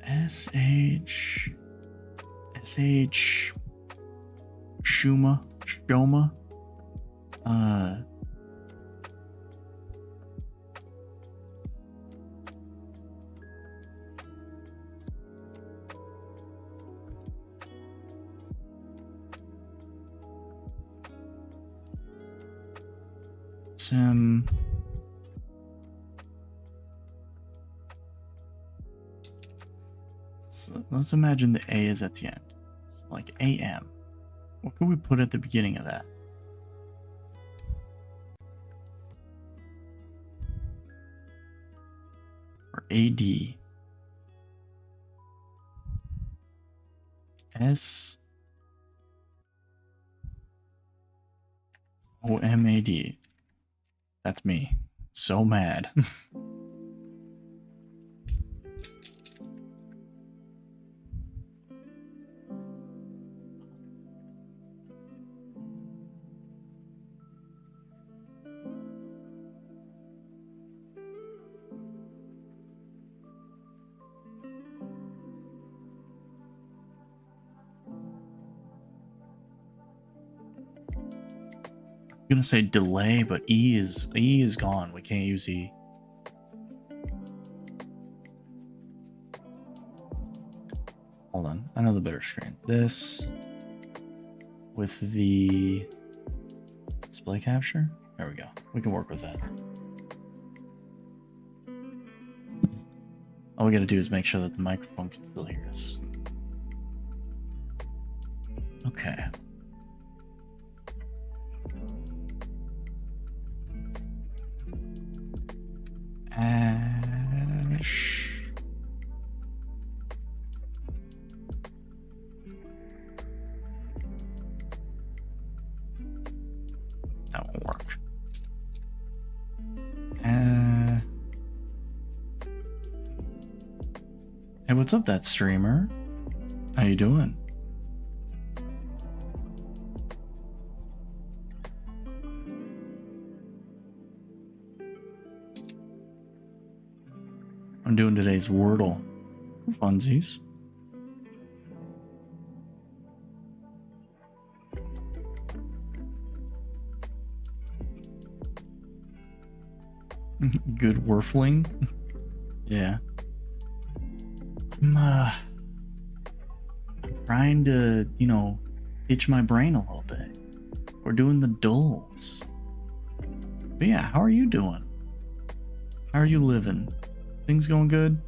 SH Shuma. Sim. So let's imagine the A is at the end. So like AM. What can we put at the beginning of that? Or AD. S. OMAD. That's me. So mad. I'm gonna say delay, but E is gone. We can't use E. Hold on, I know the better screen. This with the display capture. There we go. We can work with that. All we gotta do is make sure that the microphone can still hear us. Okay. Ash. That won't work. Hey, what's up, that streamer? How you doing? I'm doing today's Wordle for funsies. Good Werfling. Yeah. I'm trying to, itch my brain a little bit. We're doing the dulls. But yeah, how are you doing? How are you living? Things going good?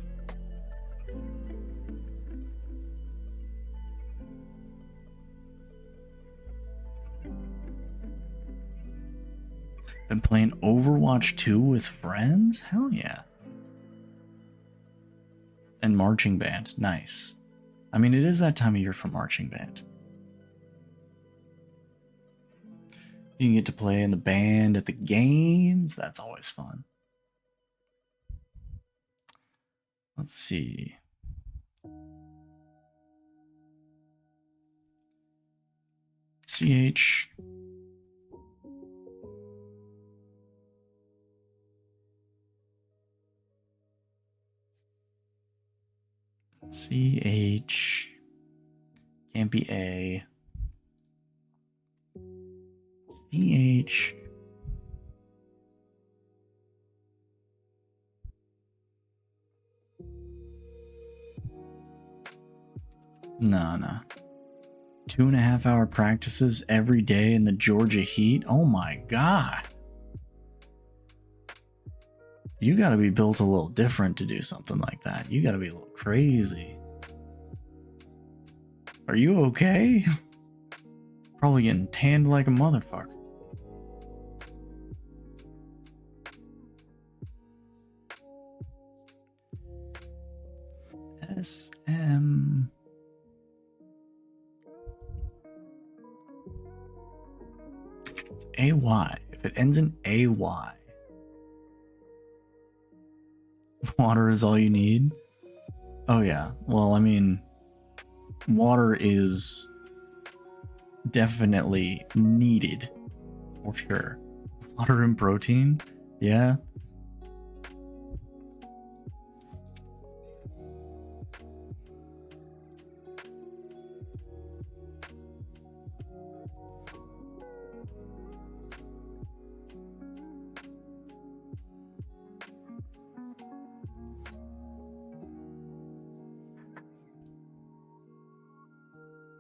Been playing Overwatch 2 with friends? Hell yeah. And marching band. Nice. I mean, it is that time of year for marching band. You can get to play in the band at the games. That's always fun. Let's see. CH. CH. Can't be A. CH. No. 2.5 hour practices every day in the Georgia heat? Oh my god. You gotta be built a little different to do something like that. You gotta be a little crazy. Are you okay? Probably getting tanned like a motherfucker. SM. It's AY. If it ends in AY. Water is all you need? Oh yeah. Well, I mean, water is definitely needed. For sure. Water and protein? Yeah.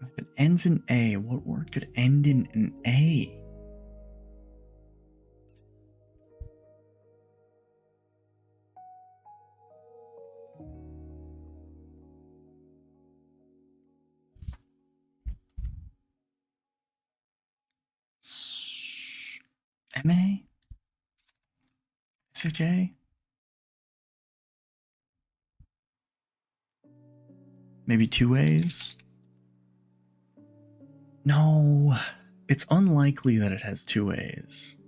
If it ends in A, what word could end in an A? MA? SHA? Maybe 2 A's? No, it's unlikely that it has 2 A's.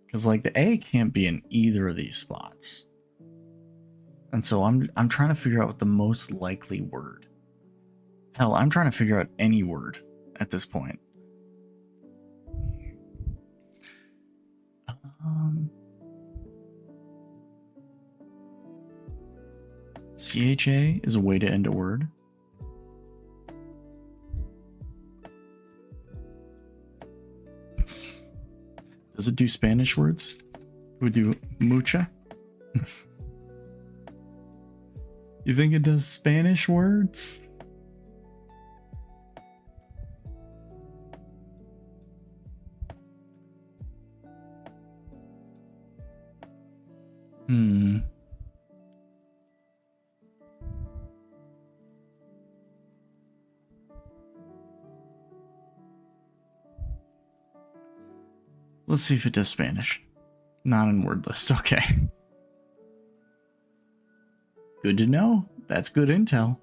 Because, like, the A can't be in either of these spots. And so I'm trying to figure out what the most likely word. Hell, I'm trying to figure out any word at this point. CHA is a way to end a word. Does it do Spanish words? Would do mucha? You think it does Spanish words? Let's see if it does Spanish. Not in word list, okay. Good to know. That's good intel.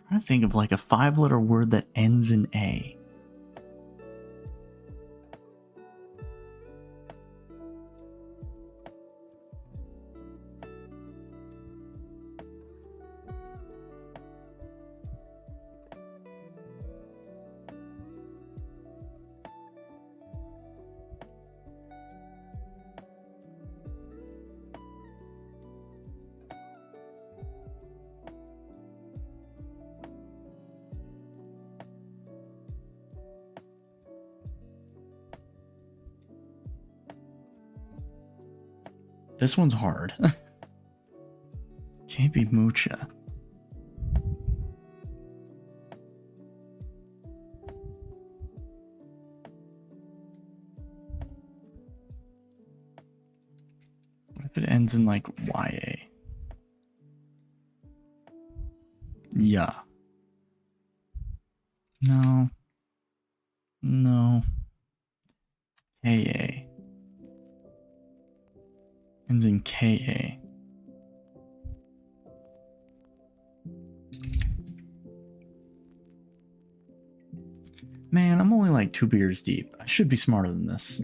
trying to think of like a 5-letter word that ends in A. This one's hard. Can't be Mucha. What if it ends in like YA? Yeah. No. No. KA. Ends in KA. Man, I'm only like 2 beers deep. I should be smarter than this.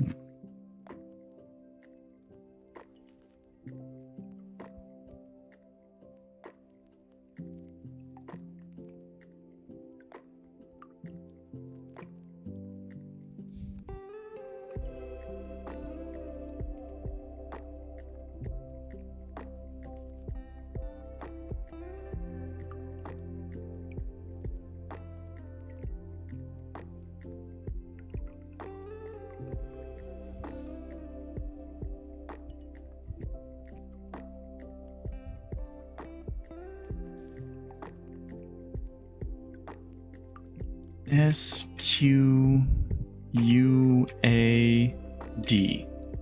SQUAD.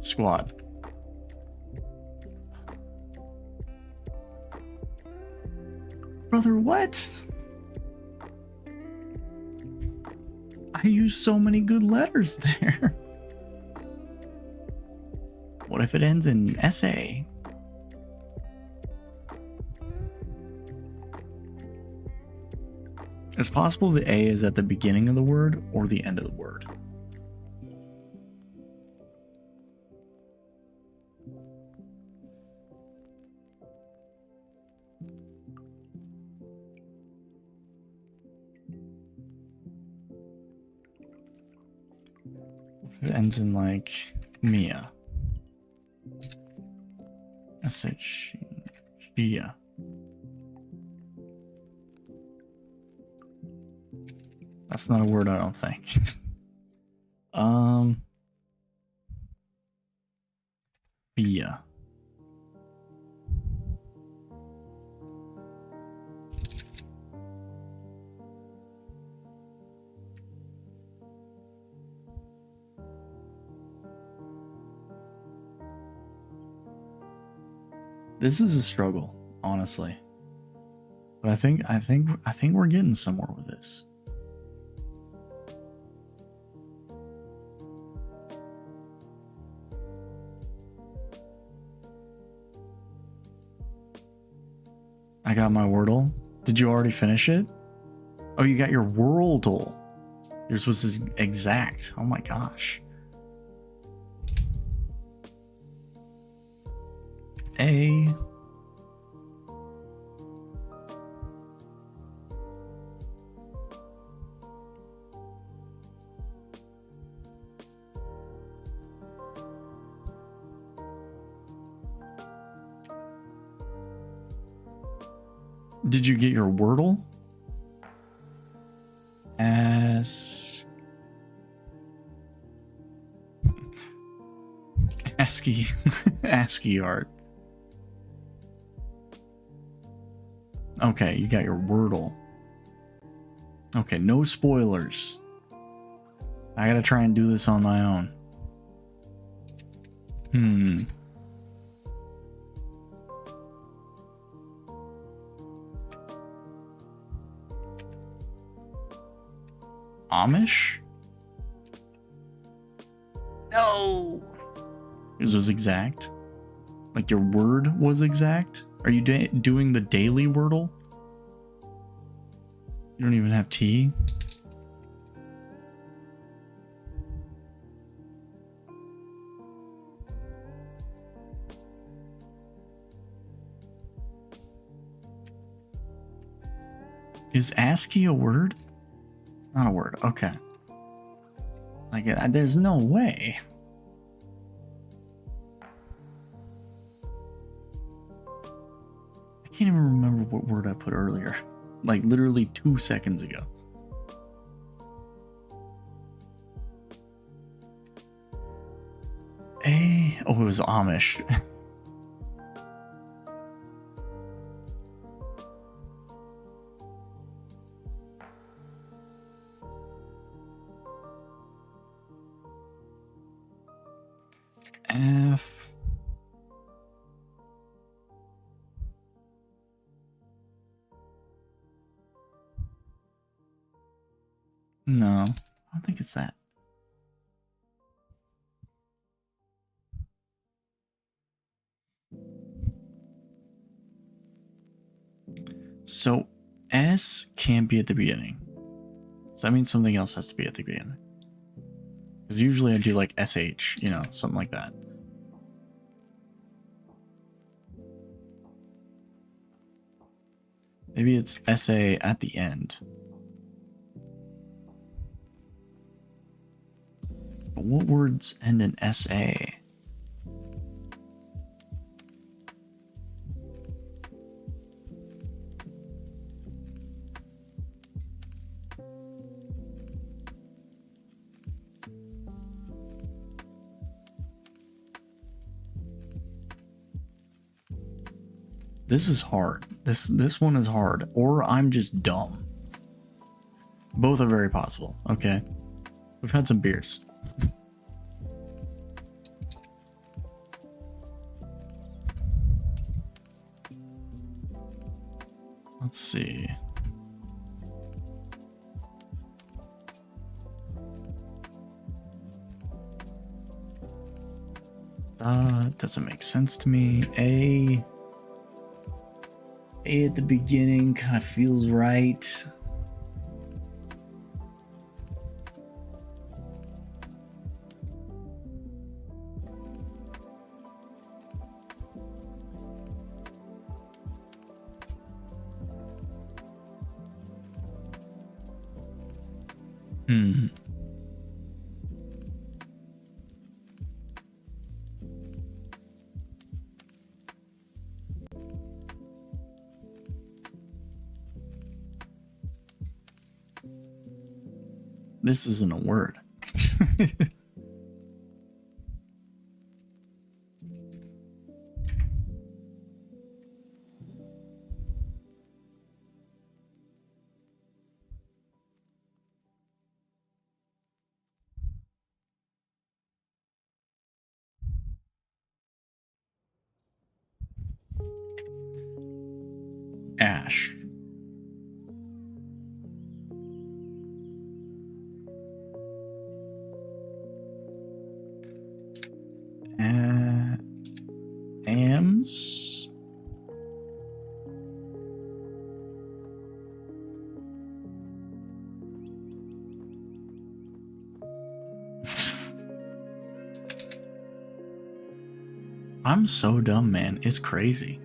Squad. Brother, what? I use so many good letters there. What if it ends in SA? It's possible the A is at the beginning of the word or the end of the word. It ends in like Mia. SH Via. That's not a word, I don't think. Via. This is a struggle, honestly. But I think we're getting somewhere with this. I got my Wordle. Did you already finish it? Oh, you got your Worldle. Yours was exact. Oh my gosh. A. Did you get your Wordle? ASCII art. Okay, you got your Wordle. Okay, no spoilers. I gotta try and do this on my own. Amish? No! Yours was exact? Like your word was exact? Are you doing the daily Wordle? You don't even have tea? Is ASCII a word? It's not a word. Okay. Like, there's no way. I can't even remember what word I put earlier. Like, literally 2 seconds ago. Oh, it was Amish. F. No, I don't think it's that. So S can't be at the beginning. So that means something else has to be at the beginning. Because usually I do like SH, you know, something like that. Maybe it's SA at the end. But what words end in SA? This is hard. This one is hard. Or I'm just dumb. Both are very possible. Okay. We've had some beers. Let's see. Doesn't make sense to me. A at the beginning kind of feels right. This isn't a word. Ash. Ams. I'm so dumb, man. It's crazy.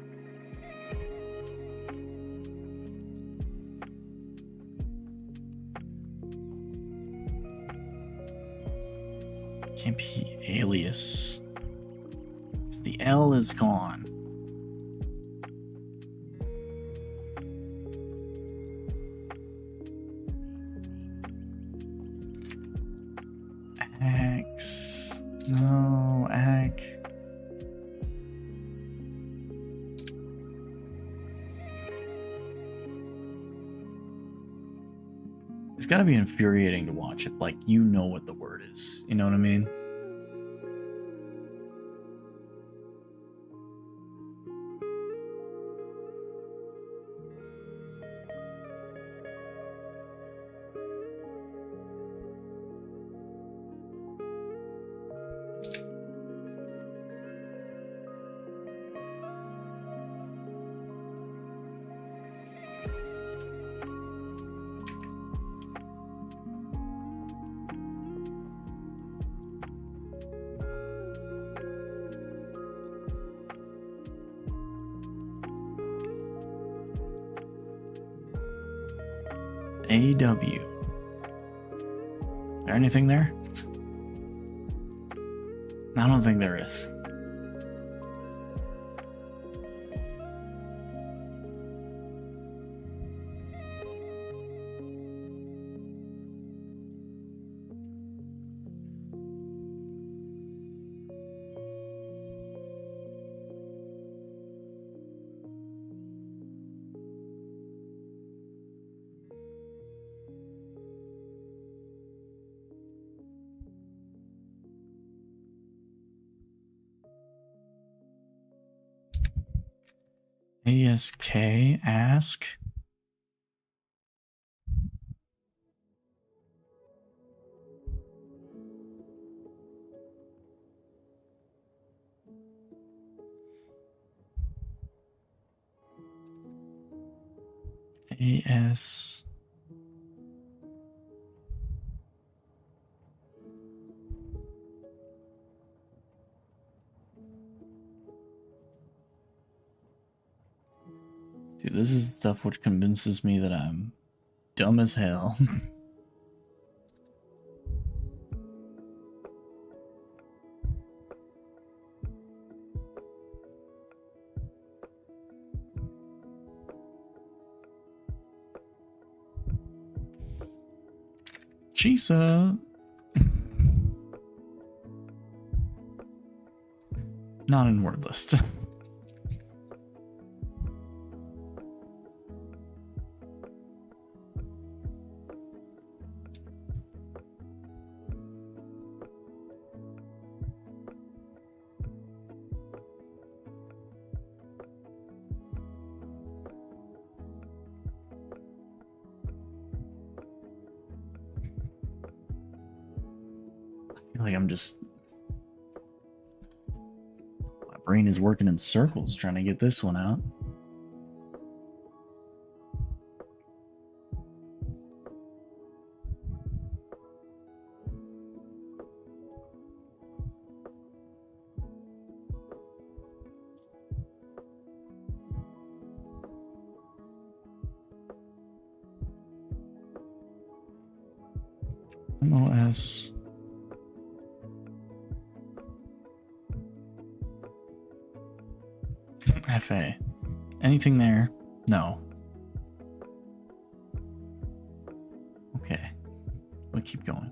Can't be alias. 'Cause the L is gone. X. No, X. It's gotta be infuriating to watch if, like, you know what the word is. You know what I mean? AW. There anything there? I don't think there is. ASK ask. AS. Dude, this is stuff which convinces me that I'm dumb as hell. Chisa. Not in word list. I feel like I'm just... My brain is working in circles trying to get this one out. MOS. FA. Anything there? No. Okay. We'll keep going.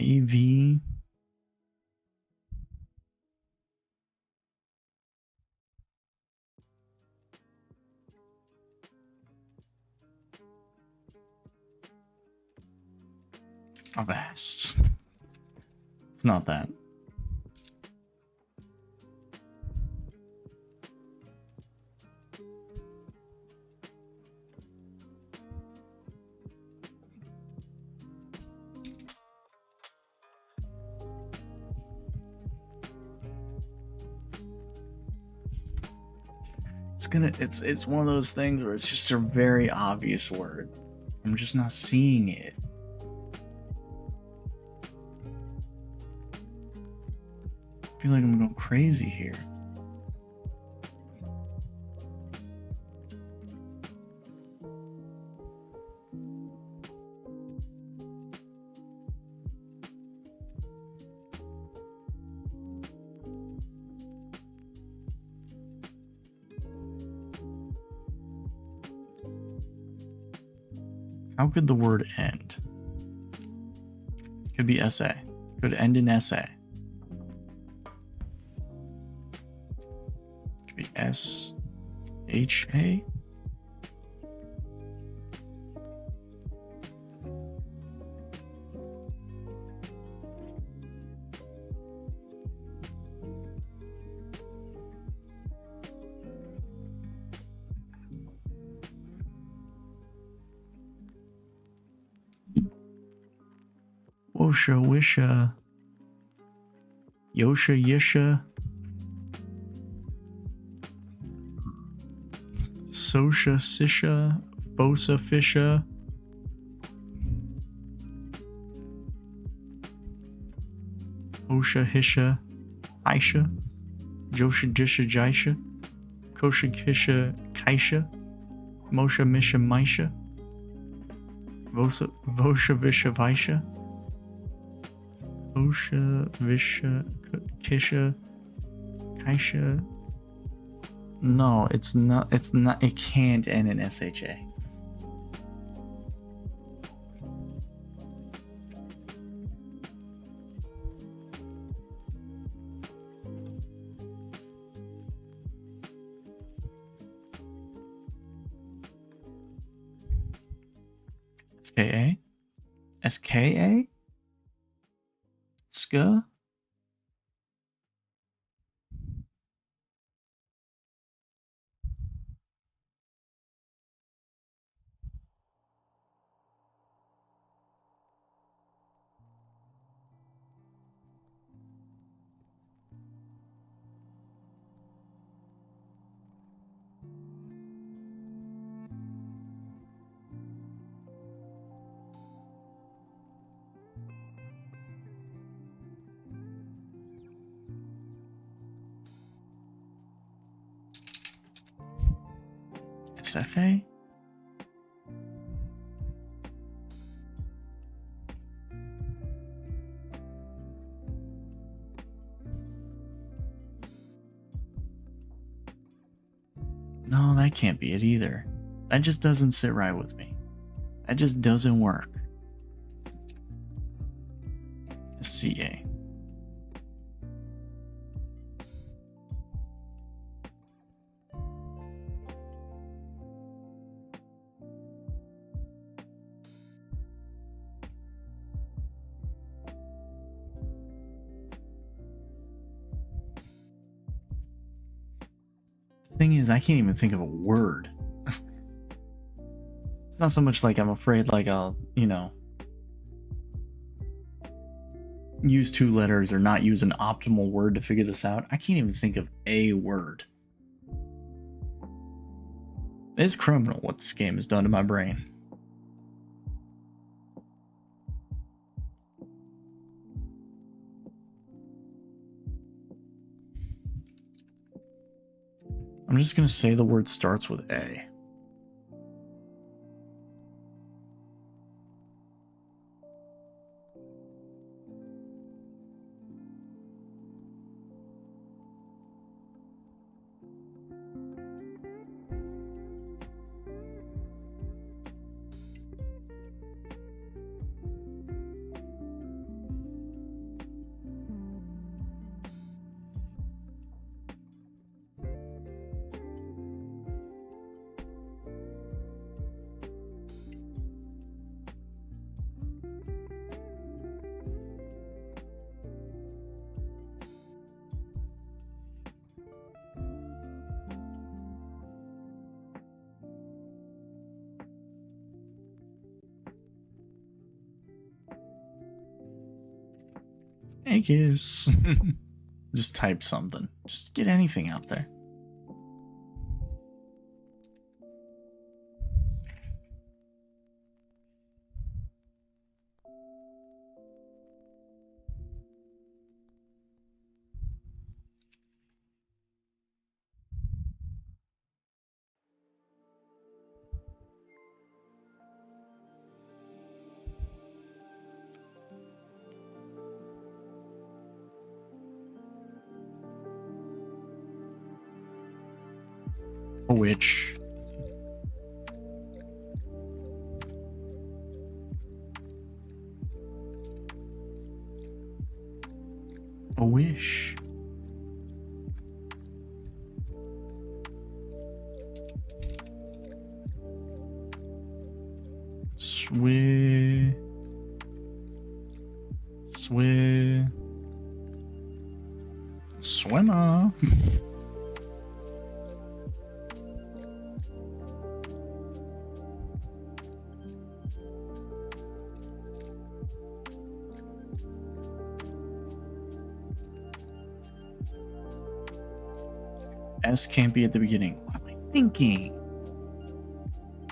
AV. Avast. It's not that. It's one of those things where it's just a very obvious word. I'm just not seeing it. I feel like I'm going crazy here. How could the word end? Could be SA. Could end in SA. Could be SHA. Wosha Wisha. Yosha Yisha. Sosha Sisha. Fosa Fisha. Osha Hisha. Aisha. Josha Jisha Jaisha. Kosha Kisha Kaisha. Mosha Misha Maisha. Vosha Visha Vaisha. Osha Visha Kisha Kaisha. No, it's not, it can't end in SHA. SKA? SKA? Ska? SFA? No, that can't be it either. That just doesn't sit right with me. That just doesn't work. CA. The thing is, I can't even think of a word. It's not so much like I'm afraid like I'll, you know, use two letters or not use an optimal word to figure this out. I can't even think of a word. It's criminal what this game has done to my brain. I'm just gonna say the word starts with A. Vegas. Just type something. Just get anything out there. A witch. A wish. Swimmer. S can't be at the beginning. What am I thinking?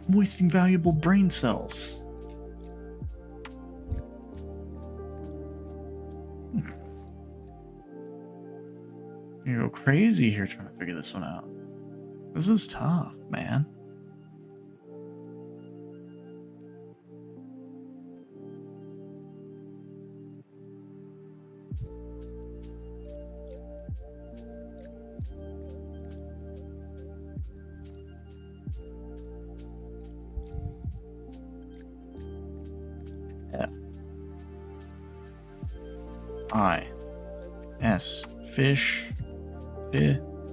I'm wasting valuable brain cells. You go crazy here trying to figure this one out. This is tough, man. F I S fish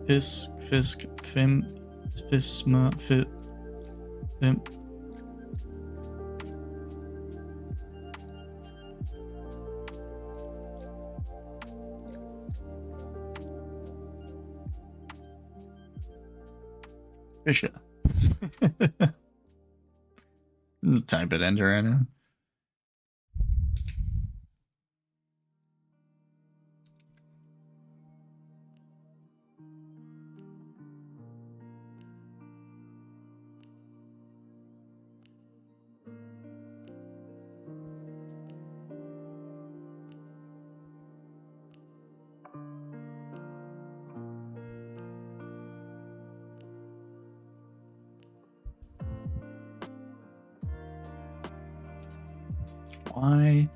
fisk fim fisma fit fim. Fisha. Type it enter right now. Why?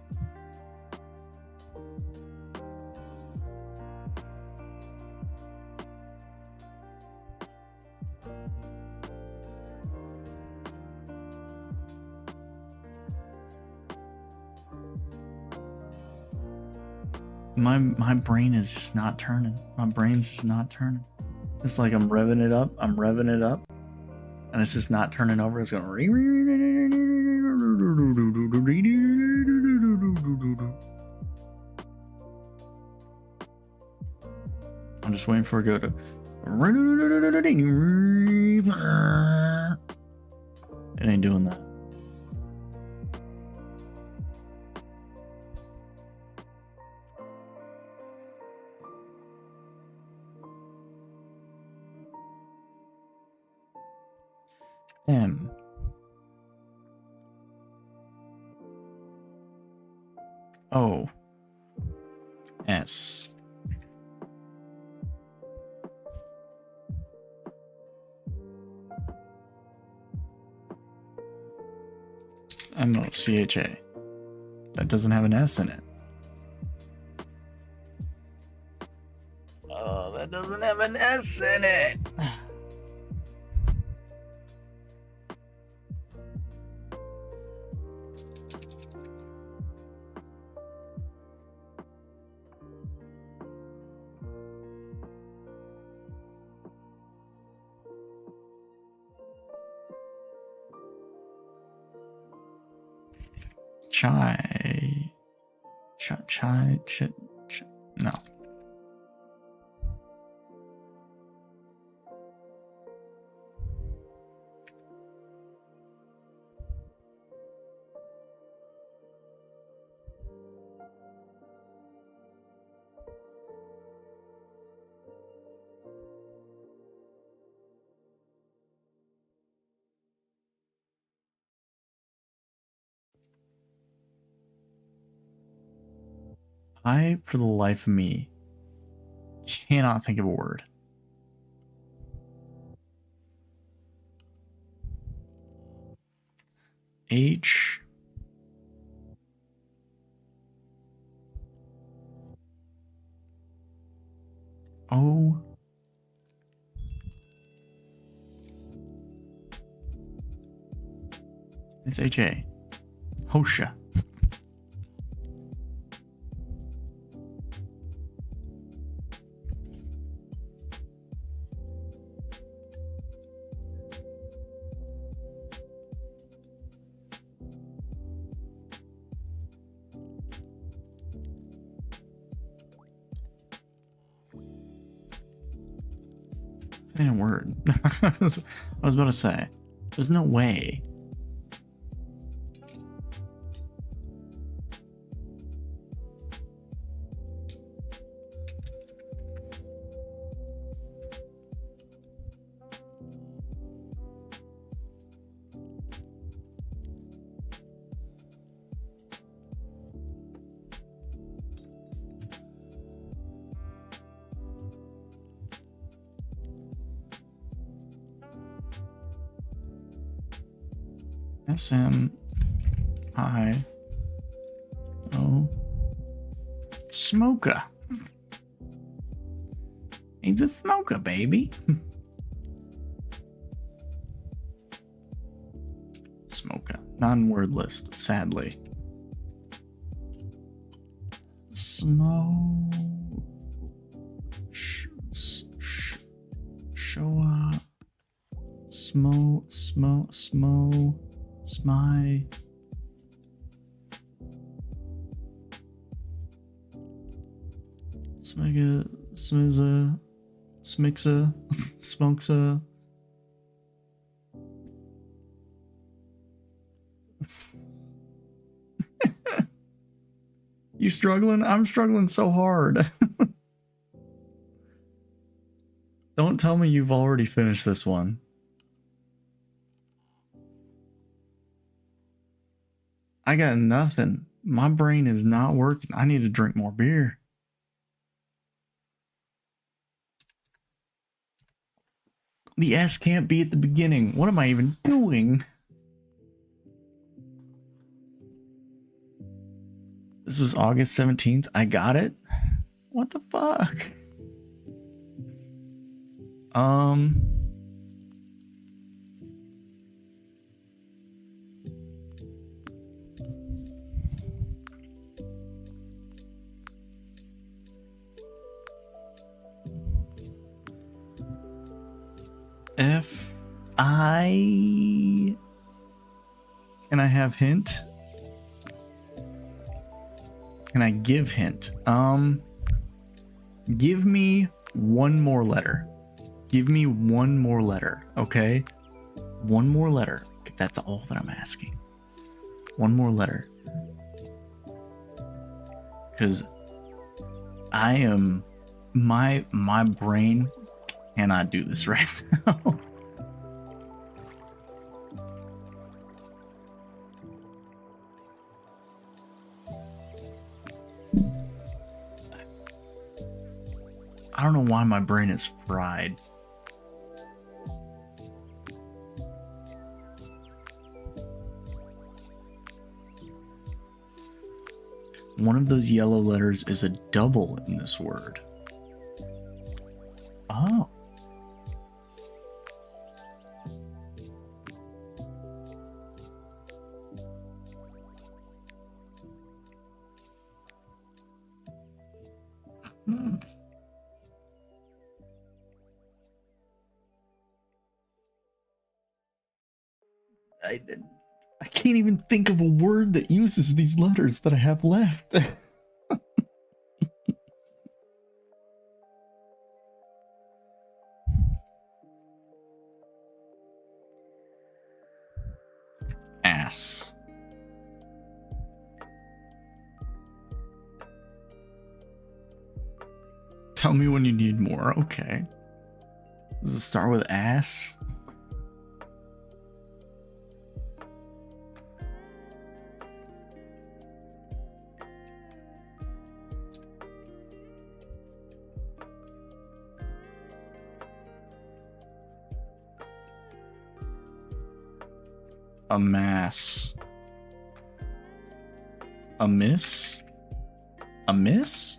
My brain is just not turning. My brain's just not turning. It's like I'm revving it up, and it's just not turning over. It's going. I'm just waiting for it to go to. It ain't doing that. M O S MOCHA. That doesn't have an S in it. Oh, that doesn't have an S in it. No. I, for the life of me, cannot think of a word. H. O. It's H-A. Hosha. Ain't a word. I was about to say, there's no way. S-M-I-O. Smoker. He's a smoker, baby. Smoker. Non-word list, sadly. Show up. Smy. Smigga, smizza, smixa, smokesa. You struggling? I'm struggling so hard. Don't tell me you've already finished this one. I got nothing. My brain is not working. I need to drink more beer. The S can't be at the beginning. What am I even doing? This was August 17th. I got it? What the fuck? F-I... Can I have hint? Can I give hint? Give me one more letter. Give me one more letter, okay? One more letter. That's all that I'm asking. One more letter. Because I am... My brain cannot do this right now. I don't know why my brain is fried. One of those yellow letters is a double in this word. Oh. I can't even think of a word that uses these letters that I have left. Ass. Tell me when you need more. Okay. Does it start with ass? Amass. Amiss? Amiss?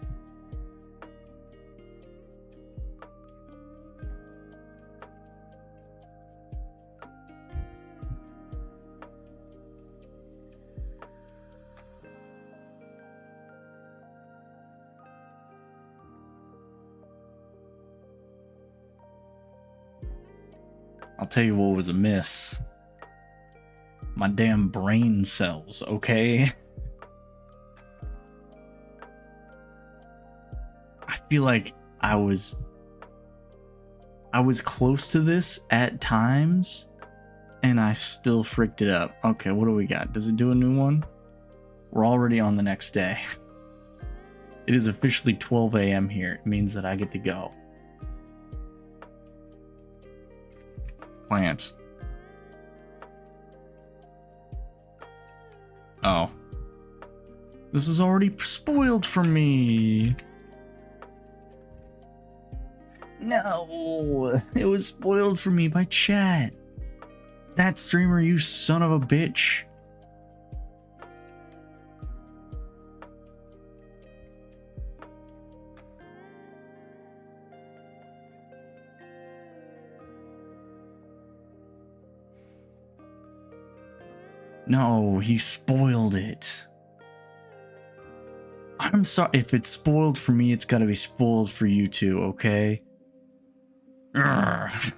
I'll tell you what was amiss. My damn brain cells, okay? I feel like I was close to this at times, and I still fricked it up. Okay, what do we got? Does it do a new one? We're already on the next day. It is officially 12 a.m. here. It means that I get to go. Plant. Oh. This is already spoiled for me. No, it was spoiled for me by chat. That streamer, you son of a bitch. No, he spoiled it. I'm sorry. If it's spoiled for me, it's gotta be spoiled for you too, okay? Urgh.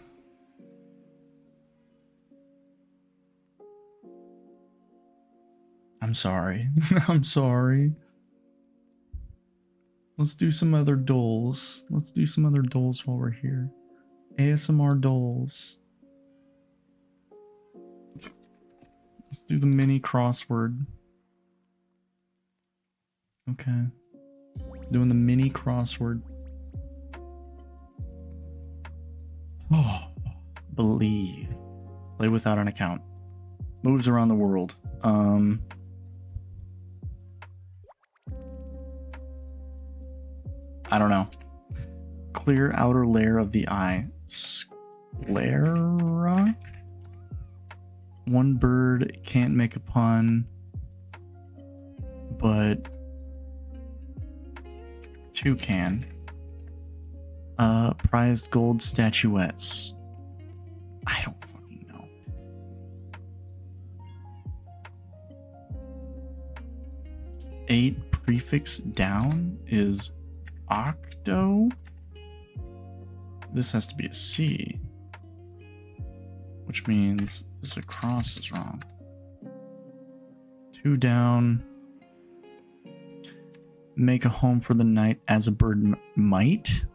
I'm sorry. I'm sorry. Let's do some other dolls. Let's do some other dolls while we're here. ASMR dolls. Let's do the mini crossword. Okay. Doing the mini crossword. Oh, believe. Play without an account. Moves around the world. I don't know. Clear outer layer of the eye. Sclera? One bird can't make a pun, but two can. Prized gold statuettes. I don't fucking know. Eight prefix down is octo. This has to be a C, which means this across is wrong. Two down. Make a home for the night as a bird might.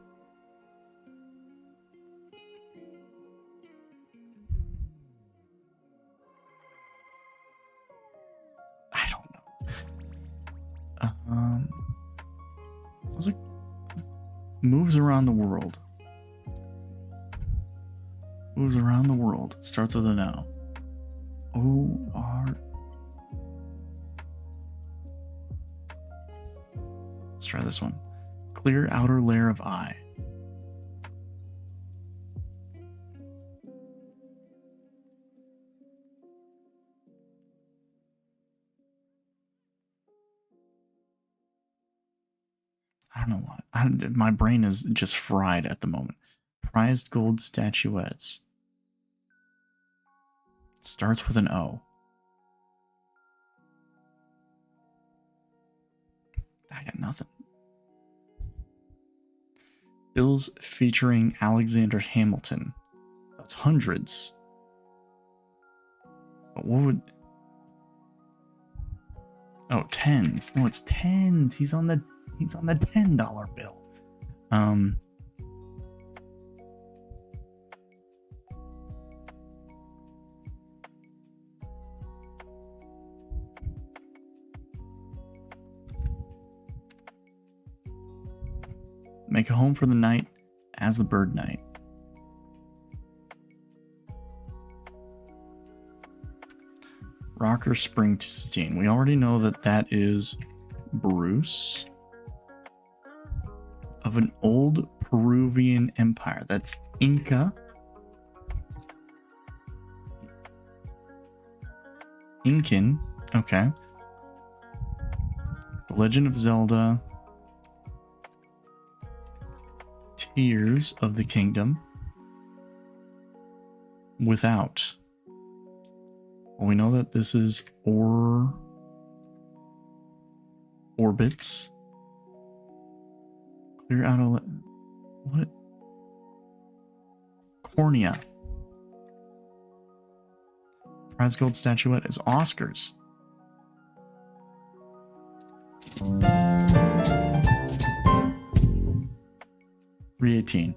I don't know. What's it? Moves around the world. Moves around the world. Starts with an O. O-R. Let's try this one. Clear outer layer of eye. I don't know why. My brain is just fried at the moment. Prized gold statuettes. Starts with an O. I got nothing. Bills featuring Alexander Hamilton. That's hundreds. But what would... Oh, tens. No, it's tens. He's on the $10 bill. Make a home for the night as the bird night. Rocker Springsteen. We already know that that is Bruce of an old Peruvian empire. That's Inca. Incan. Okay. The Legend of Zelda. Tears of the Kingdom. Without. Well, we know that this is orbits. Clear out a... What? Cornea. Prize gold statuette is Oscars. $3.18.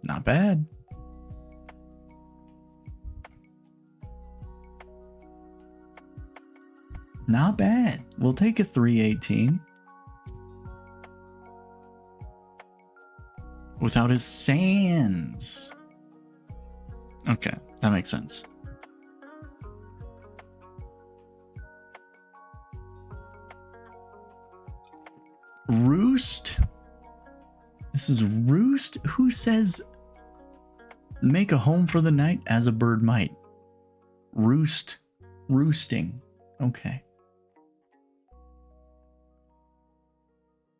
Not bad. Not bad. We'll take a $3.18. Without his sands. Okay, that makes sense. Roost. This is Roost. Who says Make a home for the night as a bird might. Roost. Roosting. Okay.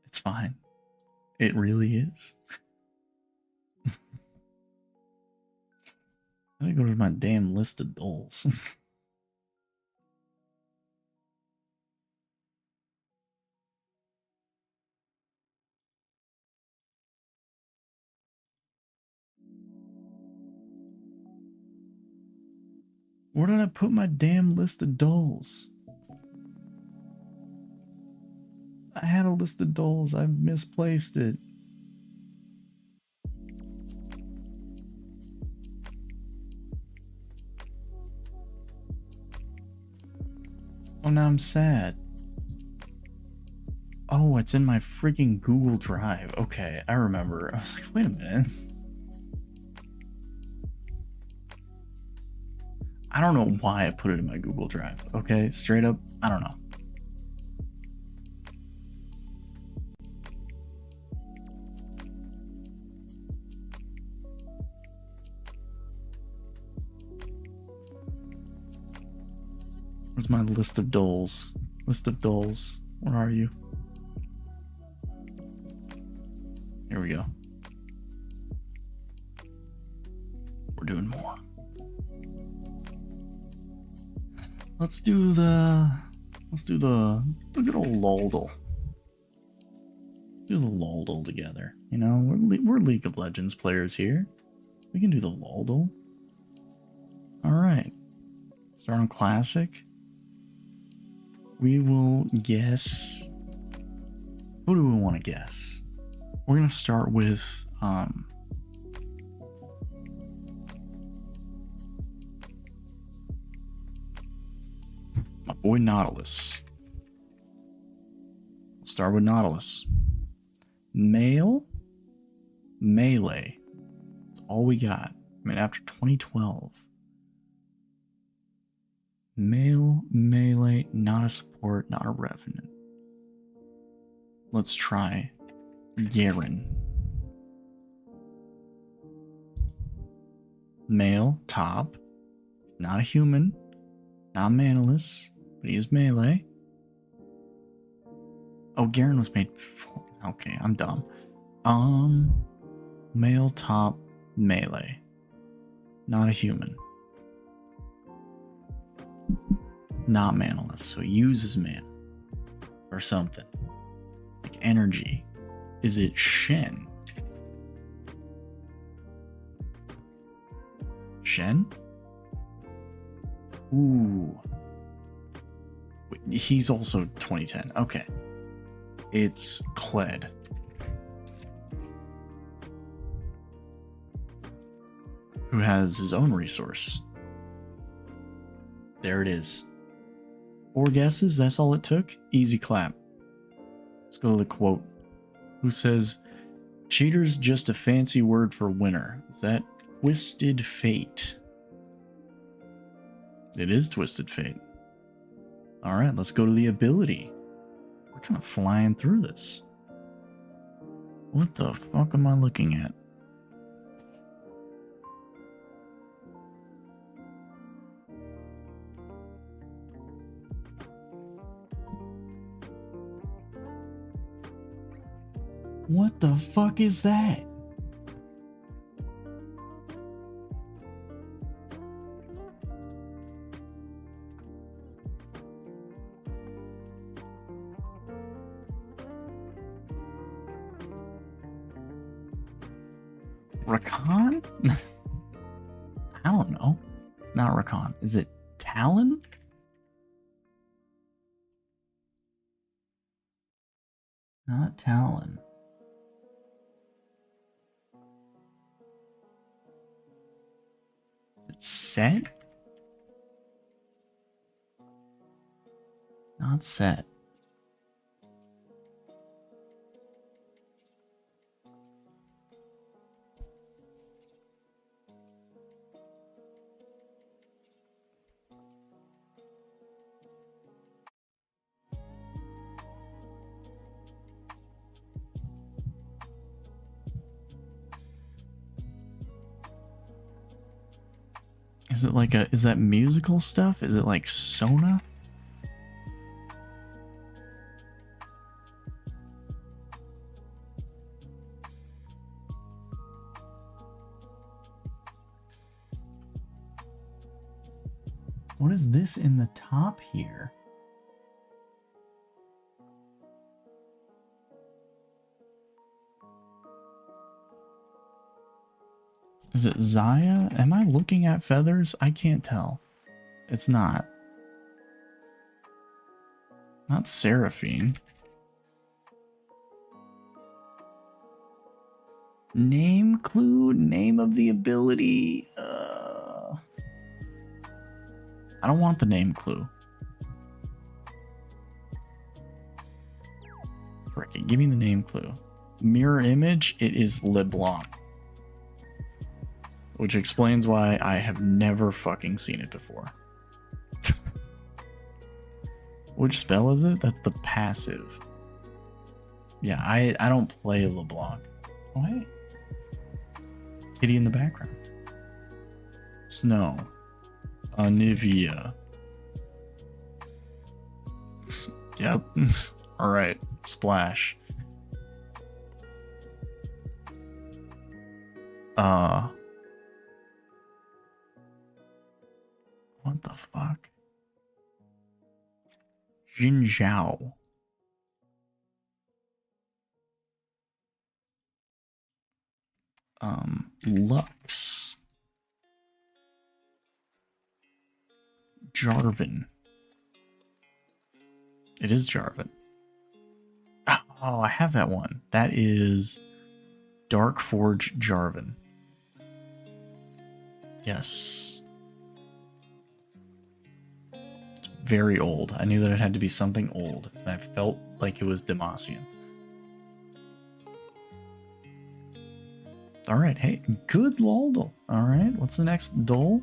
It's fine. It really is. I gotta go to my damn list of dolls. Where did I put my damn list of dolls? I had a list of dolls. I misplaced it. Oh, now I'm sad. Oh, it's in my freaking Google Drive. Okay, I remember. I was like, wait a minute. I don't know why I put it in my Google Drive. Okay, straight up, I don't know. Where's my list of dolls? List of dolls. Where are you? Here we go. We're doing more. Let's do the good old Loldle. Do the Loldle together. You know, we're League of Legends players here. We can do the Loldle. All right. Start on classic. We will guess. Who do we want to guess? We're gonna start with my boy Nautilus. We'll start with Nautilus. Male, melee. That's all we got. I mean, after 2012. Male, melee, not a support, not a revenant. Let's try Garen. Male, top. Not a human. Not manaless, but he is melee. Oh, Garen was made before. Okay, I'm dumb. Male, top, melee. Not a human. Not manaless, so he uses mana. Or something. Like energy. Is it Shen? Shen? Ooh. Wait, he's also 2010. Okay. It's Kled. Who has his own resource. There it is. 4 guesses, that's all it took? Easy clap. Let's go to the quote. Who says, cheater's just a fancy word for winner. Is that Twisted Fate? It is Twisted Fate. Alright, let's go to the ability. We're kind of flying through this. What the fuck am I looking at? What the fuck is that? Rakan? I don't know. It's not Rakan. Is it Talon? Not Talon. Is it Set? Not Set. Is it like is that musical stuff? Is it like Sona? What is this in the top here? Is it Zaya? Am I looking at feathers? I can't tell. It's not. Not Seraphine. Name clue? Name of the ability? I don't want the name clue. Frickin', give me the name clue. Mirror image? It is LeBlanc. Which explains why I have never fucking seen it before. Which spell is it? That's the passive. Yeah, I don't play LeBlanc. Oh, hey. Kitty in the background. Snow. Anivia. Yep. Alright. Splash. What the fuck? Jin Zhao. Lux. Jarvan. It is Jarvan. Oh, I have that one. That is Dark Forge Jarvan. Yes. It's very old. I knew that it had to be something old, and I felt like it was Demacian. Alright, hey, good Laldal. Alright, what's the next Dole?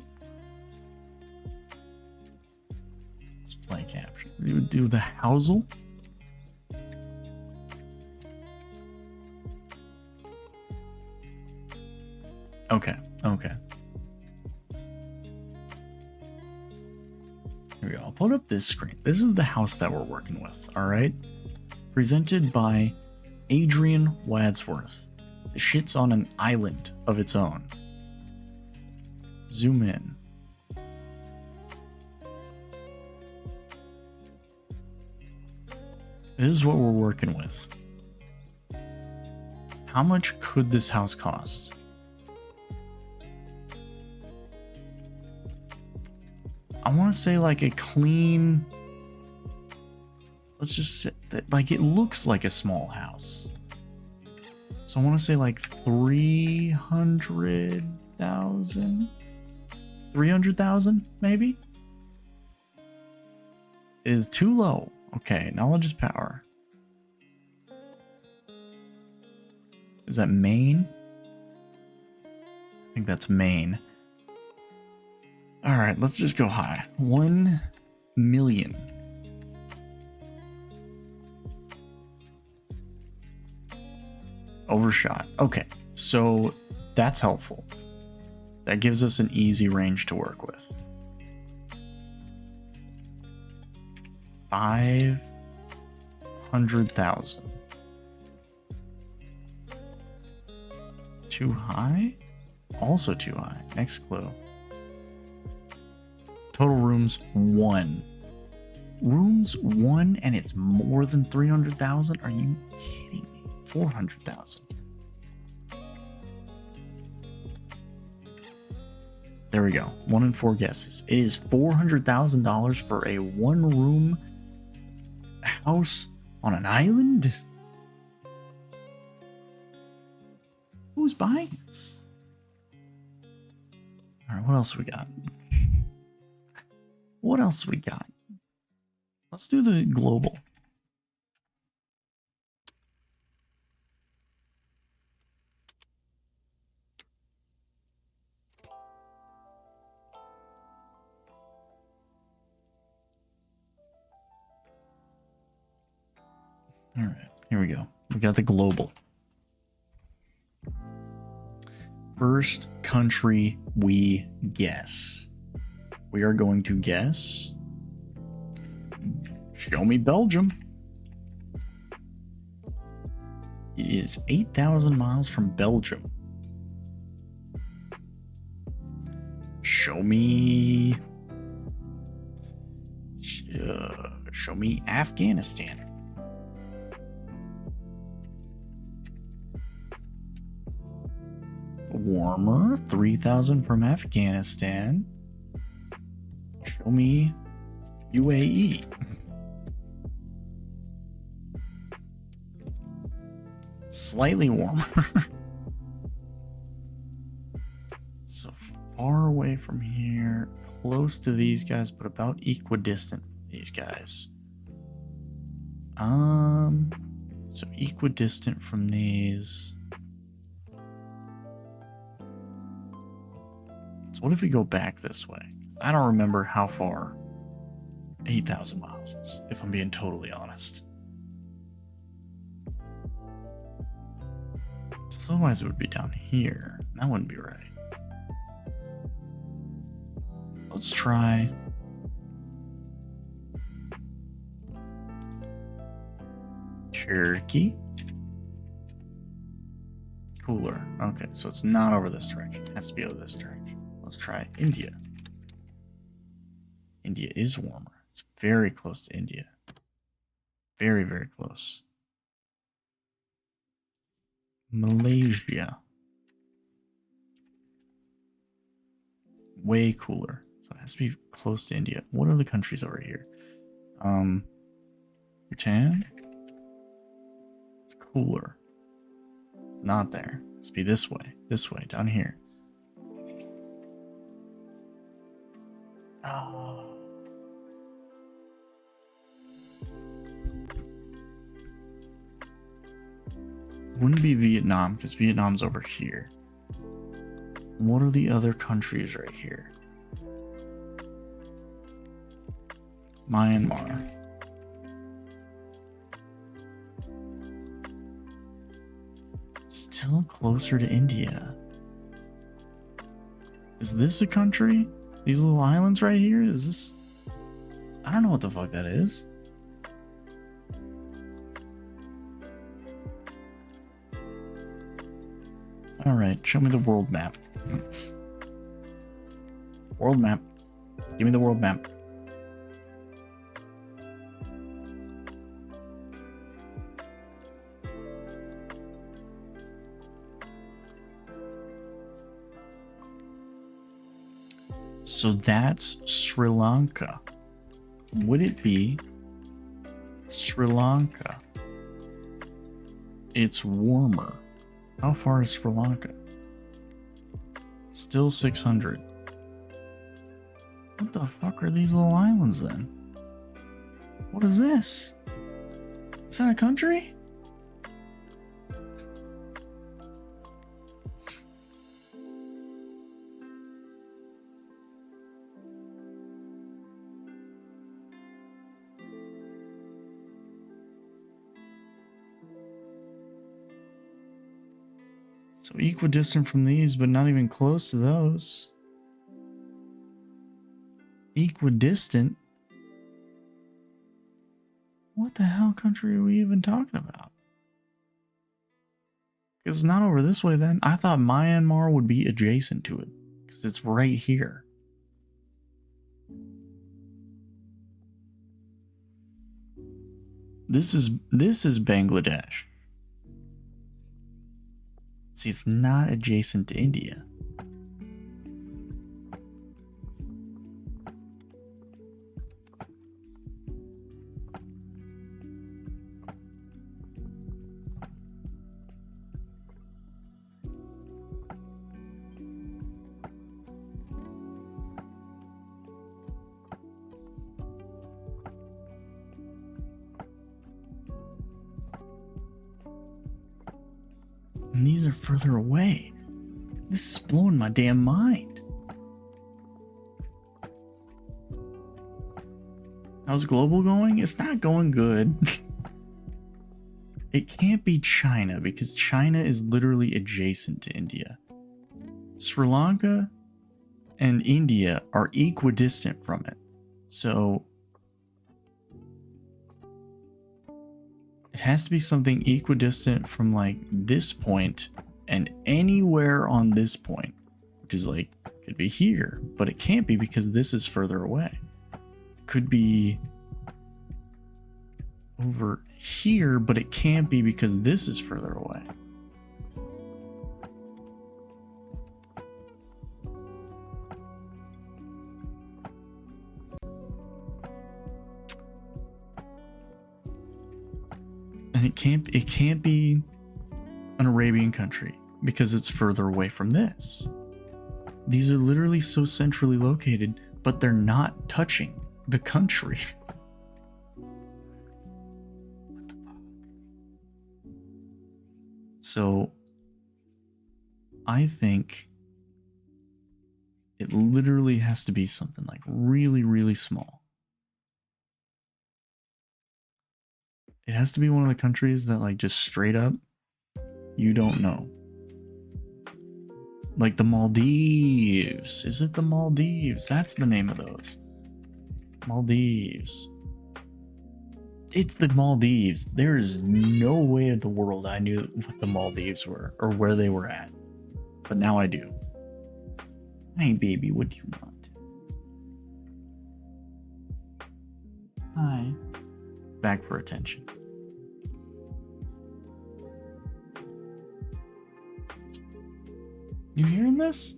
Let's play capture. We would do the Housel. Okay, okay. Here we go. I'll put up this screen. This is the house that we're working with, alright? Presented by Adrian Wadsworth. The shit's on an island of its own. Zoom in. This is what we're working with. How much could this house cost? I want to say like a clean... Let's just say that, like, it looks like a small house. So I want to say like 300,000? 300,000 maybe? Is too low. Okay, knowledge is power. Is that main? I think that's main. Alright, let's just go high. 1 million. Overshot. Okay, so that's helpful. That gives us an easy range to work with. 500,000. Too high? Also too high. Next clue. Total rooms 1. Rooms 1 and it's more than 300,000? Are you kidding me? 400,000. There we go. 1 in 4 guesses. It is $400,000 for a 1-room house on an island? Who's buying this? Alright, what else we got? What else we got? Let's do the global. All right, here we go. We got the global. First country we guess. We are going to guess. Show me Belgium. It is 8,000 miles from Belgium. Show me. Show me Afghanistan. Warmer, 3,000 from Afghanistan. Show me UAE. Slightly warmer. So far away from here, close to these guys, but about equidistant from these guys. So equidistant from these. So what if we go back this way? I don't remember how far 8,000 miles is, if I'm being totally honest. So otherwise it would be down here. That wouldn't be right. Let's try. Turkey. Cooler. Okay, so it's not over this direction. It has to be over this direction. Let's try India. India is warmer. It's very close to India. Very, very close. Malaysia. Way cooler. So it has to be close to India. What are the countries over here? Bhutan? It's cooler. Not there. Let's be this way. This way, down here. Oh. Wouldn't be Vietnam, because Vietnam's over here. What are the other countries right here? Myanmar. Still closer to India. Is this a country? These little islands right here? Is this... I don't know what the fuck that is. Alright, show me the world map. World map. Give me the world map. So that's Sri Lanka. Would it be Sri Lanka? It's warmer. How far is Sri Lanka? Still 600. What the fuck are these little islands then? What is this? Is that a country? So equidistant from these, but not even close to those. Equidistant? What the hell country are we even talking about? Because it's not over this way then. I thought Myanmar would be adjacent to it. Because it's right here. This is Bangladesh. See, it's not adjacent to India. And these are further away. This is blowing my damn mind. How's global going? It's not going good. It can't be China because China is literally adjacent to India. Sri Lanka and India are equidistant from it. So it has to be something equidistant from like this point and anywhere on this point, which is like, could be here, but it can't be because this is further away. Could be over here, but it can't be because this is further away. And it can't be an Arabian country because it's further away from this. These are literally so centrally located, but they're not touching the country. What the fuck? So I think it literally has to be something like really, really small. It has to be one of the countries that like just straight up you don't know. Like the Maldives. Is it the Maldives? That's the name of those. Maldives. It's the Maldives. There is no way in the world I knew what the Maldives were or where they were at. But now I do. Hey baby, what do you want? Hi. Back for attention. You hearing this?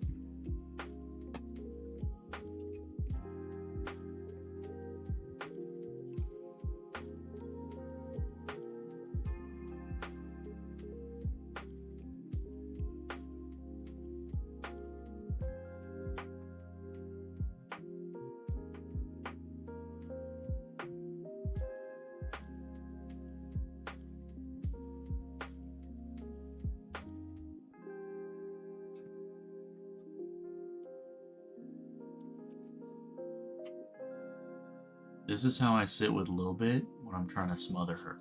This is how I sit with Lil Bit when I'm trying to smother her.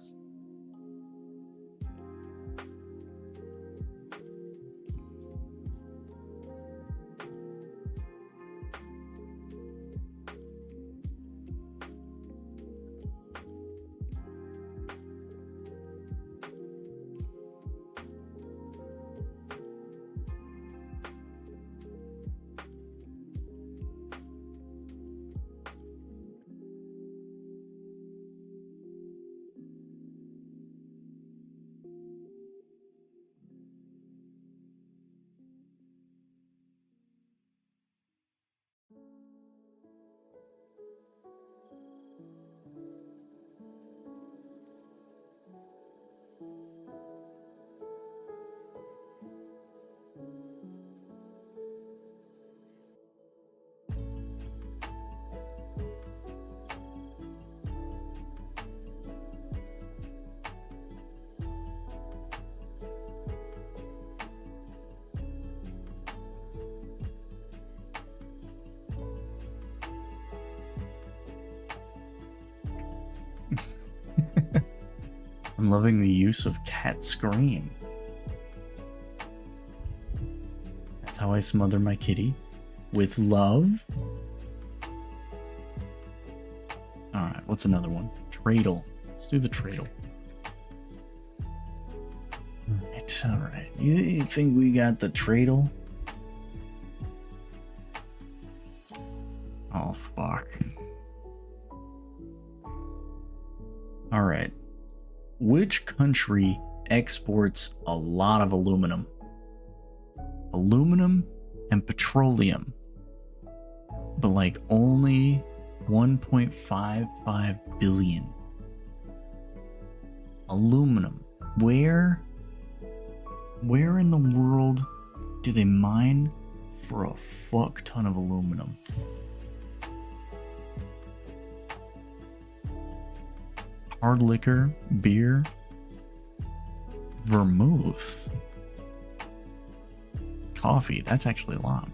I'm loving the use of cat scream. That's how I smother my kitty. With love. Alright, what's another one? Dreidel. Let's do the dreidel. Alright. You think we got the dreidel? Oh, fuck. Alright. Which country exports a lot of aluminum? Aluminum and petroleum. But like only 1.55 billion. Aluminum. Where in the world do they mine for a fuck ton of aluminum? Hard liquor, beer, vermouth, coffee. That's actually a lot.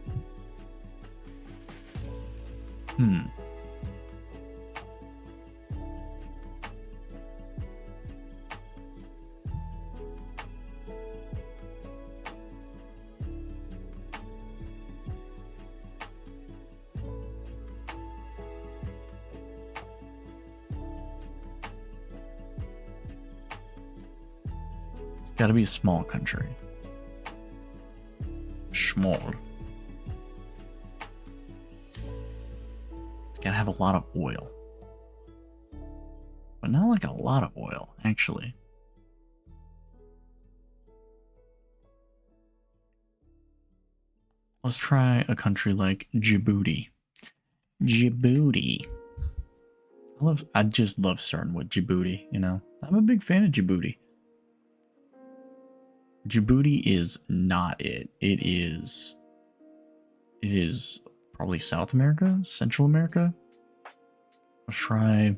Gotta be a small country. Small. Gotta have a lot of oil. But not like a lot of oil, actually. Let's try a country like Djibouti. Djibouti. I just love starting with Djibouti, you know? I'm a big fan of Djibouti. Djibouti is not it. It is probably South America, Central America. Let's try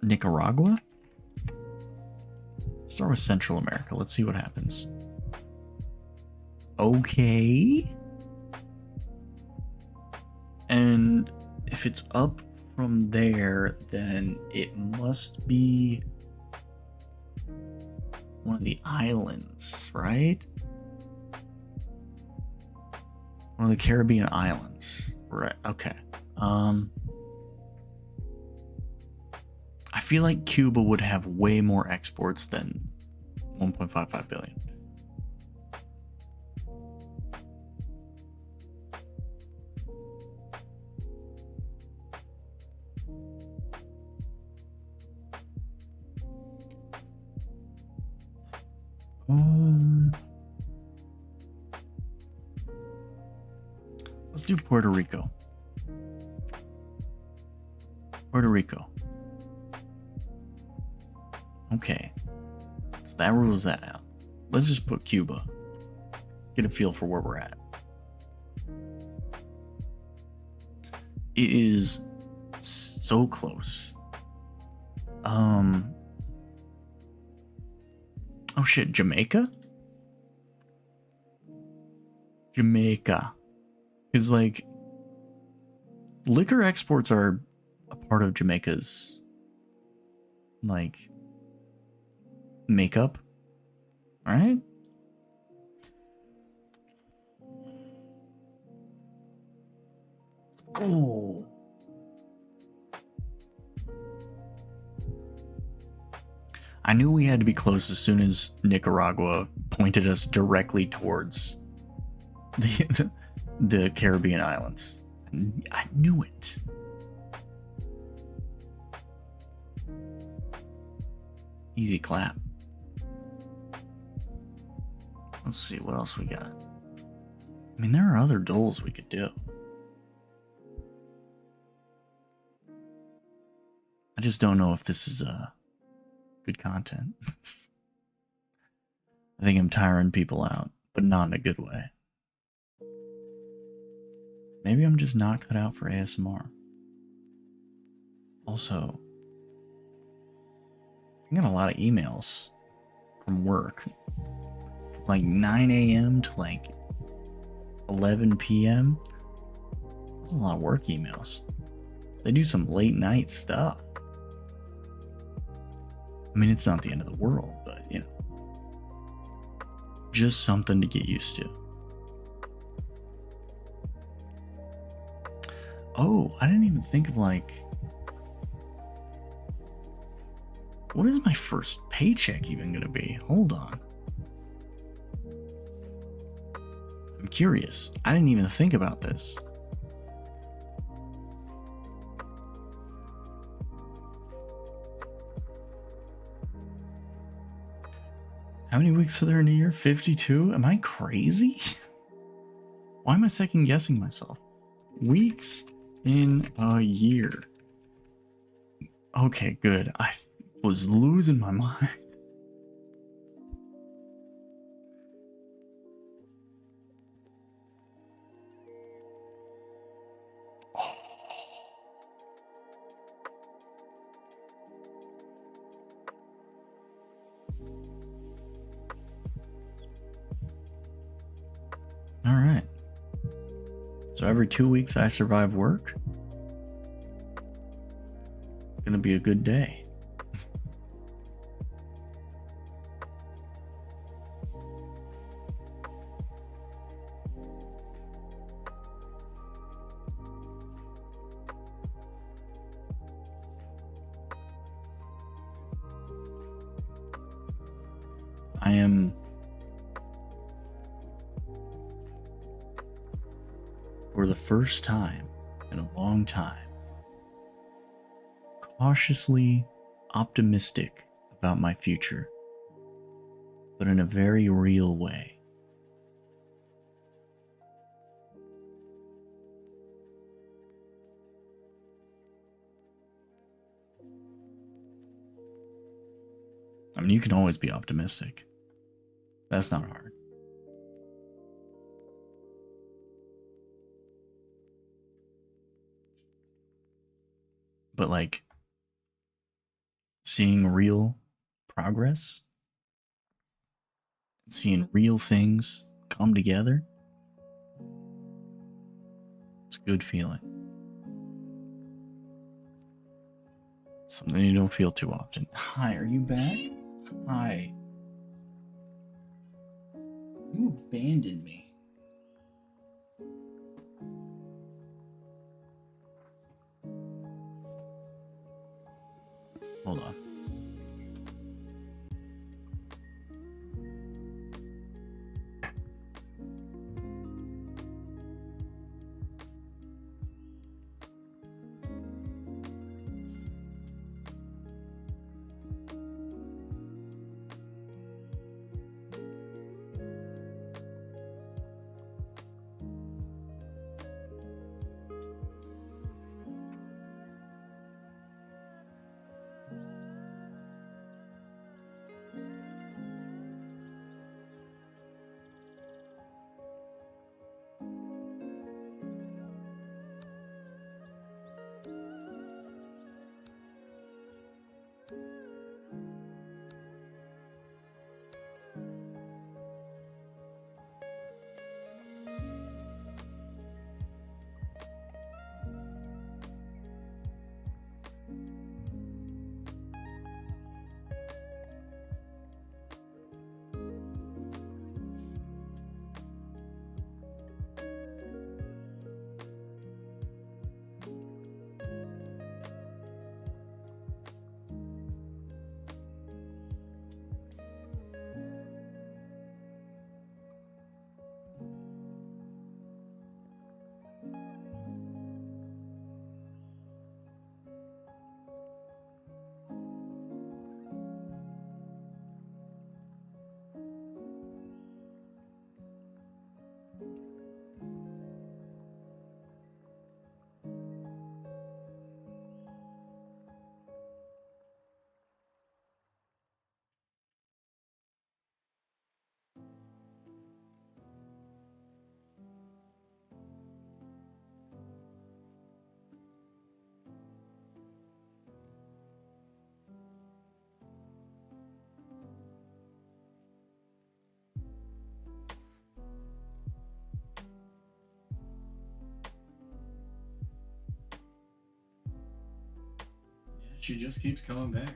Nicaragua. Let's start with Central America. Let's see what happens. Okay. And if it's up from there, then it must be one of the islands, right? One of the Caribbean islands. Right, okay. I feel like Cuba would have way more exports than 1.55 billion. Let's do Puerto Rico. Puerto Rico. Okay. So that rules that out. Let's just put Cuba. Get a feel for where we're at. It is so close. Oh shit, Jamaica? Jamaica. Because, like, liquor exports are a part of Jamaica's, like, makeup. Right? Oh. I knew we had to be close as soon as Nicaragua pointed us directly towards the Caribbean islands. I knew it. Easy clap. Let's see what else we got. I mean, there are other doles we could do. I just don't know if this is good content. I think I'm tiring people out, but not in a good way. Maybe I'm just not cut out for ASMR. Also, I got a lot of emails from work. From like 9 a.m. to like 11 p.m. That's a lot of work emails. They do some late night stuff. I mean, it's not the end of the world, but, you know, just something to get used to. Oh, I didn't even think of, like, what is my first paycheck even gonna be? Hold on. I'm curious. I didn't even think about this. How many weeks are there in a year? 52? Am I crazy? Why am I second guessing myself? Weeks in a year. Okay, good. I was losing my mind. All right. So every 2 weeks I survive work. It's gonna be a good day. I am for the first time in a long time cautiously optimistic about my future, but in a very real way. I mean, you can always be optimistic. That's not hard. But like seeing real progress, seeing real things come together, it's a good feeling. Something you don't feel too often. Hi, are you back? Hi. You abandoned me. Hold on. She just keeps coming back.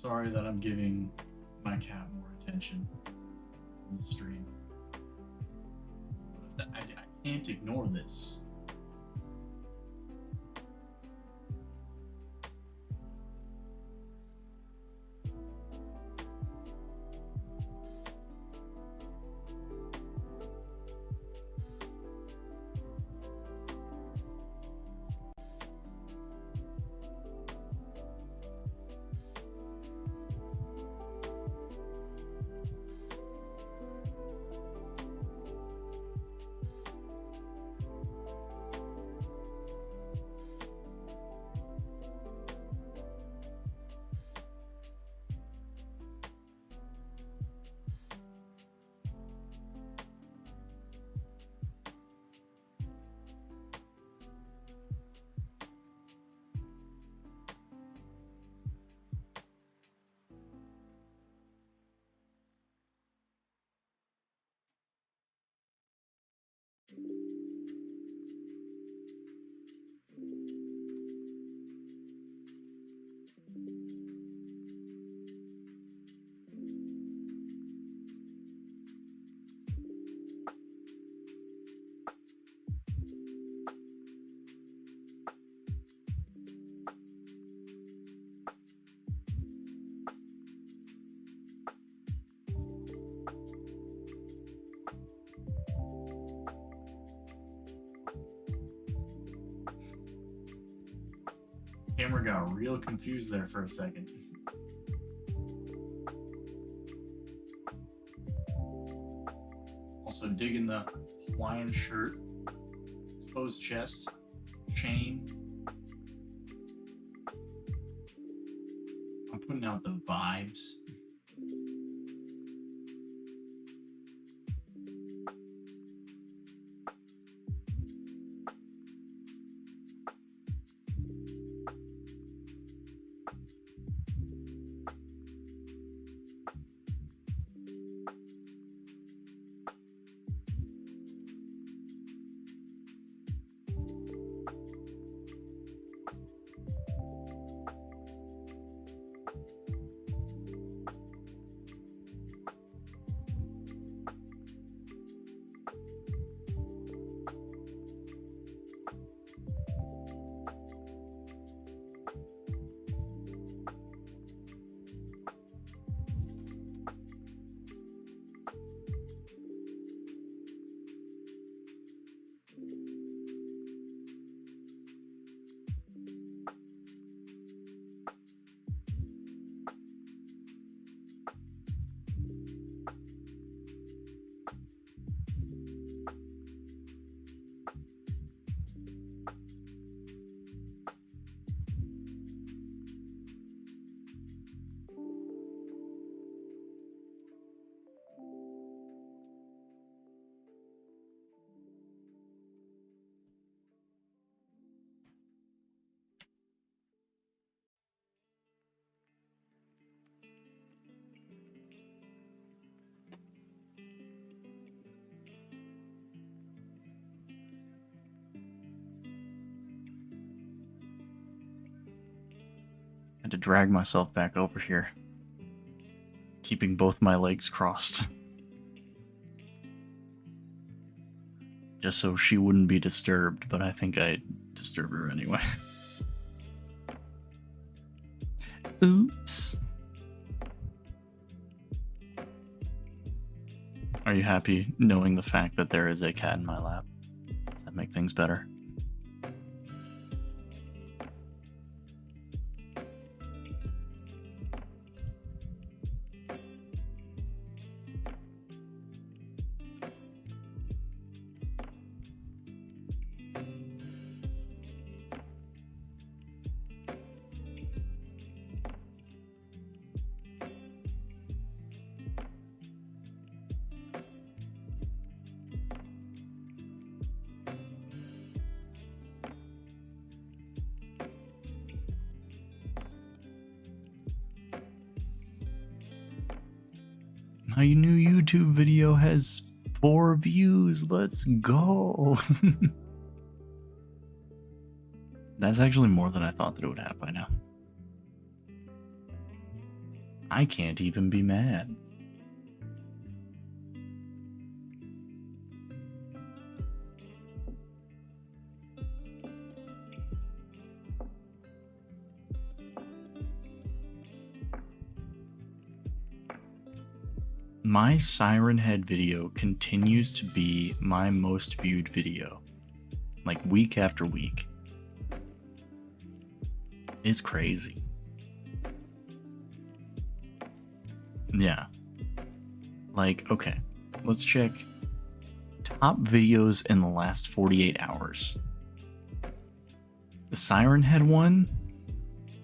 Sorry that I'm giving my cat more attention on the stream. I can't ignore this. Camera got real confused there for a second. Also digging the Hawaiian shirt, exposed chest, chain. I'm putting out the vibes. Had to drag myself back over here, keeping both my legs crossed. Just so she wouldn't be disturbed, but I think I disturbed her anyway. Oops. Are you happy knowing the fact that there is a cat in my lap? Does that make things better? My new YouTube video has 4 views. Let's go. That's actually more than I thought that it would have by now. I can't even be mad. My Siren Head video continues to be my most viewed video, like week after week. It's crazy. Yeah. Like, okay, let's check top videos in the last 48 hours. The Siren Head one,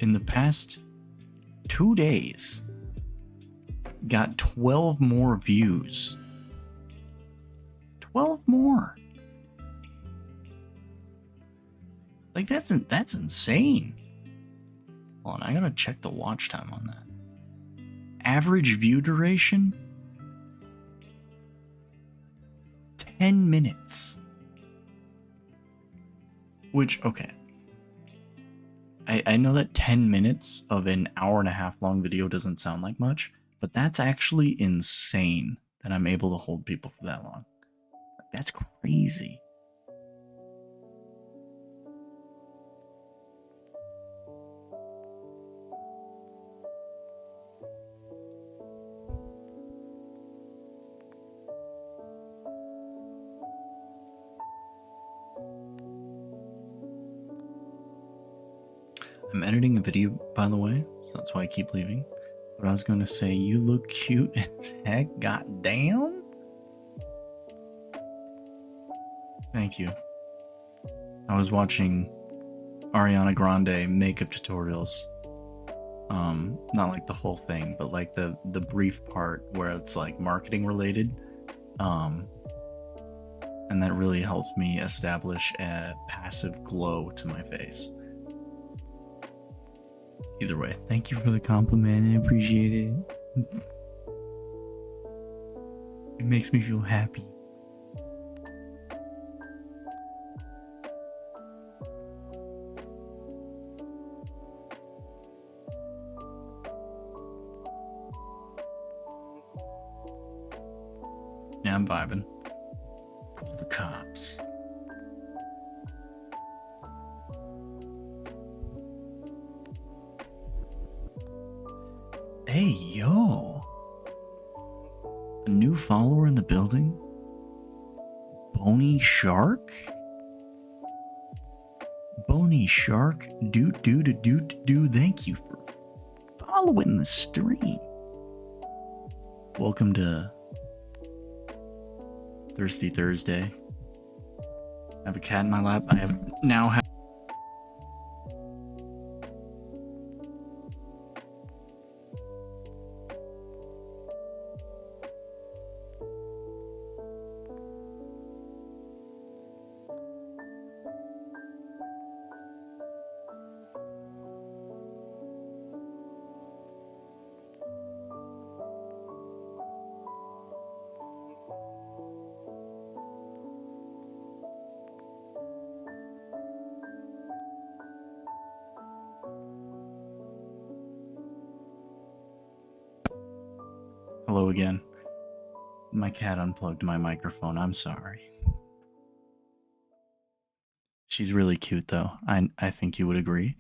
in the past 2 days, got 12 more views. 12 more. Like, that's insane. Hold on, I gotta check the watch time on that. Average view duration? 10 minutes. Which, okay. I know that 10 minutes of an hour-and-a-half long video doesn't sound like much, but that's actually insane that I'm able to hold people for that long. That's crazy. I'm editing a video, by the way, so that's why I keep leaving. But I was going to say, you look cute as heck. Goddamn. Thank you. I was watching Ariana Grande makeup tutorials. Not like the whole thing, but like the brief part where it's like marketing related. And that really helps me establish a passive glow to my face. Either way, thank you for the compliment. I appreciate it. It makes me feel happy. Yeah, I'm vibing. Call the cops. Hey, yo. A new follower in the building? Bony Shark? Bony Shark, do. Thank you for following the stream. Welcome to Thirsty Thursday. I have a cat in my lap. I have now have hello again. My cat unplugged my microphone. I'm sorry. She's really cute, though. I think you would agree.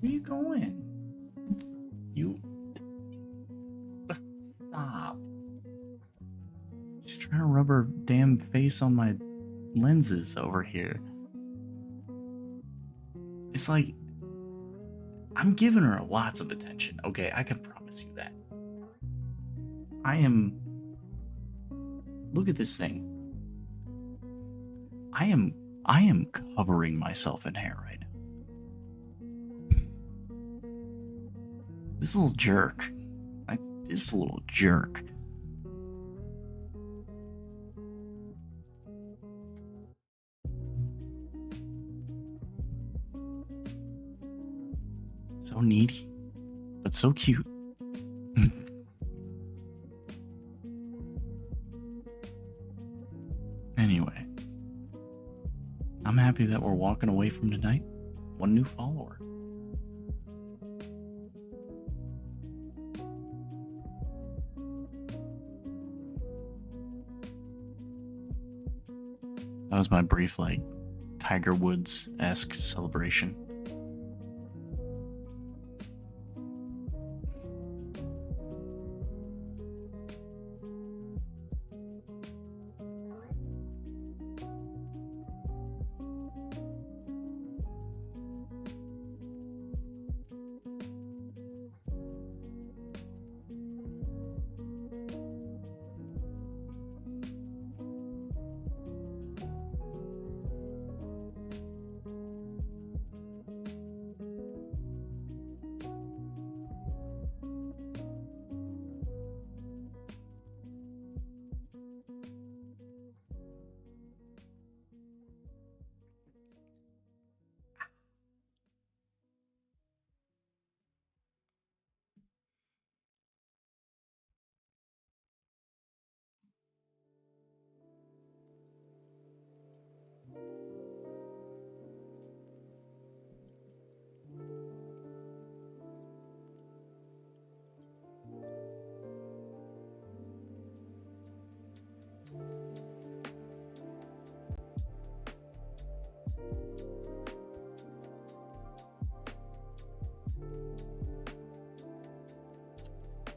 Where you going? You... Stop. She's trying to rub her damn face on my lenses over here. It's like... I'm giving her lots of attention. Okay, I can promise you that. I am... Look at this thing. I am covering myself in hair right now. This little jerk. This little jerk. So needy, but so cute. Anyway, I'm happy that we're walking away from tonight. One new follower. That was my brief, like, Tiger Woods-esque celebration.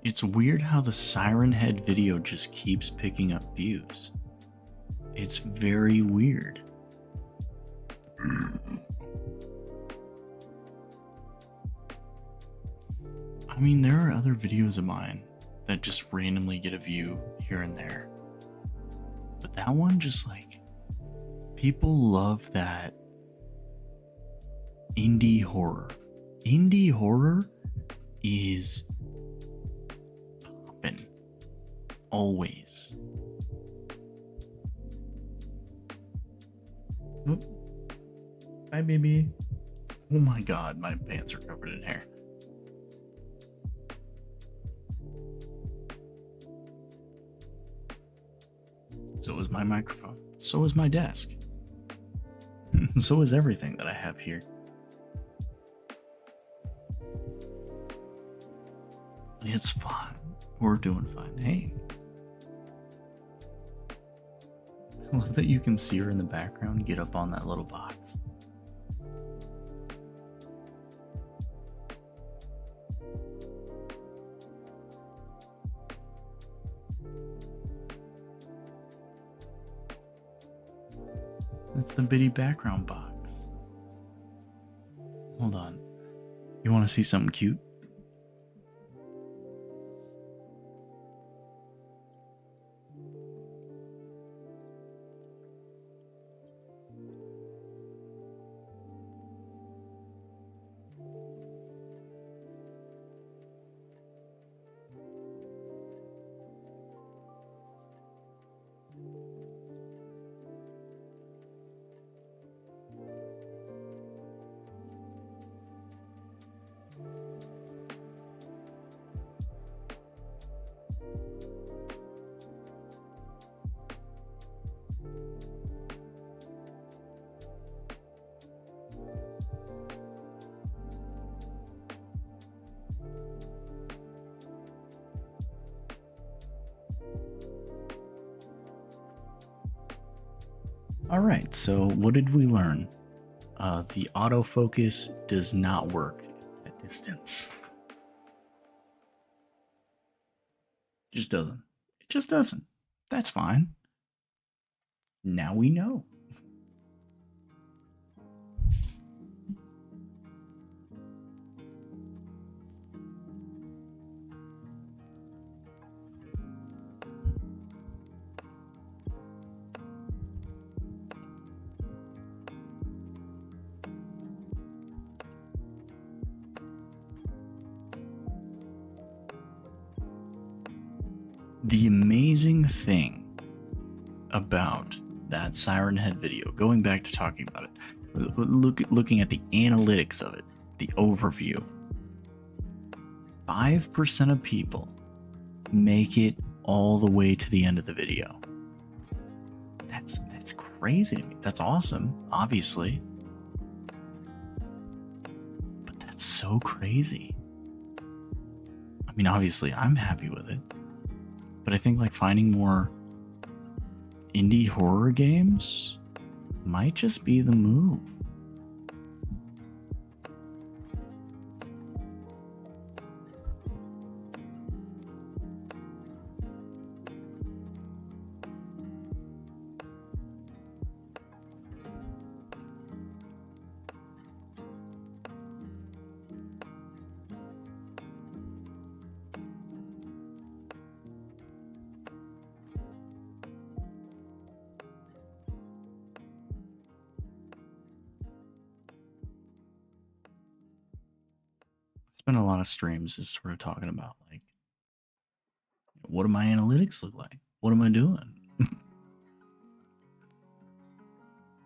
It's weird how the Siren Head video just keeps picking up views. It's very weird. I mean, there are other videos of mine that just randomly get a view here and there. But that one just like, people love that indie horror. Indie horror is poppin'. Always. Oop. Bye, baby. Oh my god, my pants are covered in hair. So is my microphone. So is my desk. So is everything that I have here. It's fine. We're doing fine. Hey. I love that you can see her in the background get up on that little box. That's the bitty background box. Hold on. You want to see something cute? Alright, so what did we learn? The autofocus does not work at distance. It just doesn't. It just doesn't. That's fine. Now we know. The amazing thing about that Siren Head video, going back to talking about it, looking at the analytics of it, the overview, 5% of people make it all the way to the end of the video. That's crazy to me. That's awesome, obviously. But that's so crazy. I mean, obviously, I'm happy with it. But I think like finding more indie horror games might just be the move. Spent a lot of streams just sort of talking about like, what do my analytics look like? What am I doing?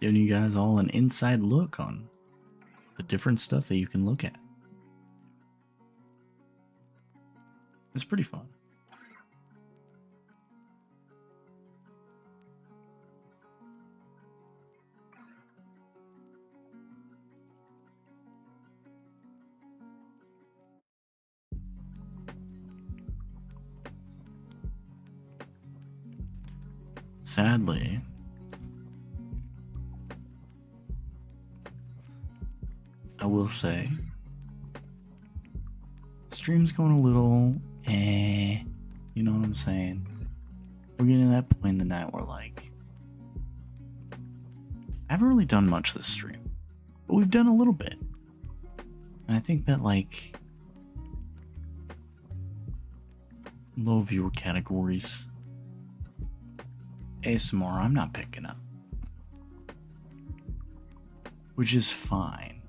Giving you guys all an inside look on the different stuff that you can look at. It's pretty fun. Sadly, I will say, stream's going a little, you know what I'm saying? We're getting to that point in the night where like, I haven't really done much this stream, but we've done a little bit. And I think that like, Low viewer categories. ASMR, I'm not picking up. Which is fine.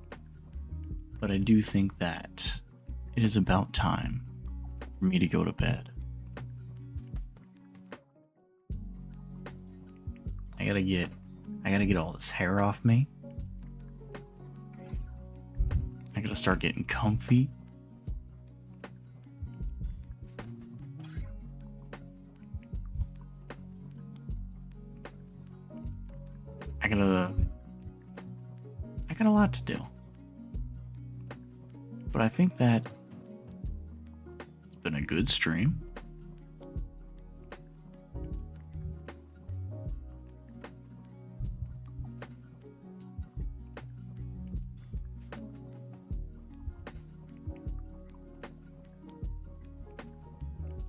But I do think that it is about time for me to go to bed. I gotta get all this hair off me. I gotta start getting comfy. I got a lot to do. But I think that it's been a good stream.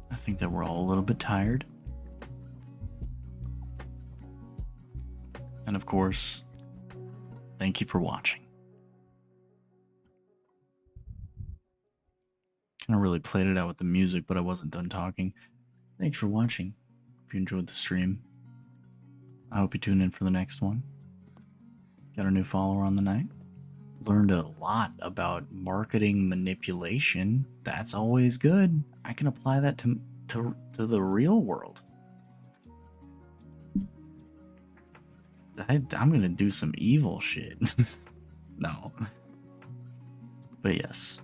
I think that we're all a little bit tired. And of course, thank you for watching. Kind of really played it out with the music, but I wasn't done talking. Thanks for watching. If you enjoyed the stream, I hope you tune in for the next one. Got a new follower on the night. Learned a lot about marketing manipulation. That's always good. I can apply that to the real world. I'm gonna do some evil shit. No. But yes,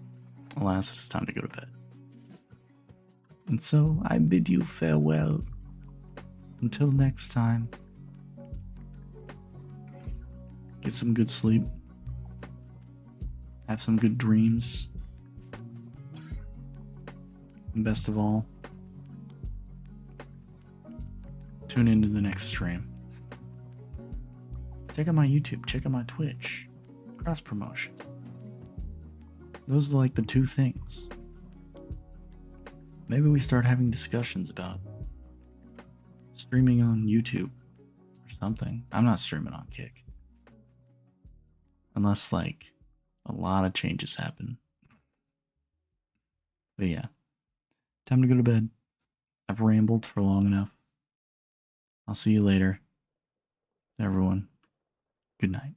alas, it's time to go to bed. And so I bid you farewell. Until next time. Get some good sleep. Have some good dreams. And best of all, tune into the next stream. Check out my YouTube, check out my Twitch. Cross promotion. Those are like the two things. Maybe we start having discussions about streaming on YouTube or something. I'm not streaming on Kick. Unless, like, a lot of changes happen. But yeah. Time to go to bed. I've rambled for long enough. I'll see you later. Everyone, good night.